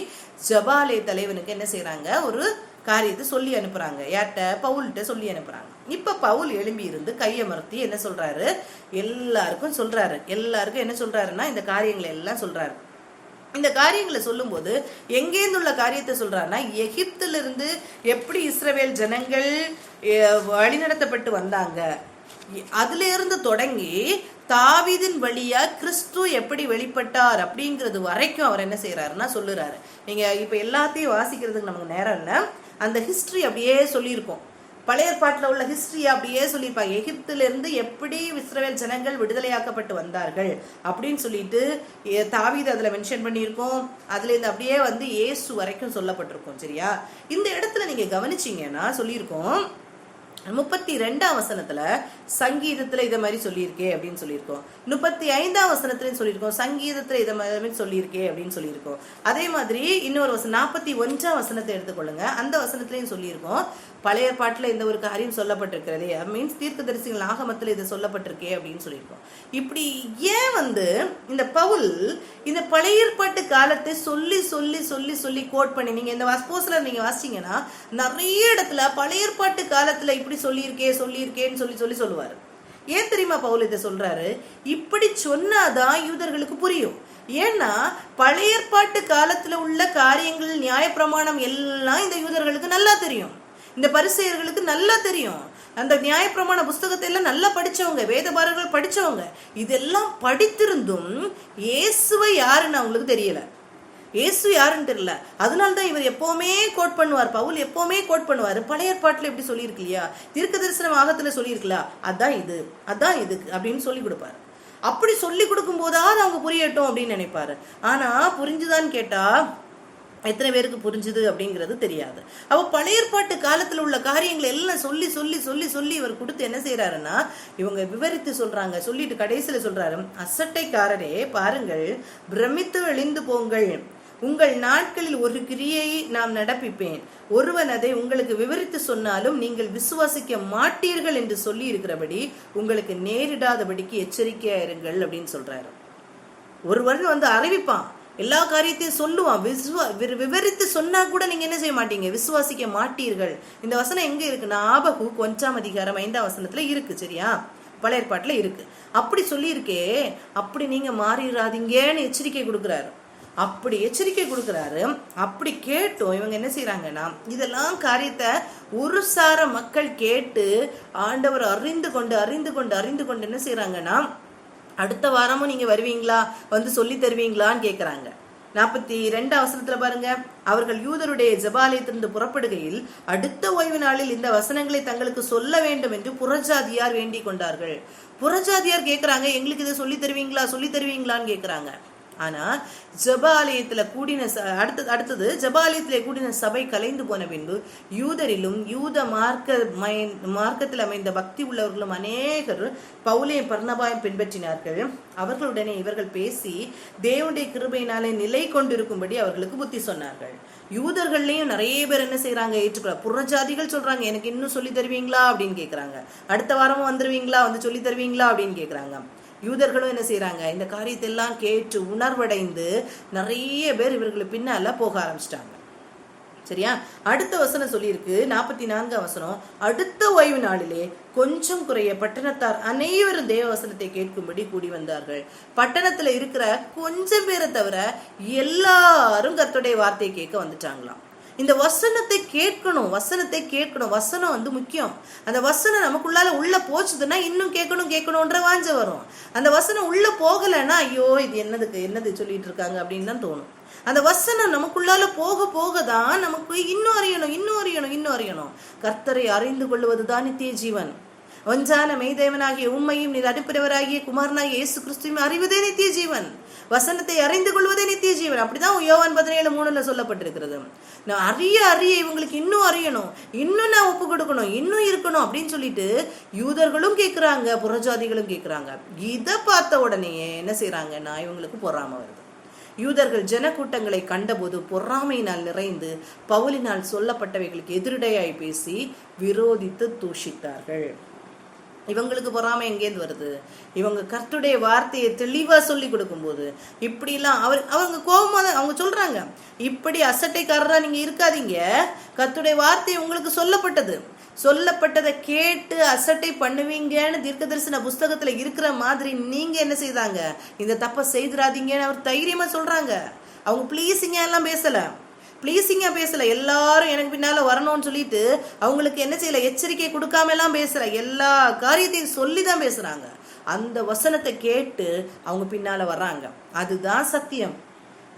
ஜெபாலய தலைவனுக்கு என்ன செய்யறாங்க, ஒரு காரியத்தை சொல்லி அனுப்புறாங்க. யார்கிட்ட? பவுல்கிட்ட சொல்லி அனுப்புறாங்க. இப்ப பவுல் எழும்பி இருந்து கையமர்த்தி என்ன சொல்றாரு, எல்லாருக்கும் சொல்றாரு. எல்லாருக்கும் என்ன சொல்றாருன்னா இந்த காரியங்களை எல்லாம் சொல்றாரு. இந்த காரியங்களை சொல்லும் போது எங்கேருந்து உள்ள காரியத்தை சொல்றாருன்னா, எகிப்திலிருந்து எப்படி இஸ்ரவேல் ஜனங்கள் வழிநடத்தப்பட்டு வந்தாங்க, அதுல இருந்து தொடங்கி தாவீதின் வழியா கிறிஸ்து எப்படி வெளிப்பட்டார் அப்படிங்கிறது வரைக்கும் அவர் என்ன செய்யறாருன்னா சொல்லுறாரு. நீங்க இப்ப எல்லாத்தையும் வாசிக்கிறதுக்கு நமக்கு நேரம் இல்லை. அந்த ஹிஸ்டரி அப்படியே சொல்லியிருக்கோம். பழைய ஏற்பாட்டில் உள்ள ஹிஸ்டரி அப்படியே சொல்லியிருப்பாங்க. எகிப்திலிருந்து எப்படி இஸ்ரவேல் ஜனங்கள் விடுதலையாக்கப்பட்டு வந்தார்கள் அப்படின்னு சொல்லிட்டு தாவீது அதுல மென்ஷன் பண்ணியிருக்கோம். அதுல இருந்து அப்படியே வந்து இயேசு வரைக்கும் சொல்லப்பட்டிருக்கோம். சரியா? இந்த இடத்துல நீங்க கவனிச்சீங்கன்னா சொல்லியிருக்கோம், 32ஆம் வசனத்துல சங்கீதத்துல இதை மாதிரி சொல்லியிருக்கே அப்படின்னு சொல்லியிருக்கோம். 35ஆம் வசனத்துலயும் சொல்லியிருக்கோம், சங்கீதத்துல இதை மாதிரி சொல்லியிருக்கே அப்படின்னு சொல்லியிருக்கோம். அதே மாதிரி இன்னொரு வசனம் 41ஆம் வசனத்தை எடுத்துக்கொள்ளுங்க. அந்த வசனத்திலையும் சொல்லியிருக்கோம், பழைய ஏற்பாட்டுல இந்த ஒரு காரியம் சொல்லப்பட்டிருக்கிறதே, மீன்ஸ் தீர்க்கதரிசிகள் ஆகமத்துல இது சொல்லப்பட்டிருக்கே அப்படின்னு சொல்லியிருக்கோம். இப்படி ஏன் வந்து இந்த பவுல் இந்த பழைய ஏற்பாட்டு காலத்தை சொல்லி சொல்லி சொல்லி சொல்லி கோட் பண்ணி, நீங்க இந்த அப்போஸ்தலர் நீங்க வாசிச்சீங்கன்னா நிறைய இடத்துல பழைய ஏற்பாட்டு காலத்துல இப்படி சொல்லியிருக்கேன்னு சொல்லி சொல்லுவாரு. ஏன் தெரியுமா பவுல் இதை சொல்றாரு? இப்படி சொன்னாதான் யூதர்களுக்கு புரியும். ஏன்னா பழைய ஏற்பாட்டு காலத்துல உள்ள காரியங்கள், நியாயப்பிரமாணம் எல்லாம் இந்த யூதர்களுக்கு நல்லா தெரியும், இந்த பரிசேயர்களுக்கு நல்லா தெரியும். அந்த நியாயப்பிரமாண புஸ்தகத்தை எல்லாம் நல்லா படிச்சவங்க, வேதபாரர்கள் படிச்சவங்க. இதெல்லாம் படித்திருந்தும் இயேசுவை யாருன்னு அவங்களுக்கு தெரியல, இயேசு யாருன்னு தெரியல. அதனால்தான் இவர் எப்பவுமே கோட் பண்ணுவார், பவுல் எப்பவுமே கோட் பண்ணுவார், பழைய ஏற்பாட்டுல எப்படி சொல்லியிருக்கு இல்லையா, தீர்க்க தரிசனம் ஆகத்துல சொல்லியிருக்கலாம், அதான் இது அப்படின்னு சொல்லி கொடுப்பாரு. அப்படி சொல்லி கொடுக்கும் போதாவது அவங்க புரியட்டும் அப்படின்னு நினைப்பாரு. ஆனா புரிஞ்சுதான்னு கேட்டா எத்தனை பேருக்கு புரிஞ்சுது அப்படிங்கிறது தெரியாது. அவ பழைய ஏற்பாட்டு காலத்துல உள்ள காரியங்களை எல்லாம் சொல்லி சொல்லி சொல்லி சொல்லி இவர் கொடுத்து என்ன செய்யறாருன்னா இவங்க விவரித்து சொல்றாங்க. சொல்லிட்டு கடைசியில சொல்றாரு, அசட்டைக்காரரே பாருங்கள், பிரமித்து எழுந்து போங்கள், உங்கள் நாட்களில் ஒரு கிரியையை நாம் நடப்பிப்பேன், ஒருவன் அதை உங்களுக்கு விவரித்து சொன்னாலும் நீங்கள் விசுவாசிக்க மாட்டீர்கள் என்று சொல்லி இருக்கிறபடி உங்களுக்கு நேரிடாதபடிக்கு எச்சரிக்கையா இருங்கள் அப்படின்னு சொல்றாரு. ஒருவன் வந்து அறிவிப்பான், எல்லா காரியத்தையும் சொல்லுவான், விவரித்து சொன்னா கூட நீங்க என்ன செய்ய மாட்டீங்க, விசுவாசிக்க மாட்டீர்கள். இந்த வசனம் எங்க இருக்குன்னா ஆபகு 1ஆம் அதிகாரம் 5ஆம் வசனத்துல இருக்கு. சரியா? பழைய ஏற்பாட்டுல இருக்கு. அப்படி சொல்லியிருக்கே, அப்படி நீங்க மாறிடாதீங்கன்னு எச்சரிக்கை கொடுக்குறாரு. அப்படி எச்சரிக்கை கொடுக்குறாரு. அப்படி கேட்டோம் இவங்க என்ன செய்யறாங்கன்னா இதெல்லாம் காரியத்தை ஒரு சார மக்கள் கேட்டு ஆண்டவர் அறிந்து கொண்டு என்ன செய்யறாங்கன்னா, அடுத்த வாரமும் நீங்க வருவீங்களா, வந்து சொல்லி தருவீங்களான்னு கேக்குறாங்க. 42ஆம் வசனத்துல பாருங்க, அவர்கள் யூதருடைய ஜெபாலயத்திலிருந்து புறப்படுகையில் அடுத்த ஓய்வு நாளில் இந்த வசனங்களை தங்களுக்கு சொல்ல வேண்டும் என்று புறஜாதியார் வேண்டிக் கொண்டார்கள். புறஜாதியார் கேக்குறாங்க, எங்களுக்கு இதை சொல்லி தருவீங்களான்னு கேக்குறாங்க. ஆனா ஜெபாலயத்துல கூடின அடுத்தது ஜெபாலயத்திலே கூடின சபை கலைந்து போன பின்பு யூதரிலும் யூத மார்க்கத்தில் அமைந்த பக்தி உள்ளவர்களும் அநேகர் பவுலையும் பர்னபாவையும் பின்பற்றினார்கள். அவர்களுடனே இவர்கள் பேசி தேவனுடைய கிருபையினாலே நிலை கொண்டிருக்கும்படி அவர்களுக்கு புத்தி சொன்னார்கள். யூதர்கள்லயும் நிறைய பேர் என்ன செய்யறாங்க, ஏற்றுக்கொள்ள. புறஜாதிகள் சொல்றாங்க, எனக்கு இன்னும் சொல்லி தருவீங்களா அப்படின்னு கேக்குறாங்க, அடுத்த வாரமும் வந்துருவீங்களா, வந்து சொல்லி தருவீங்களா அப்படின்னு கேக்குறாங்க. யூதர்களும் என்ன செய்யறாங்க, இந்த காரியத்தை எல்லாம் கேட்டு உணர்வடைந்து நிறைய பேர் இவர்களை பின்னால போக ஆரம்பிச்சிட்டாங்க. சரியா? அடுத்த வசனம் சொல்லியிருக்கு, 44ஆம் வசனம், அடுத்த ஓய்வு நாளிலே கொஞ்சம் குறைய பட்டணத்தார் அனைவரும் தேவ வசனத்தை கேட்கும்படி கூடி வந்தார்கள். பட்டணத்துல இருக்கிற கொஞ்சம் பேரை தவிர எல்லாரும் கர்த்தருடைய வார்த்தையை கேட்க வந்துட்டாங்களாம். இந்த வசனத்தை கேட்கணும், வசனத்தை கேட்கணும். வசனம் முக்கியம். அந்த வசனம் நமக்குள்ளால உள்ள போச்சுதுன்னா இன்னும் கேட்கணும்ன்ற வாஞ்ச வரும். அந்த வசனம் உள்ள போகலைன்னா ஐயோ இது என்னது சொல்லிட்டு இருக்காங்க அப்படின்னு தான் தோணும். அந்த வசனம் நமக்குள்ளால போக போகதான் நமக்கு இன்னும் அறியணும். கர்த்தரை அறிந்து கொள்வதுதான் நித்திய ஜீவன். ஒன்றான மெய்தேவனாகிய உம்மையும் நீர் அனுப்பினவராகிய குமாரனாகிய இயேசு கிறிஸ்துவையும் அறிவதே நித்திய ஜீவன். வசனத்தை அறிந்து கொள்வதே நித்திய ஜீவன். அப்படிதான் யோவான் 17:3 சொல்லப்பட்டிருக்கிறது. நான் அறிய இவங்களுக்கு இன்னும் அறியணும், இன்னும் நான் ஒப்பு கொடுக்கணும், இன்னும் இருக்கணும் அப்படின்னு சொல்லிட்டு யூதர்களும் கேட்கிறாங்க, புறஜாதிகளும் கேட்கிறாங்க. இதை பார்த்த உடனேயே என்ன செய்யறாங்கன்னா இவங்களுக்கு பொறாமை வருது. யூதர்கள் ஜனக்கூட்டங்களை கண்டபோது பொறாமையினால் நிறைந்து பவுலினால் சொல்லப்பட்டவைகளுக்கு எதிரடையாய் பேசி விரோதித்து தூஷித்தார்கள். இவங்களுக்கு பொறாமை எங்கேருந்து வருது? இவங்க கர்த்தருடைய வார்த்தையை தெளிவா சொல்லி கொடுக்கும் போது இப்படிலாம் அவங்க கோபமா தான் அவங்க சொல்றாங்க, இப்படி அசட்டைக்காரரா நீங்க இருக்காதீங்க, கர்த்தருடைய வார்த்தை உங்களுக்கு சொல்லப்பட்டதை கேட்டு அசட்டை பண்ணுவீங்கன்னு தீர்க்க தரிசன புஸ்தகத்துல இருக்கிற மாதிரி நீங்க என்ன செய்தாங்க, இந்த தப்ப செய்திராதீங்கன்னு அவர் தைரியமா சொல்றாங்க. அவங்க பிளீசிங்கா பேசல, எல்லாரும் எனக்கு பின்னால வரணும்னு சொல்லிட்டு அவங்களுக்கு என்ன செய்யல, எச்சரிக்கை கொடுக்காம எல்லாம் பேசல, எல்லா காரியத்தையும் சொல்லிதான் பேசுறாங்க. அந்த வசனத்தை கேட்டு அவங்க பின்னால வர்றாங்க. அதுதான் சத்தியம்.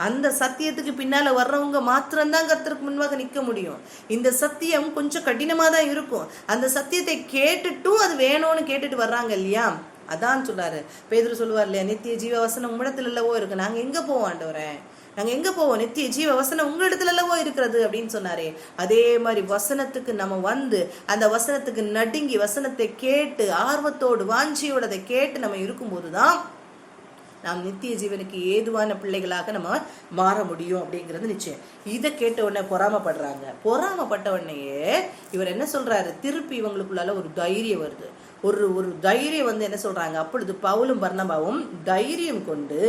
அந்த சத்தியத்துக்கு பின்னால வர்றவங்க மாத்திரம்தான் கர்த்தருக்கு முன்பாக நிக்க முடியும். இந்த சத்தியம் கொஞ்சம் கடினமா தான் இருக்கும். அந்த சத்தியத்தை கேட்டுட்டும் அது வேணும்னு கேட்டுட்டு வர்றாங்க இல்லையா, அதான் சொல்றாரு பேதுரு சொல்லுவார் இல்லையா, நித்திய ஜீவ வசனம் உம்மிடத்துல அல்லவோ இருக்கு, நாங்க எங்க போவோம் ஆண்டவரே, நாங்க எங்க போவோம், நித்திய ஜீவ வசனம் உங்களிடத்துல அல்லவோ இருக்கிறது அப்படின்னு சொன்னாரே. அதே மாதிரி வசனத்துக்கு நம்ம அந்த வசனத்துக்கு நடுங்கி வசனத்தை கேட்டு ஆர்வத்தோடு வாஞ்சியோடு அதை கேட்டு நம்ம இருக்கும்போதுதான் நாம் நித்திய ஜீவனுக்கு ஏதுவான பிள்ளைகளாக நம்ம மாற முடியும் அப்படிங்கிறது நிச்சயம். இதை கேட்ட உடனே பொறாமப்பட்ட உடனேயே இவர் என்ன சொல்றாரு, திருப்பி இவங்களுக்குள்ளால ஒரு தைரியம் வருது. ஒரு தைரியம் என்ன சொல்றாங்க, அப்பொழுது பவுலும் பர்னபாவும் தைரியம் கொண்டு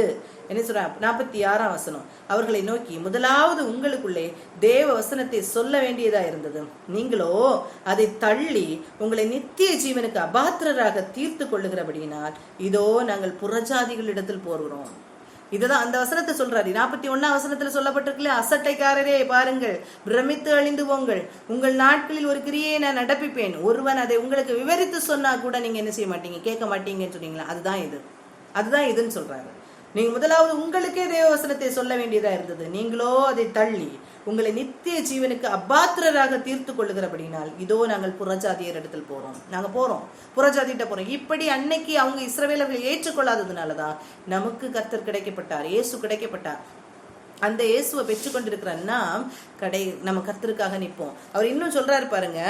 என்ன சொல்றாங்க, 46ஆம் வசனம், அவர்களை நோக்கி முதலாவது உங்களுக்குள்ளே தேவ வசனத்தை சொல்ல வேண்டியதா இருந்தது, நீங்களோ அதை தள்ளி உங்களை நித்திய ஜீவனுக்கு அபாத்திரராக தீர்த்து கொள்ளுகிறபடியினால் இதோ நாங்கள் புறஜாதிகளிடத்தில் போகிறோம். இதுதான் அந்த வசனத்தை சொல்றாரு. 41ஆம் வசனத்துல சொல்லப்பட்டிருக்கல, அசட்டைக்காரரே பாருங்கள், பிரமித்து அழிந்து போங்கள், உங்கள் நாட்களில் ஒரு கிரியை நான் நடப்பிப்பேன், ஒருவன் அதை உங்களுக்கு விவரித்து சொன்னா கூட நீங்க என்ன செய்ய மாட்டீங்க, கேட்க மாட்டீங்கன்னு சொன்னீங்களா, அதுதான் இதுன்னு சொல்றாரு. நீங்க முதலாவது உங்களுக்கே தேவ வசனத்தை சொல்ல வேண்டியதா இருந்தது, நீங்களோ அதை தள்ளி உங்களை நித்திய ஜீவனுக்கு அபாத்திரராக தீர்த்து கொள்ளுகிறபடினால் இதோ நாங்கள் புறஜாதியர் இடத்துல புறஜாதியிட்ட போறோம். இப்படி அன்னைக்கு அவங்க இஸ்ரவேலர்கள் ஏற்றுக்கொள்ளாததுனாலதான் நமக்கு கர்த்தர் கிடைக்கப்பட்டார், இயேசு கிடைக்கப்பட்டார். அந்த இயேசுவை பெற்றுக்கொண்டிருக்கிற நாம் நம்ம கர்த்தருக்காக நிற்போம். அவர் இன்னும் சொல்றாரு பாருங்க,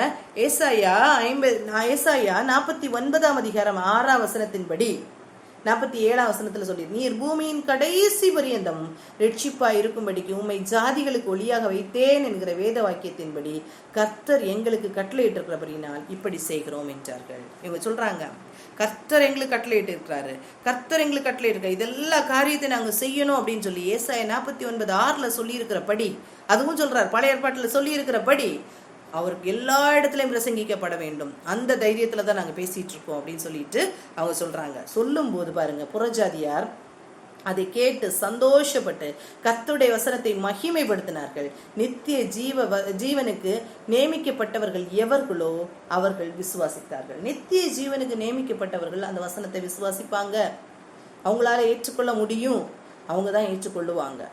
ஏசாயா 49ஆம் அதிகாரம் 6ஆம் வசனத்தின்படி 47ஆம் வசனத்துல சொல்லி, நீர் பூமியின் கடைசி பரியந்தம் ரட்சிப்பா இருக்கும்படிக்கு உம்மை ஜாதிகளுக்கு ஒளியாக வைத்தேன் என்கிற வேத வாக்கியத்தின்படி கர்த்தர் எங்களுக்கு கட்டளையிட்டு இருக்கிறபடினால் இப்படி செய்கிறோம் என்றார்கள். இவங்க சொல்றாங்க, கர்த்தர் எங்களுக்கு கட்டளையிட்டு இருக்கிறாரு, இதெல்லா காரியத்தை நாங்க செய்யணும் அப்படின்னு சொல்லி ஏசாயா 49:6 சொல்லி இருக்கிறபடி, அதுவும் சொல்றாரு பழைய ஏற்பாட்டுல சொல்லி இருக்கிறபடி அவருக்கு எல்லா இடத்துலயும் பிரசங்கிக்கப்பட வேண்டும். அந்த தைரியத்துல தான் நாங்க பேசிட்டு இருக்கோம் அப்படின்னு சொல்லிட்டு அவங்க சொல்றாங்க. சொல்லும் போது பாருங்க, புறஜாதியார் அதை கேட்டு சந்தோஷப்பட்டு கர்த்தருடைய வசனத்தை மகிமைப்படுத்தினார்கள். நித்திய ஜீவனுக்கு நியமிக்கப்பட்டவர்கள் எவர்களோ அவர்கள் விசுவாசித்தார்கள். நித்திய ஜீவனுக்கு நியமிக்கப்பட்டவர்கள் அந்த வசனத்தை விசுவாசிப்பாங்க, அவங்களால ஏற்றுக்கொள்ள முடியும், அவங்க தான் ஏற்றுக்கொள்ளுவாங்க.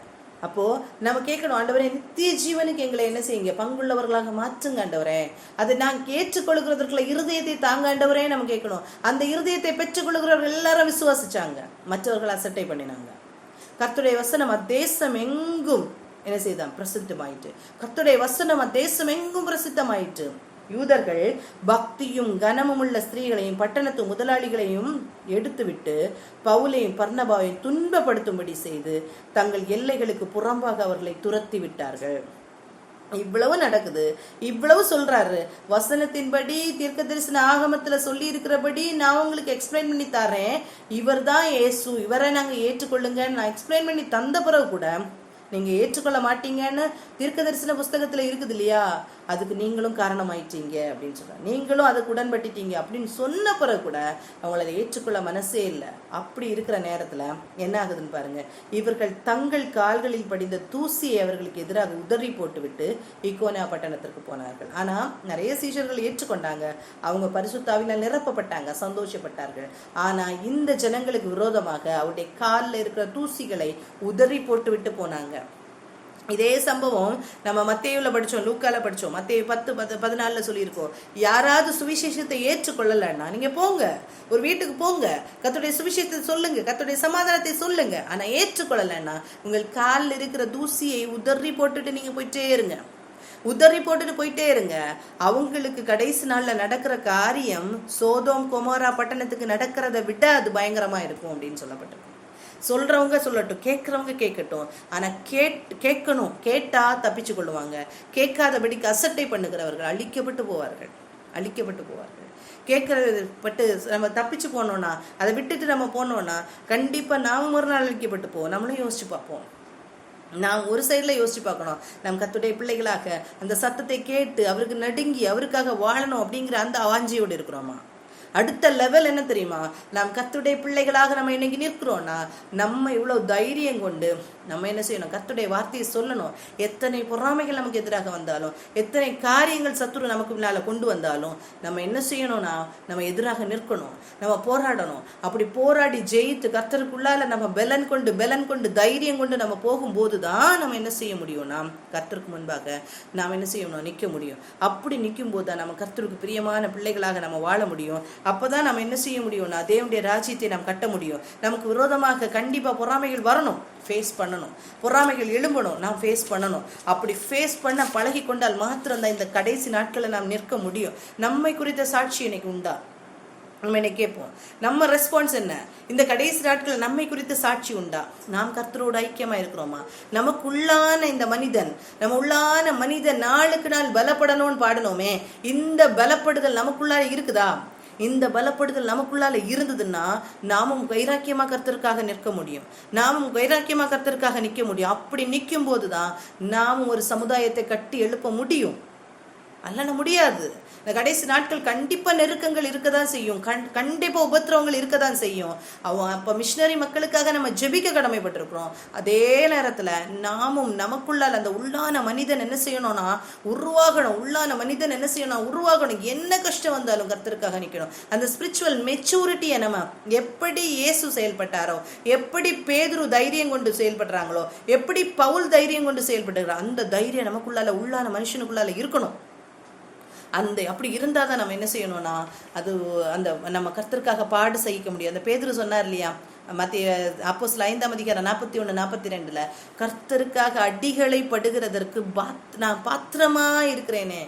அப்போ நம்ம கேட்கணும், ஆண்டவரே நித்திய ஜீவனுக்கு எங்களை என்ன செய்யுங்க, பங்குள்ளவர்களாக மாற்றுங்க ஆண்டவரே, அதை நான் ஏற்றுக்கொள்கிறதுக்குள்ள இருதயத்தை தாங்க ஆண்டவரே நம்ம கேட்கணும். அந்த இருதயத்தை பெற்றுக்கொள்கிறவர்கள் எல்லாரும் விசுவாசிச்சாங்க, மற்றவர்கள் அசட்டை பண்ணினாங்க. கர்த்தருடைய வசனம் தேசம் எங்கும் என்ன செய்தான், பிரசித்தமாயிட்டு. கர்த்தருடைய வசனம் தேசம் எங்கும் பிரசித்தமாயிட்டு. யூதர்கள் பக்தியும் கனமும் உள்ள ஸ்திரீகளையும் பட்டணத்து முதலாளிகளையும் எடுத்துவிட்டு பவுலையும் பர்னபாவையும் துன்பப்படுத்தும்படி செய்து தங்கள் எல்லைகளுக்கு புறம்பாக அவர்களை துரத்தி விட்டார்கள். இவ்வளவு நடக்குது, இவ்வளவு சொல்றாரு. வசனத்தின்படி தீர்க்க தரிசன ஆகமத்துல சொல்லி இருக்கிறபடி நான் உங்களுக்கு எக்ஸ்பிளைன் பண்ணி தரேன், இவர் தான் இயேசு, இவரை நாங்க ஏற்றுக்கொள்ளுங்க நான் எக்ஸ்பிளைன் பண்ணி தந்த பிறகு கூட நீங்க ஏற்றுக்கொள்ள மாட்டீங்கன்னு தீர்க்க தரிசன புஸ்தகத்துல இருக்குது இல்லையா, அதுக்கு நீங்களும் காரணமாயிட்டீங்க அப்படின்னு சொல்றாங்க. நீங்களும் அதுக்கு உடன்பட்டுட்டீங்க அப்படின்னு சொன்ன பிறகு கூட அவங்கள அதை ஏற்றுக்கொள்ள மனசே இல்லை. அப்படி இருக்கிற நேரத்துல என்ன ஆகுதுன்னு பாருங்க, இவர்கள் தங்கள் கால்களில் படிந்த தூசியை அவர்களுக்கு எதிராக உதறி போட்டுவிட்டு இக்கோனியா பட்டணத்திற்கு போனார்கள். ஆனா நிறைய சீஷர்கள் ஏற்றுக்கொண்டாங்க, அவங்க பரிசுத்தாவினால் நிரப்பப்பட்டாங்க, சந்தோஷப்பட்டார்கள். ஆனா இந்த ஜனங்களுக்கு விரோதமாக அவருடைய காலில் இருக்கிற தூசிகளை உதறி போட்டு விட்டு போனாங்க. இதே சம்பவம் நம்ம மத்தேயுல படிச்சோம், லூக்கால படிச்சோம். மத்தேயு 10:14 சொல்லியிருக்கோம், யாராவது சுவிசேஷத்தை ஏற்றுக்கொள்ளலன்னா நீங்க போங்க, ஒரு வீட்டுக்கு போங்க, கர்த்தருடைய சுவிசேஷத்தை சொல்லுங்க, கர்த்தருடைய சமாதானத்தை சொல்லுங்க. ஆனா ஏற்றுக்கொள்ளலன்னா உங்கள் காலில் இருக்கிற தூசியை உதறி போட்டுட்டு நீங்க போயிட்டே இருங்க, உதறி போட்டுட்டு போயிட்டே இருங்க. அவங்களுக்கு கடைசி நாள்ல நடக்கிற காரியம் சோதோம் கொமோரா பட்டணத்துக்கு நடக்கிறத விட அது பயங்கரமா இருக்கும் அப்படின்னு சொல்லப்பட்டிருக்கு. சொல்றவங்க சொல்லட்டும், கேட்கறவங்க கேட்கட்டும். ஆனா கேட்கணும், கேட்டா தப்பிச்சு கொள்ளுவாங்க. கேட்காதபடிக்கு அசட்டை பண்ணுகிறவர்கள் அழிக்கப்பட்டு போவார்கள், அழிக்கப்பட்டு போவார்கள். கேட்கறது பட்டு நம்ம தப்பிச்சு போனோம்னா, அதை விட்டுட்டு நம்ம போனோம்னா கண்டிப்பா நாமும் ஒரு நாள் அழிக்கப்பட்டு போவோம். நம்மளும் யோசிச்சு பார்ப்போம். நாம் ஒரு சைடில் யோசிச்சு பார்க்கணும், நம் கர்த்தருடைய பிள்ளைகளாக அந்த சத்தத்தை கேட்டு அவருக்கு நடுங்கி அவருக்காக வாழணும் அப்படிங்கிற அந்த வாஞ்சையோடு இருக்கிறோமா? அடுத்த லெவல் என்ன தெரியுமா, நாம் கர்த்தருடைய பிள்ளைகளாக நம்ம இன்னைக்கு நிற்கிறோம்னா நம்ம இவ்வளவு தைரியம் கொண்டு நம்ம என்ன செய்யணும், கர்த்தருடைய வார்த்தையை சொல்லணும். எத்தனை பொறாமைகள் நமக்கு எதிராக வந்தாலும், எத்தனை காரியங்கள் சத்துரு நமக்கு முன்னால கொண்டு வந்தாலும் நம்ம என்ன செய்யணும்னா நம்ம எதிராக நிற்கணும், நம்ம போராடணும். அப்படி போராடி ஜெயித்து கர்த்தருக்குள்ளால நம்ம பலன் கொண்டு தைரியம் கொண்டு நம்ம போகும்போது தான் நம்ம என்ன செய்ய முடியும்னா கர்த்தருக்கு முன்பாக நாம் என்ன செய்யணும், நிற்க முடியும். அப்படி நிற்கும் போது தான் நம்ம கர்த்தருக்கு பிரியமான பிள்ளைகளாக நம்ம வாழ முடியும். அப்பதான் நம்ம என்ன செய்ய முடியும்னா தேவனுடைய ராஜ்யத்தை நாம் கட்ட முடியும். நமக்கு விரோதமாக கண்டிப்பா பொறாமைகள் வரணும், ஃபேஸ் பண்ணணும். பொறாமைகள் எழும்பணும், நாம் ஃபேஸ் பண்ணணும். அப்படி ஃபேஸ் பண்ண பழகி கொண்டால் மாத்திரம்தான் இந்த கடைசி நாட்களை நாம் நிற்க முடியும். நம்மை குறித்த சாட்சி இன்னைக்கு உண்டா? நம்ம இன்னைக்கு கேட்போம், நம்ம ரெஸ்பான்ஸ் என்ன? இந்த கடைசி நாட்கள் நம்மை குறித்த சாட்சி உண்டா? நாம் கர்த்தரோடு ஐக்கியமா இருக்கிறோமா? நமக்குள்ளான இந்த மனிதன், நம்ம உள்ளான மனிதன் நாளுக்கு நாள் பலப்படணும்னு பாடணுமே, இந்த பலப்படுதல் நமக்குள்ளார இருக்குதா? இந்த பலப்படுதல் நமக்குள்ளால இருந்ததுன்னா நாமும் வைராக்கியமா கர்த்தருக்காக நிற்க முடியும், நாமும் வைராக்கியமா கர்த்தருக்காக நிற்க முடியும். அப்படி நிற்கும் போதுதான் நாமும் ஒரு சமுதாயத்தை கட்டி எழுப்ப முடியும். அல்ல முடியாது. இந்த கடைசி நாட்கள் கண்டிப்பா நெருக்கங்கள் இருக்கதான் செய்யும், கண்டிப்பா உபத்திரவங்கள் இருக்கதான் செய்யும். அப்ப மிஷினரி மக்களுக்காக நம்ம ஜெபிக்க கடமைப்பட்டிருக்கிறோம். அதே நேரத்துல நாமும் நமக்குள்ளால் அந்த உள்ளான மனிதன் என்ன செய்யணும்னா உருவாகணும், உள்ளான மனிதன் என்ன செய்யணும், உருவாகணும். என்ன கஷ்டம் வந்தாலும் கர்த்தருக்காக நிற்கணும். அந்த ஸ்பிரிச்சுவல் மெச்சூரிட்டியை நம்ம எப்படி இயேசு செயல்பட்டாரோ, எப்படி பேதுரு தைரியம் கொண்டு செயல்படுறாங்களோ, எப்படி பவுல் தைரியம் கொண்டு செயல்படுறாங்க, அந்த தைரியம் நமக்குள்ளால உள்ளான மனுஷனுக்குள்ளால இருக்கணும். அப்படி இருந்தால் தான் நம்ம என்ன செய்யணும்னா அது அந்த நம்ம கர்த்தருக்காக பாடு சகிக்க முடியும். அந்த பேதுரு சொன்னார் இல்லையா, மத்திய அப்போஸ்தலர் 5:41-42 கர்த்தருக்காக அடிகளை படுகிறதற்கு நான் பாத்திரமா இருக்கிறேனே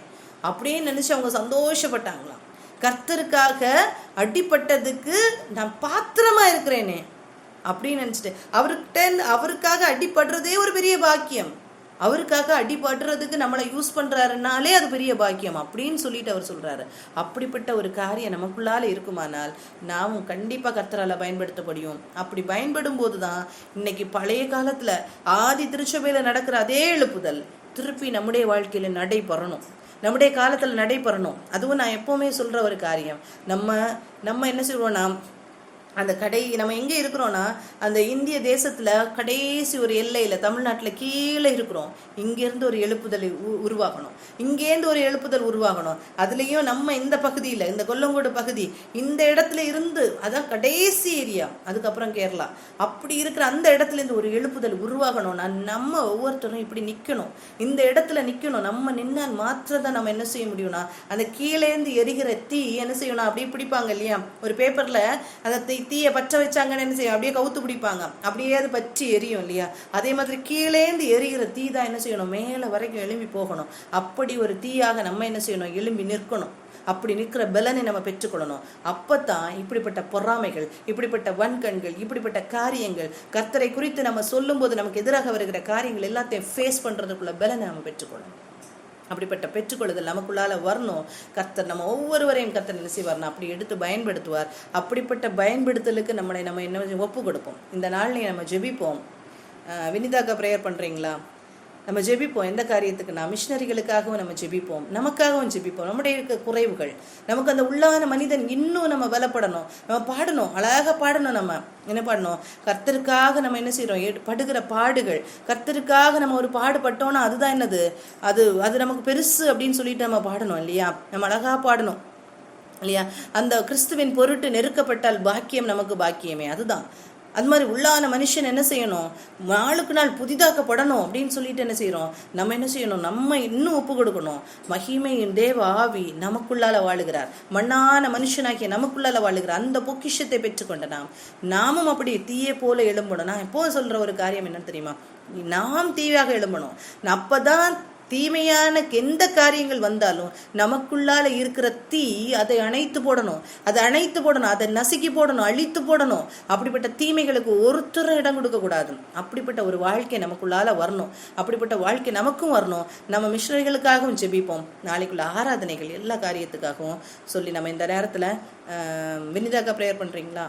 அப்படின்னு நினைச்சு அவங்க சந்தோஷப்பட்டாங்களாம். கர்த்தருக்காக அடிப்பட்டதுக்கு நான் பாத்திரமா இருக்கிறேனே அப்படின்னு நினைச்சிட்டு அவருக்காக அடிபடுறதே ஒரு பெரிய பாக்கியம். அவருக்காக அடிபடுறதுக்கு நம்மளை யூஸ் பண்றாருனாலே அது பெரிய பாக்கியம் அப்படின்னு சொல்லிட்டு அவர் சொல்றாரு. அப்படிப்பட்ட ஒரு காரியம் நமக்குள்ளால இருக்குமானால் நாமும் கண்டிப்பா கர்த்தரால பயன்படுத்த முடியும். அப்படி பயன்படும் போதுதான் இன்னைக்கு பழைய காலத்துல ஆதி திருச்சபையில நடக்கிற அதே எழுப்புதல் திருப்பி நம்முடைய வாழ்க்கையில நடைபெறணும், நம்முடைய காலத்துல நடைபெறணும். அதுவும் நான் எப்பவுமே சொல்ற ஒரு காரியம், நம்ம என்ன சொல்றோம்னா அந்த நம்ம எங்கே இருக்கிறோன்னா அந்த இந்திய தேசத்தில் கடைசி ஒரு எல்லையில் தமிழ்நாட்டில் கீழே இருக்கிறோம். இங்கேருந்து ஒரு எழுப்புதல் உருவாகணும், இங்கேருந்து ஒரு எழுப்புதல் உருவாகணும். அதுலேயும் நம்ம இந்த பகுதியில், இந்த கொல்லங்கோடு பகுதி, இந்த இடத்துல இருந்து, அதான் கடைசி ஏரியா, அதுக்கப்புறம் கேரளா, அப்படி இருக்கிற அந்த இடத்துலேருந்து ஒரு எழுப்புதல் உருவாகணும்னா நம்ம ஒவ்வொருத்தரும் இப்படி நிற்கணும், இந்த இடத்துல நிற்கணும். நம்ம நின்னால் மாத்திரம் தான் நம்ம என்ன செய்ய முடியும்னா அந்த கீழேந்து எரிகிற தீ என்ன செய்யணும், அப்படியே பிடிப்பாங்க இல்லையா, ஒரு பேப்பரில் அந்த தீயை பற்ற வச்சாங்கன்னு என்ன செய்யும், அப்படியே கவுத்து பிடிப்பாங்க, அப்படியே அது பற்றி எரியும் இல்லையா. அதே மாதிரி கீழேந்து எரிகிற தீ தான் என்ன செய்யணும், மேலே வரைக்கும் எழும்பி போகணும். அப்படி ஒரு தீயாக நம்ம என்ன செய்யணும், எழும்பி நிற்கணும். அப்படி நிற்கிற பலனை நம்ம பெற்றுக்கொள்ளணும். அப்பத்தான் இப்படிப்பட்ட பொறாமைகள், இப்படிப்பட்ட வன்கண்கள், இப்படிப்பட்ட காரியங்கள், கர்த்தரை குறித்து நம்ம சொல்லும் போது நமக்கு எதிராக வருகிற காரியங்கள் எல்லாத்தையும் ஃபேஸ் பண்றதுக்குள்ள பலனை நம்ம பெற்றுக்கொள்ளணும். அப்படிப்பட்ட பெற்றுக்கொள்ளுதல் நமக்குள்ளால வரணும். கர்த்தர் நம்ம ஒவ்வொருவரையும் கர்த்தர் என்ன செய்வார்னா அப்படி எடுத்து பயன்படுத்துவார். அப்படிப்பட்ட பயன்படுத்தலுக்கு நம்ம என்ன ஒப்பு கொடுப்போம். இந்த நாள்லையும் நம்ம ஜெபிப்போம். வினிதாக்கா ப்ரேயர் பண்ணுறீங்களா? நம்ம ஜெபிப்போம். எந்த காரியத்துக்குன்னா மிஷினரிகளுக்காகவும் நம்ம ஜெபிப்போம், நமக்காகவும் ஜெபிப்போம். நம்முடைய இருக்க குறைவுகள், நமக்கு அந்த உள்ளான மனிதன் இன்னும் நம்ம பலப்படணும். நம்ம பாடணும், அழகாக பாடணும். நம்ம என்ன பாடணும்? கர்த்தருக்காக நம்ம என்ன செய்கிறோம்? படுகிற பாடுகள், கர்த்தருக்காக நம்ம ஒரு பாடுபட்டோம்னா அதுதான் என்னது? அது நமக்கு பெருசு அப்படின்னு சொல்லிட்டு நம்ம பாடணும் இல்லையா? நம்ம அழகாக பாடணும் இல்லையா? அந்த கிறிஸ்துவின் பொருட்டு நெருக்கப்பட்டால் பாக்கியம் நமக்கு பாக்கியமே. அதுதான். அது மாதிரி உள்ளான மனுஷன் என்ன செய்யணும்? நாளுக்கு நாள் புதிதாக்கப்படணும் அப்படின்னு சொல்லிட்டு என்ன செய்யறோம்? நம்ம என்ன செய்யணும்? நம்ம இன்னும் ஒப்பு கொடுக்கணும். மகிமையின் தேவ ஆவி நமக்குள்ளால வாழுகிறார். மண்ணான மனுஷனாகிய நமக்குள்ளால வாழுகிறார். அந்த பொக்கிஷத்தை பெற்றுக்கொண்ட நாமும் அப்படி தீயை போல எழும்பணும். நான் எப்போ சொல்ற ஒரு காரியம் என்ன தெரியுமா? நாம் தீயாக எழும்பணும். அப்பதான் தீமையான எந்த காரியங்கள் வந்தாலும் நமக்குள்ளால இருக்கிற தீ அதை அணைத்து போடணும், அதை நசுக்கி போடணும், அழித்து போடணும். அப்படிப்பட்ட தீமைகளுக்கு ஒருத்தர இடம் கொடுக்க கூடாது. அப்படிப்பட்ட ஒரு வாழ்க்கை நமக்குள்ளால வரணும். அப்படிப்பட்ட வாழ்க்கை நமக்கும் வரணும். நம்ம மிஷனரிகளுக்காகவும் ஜெபிப்போம். நாளைக்குள்ள ஆராதனைகள் எல்லா காரியத்துக்காகவும் சொல்லி நம்ம இந்த நேரத்துல வினிதாக்கா ப்ரேயர் பண்றீங்களா?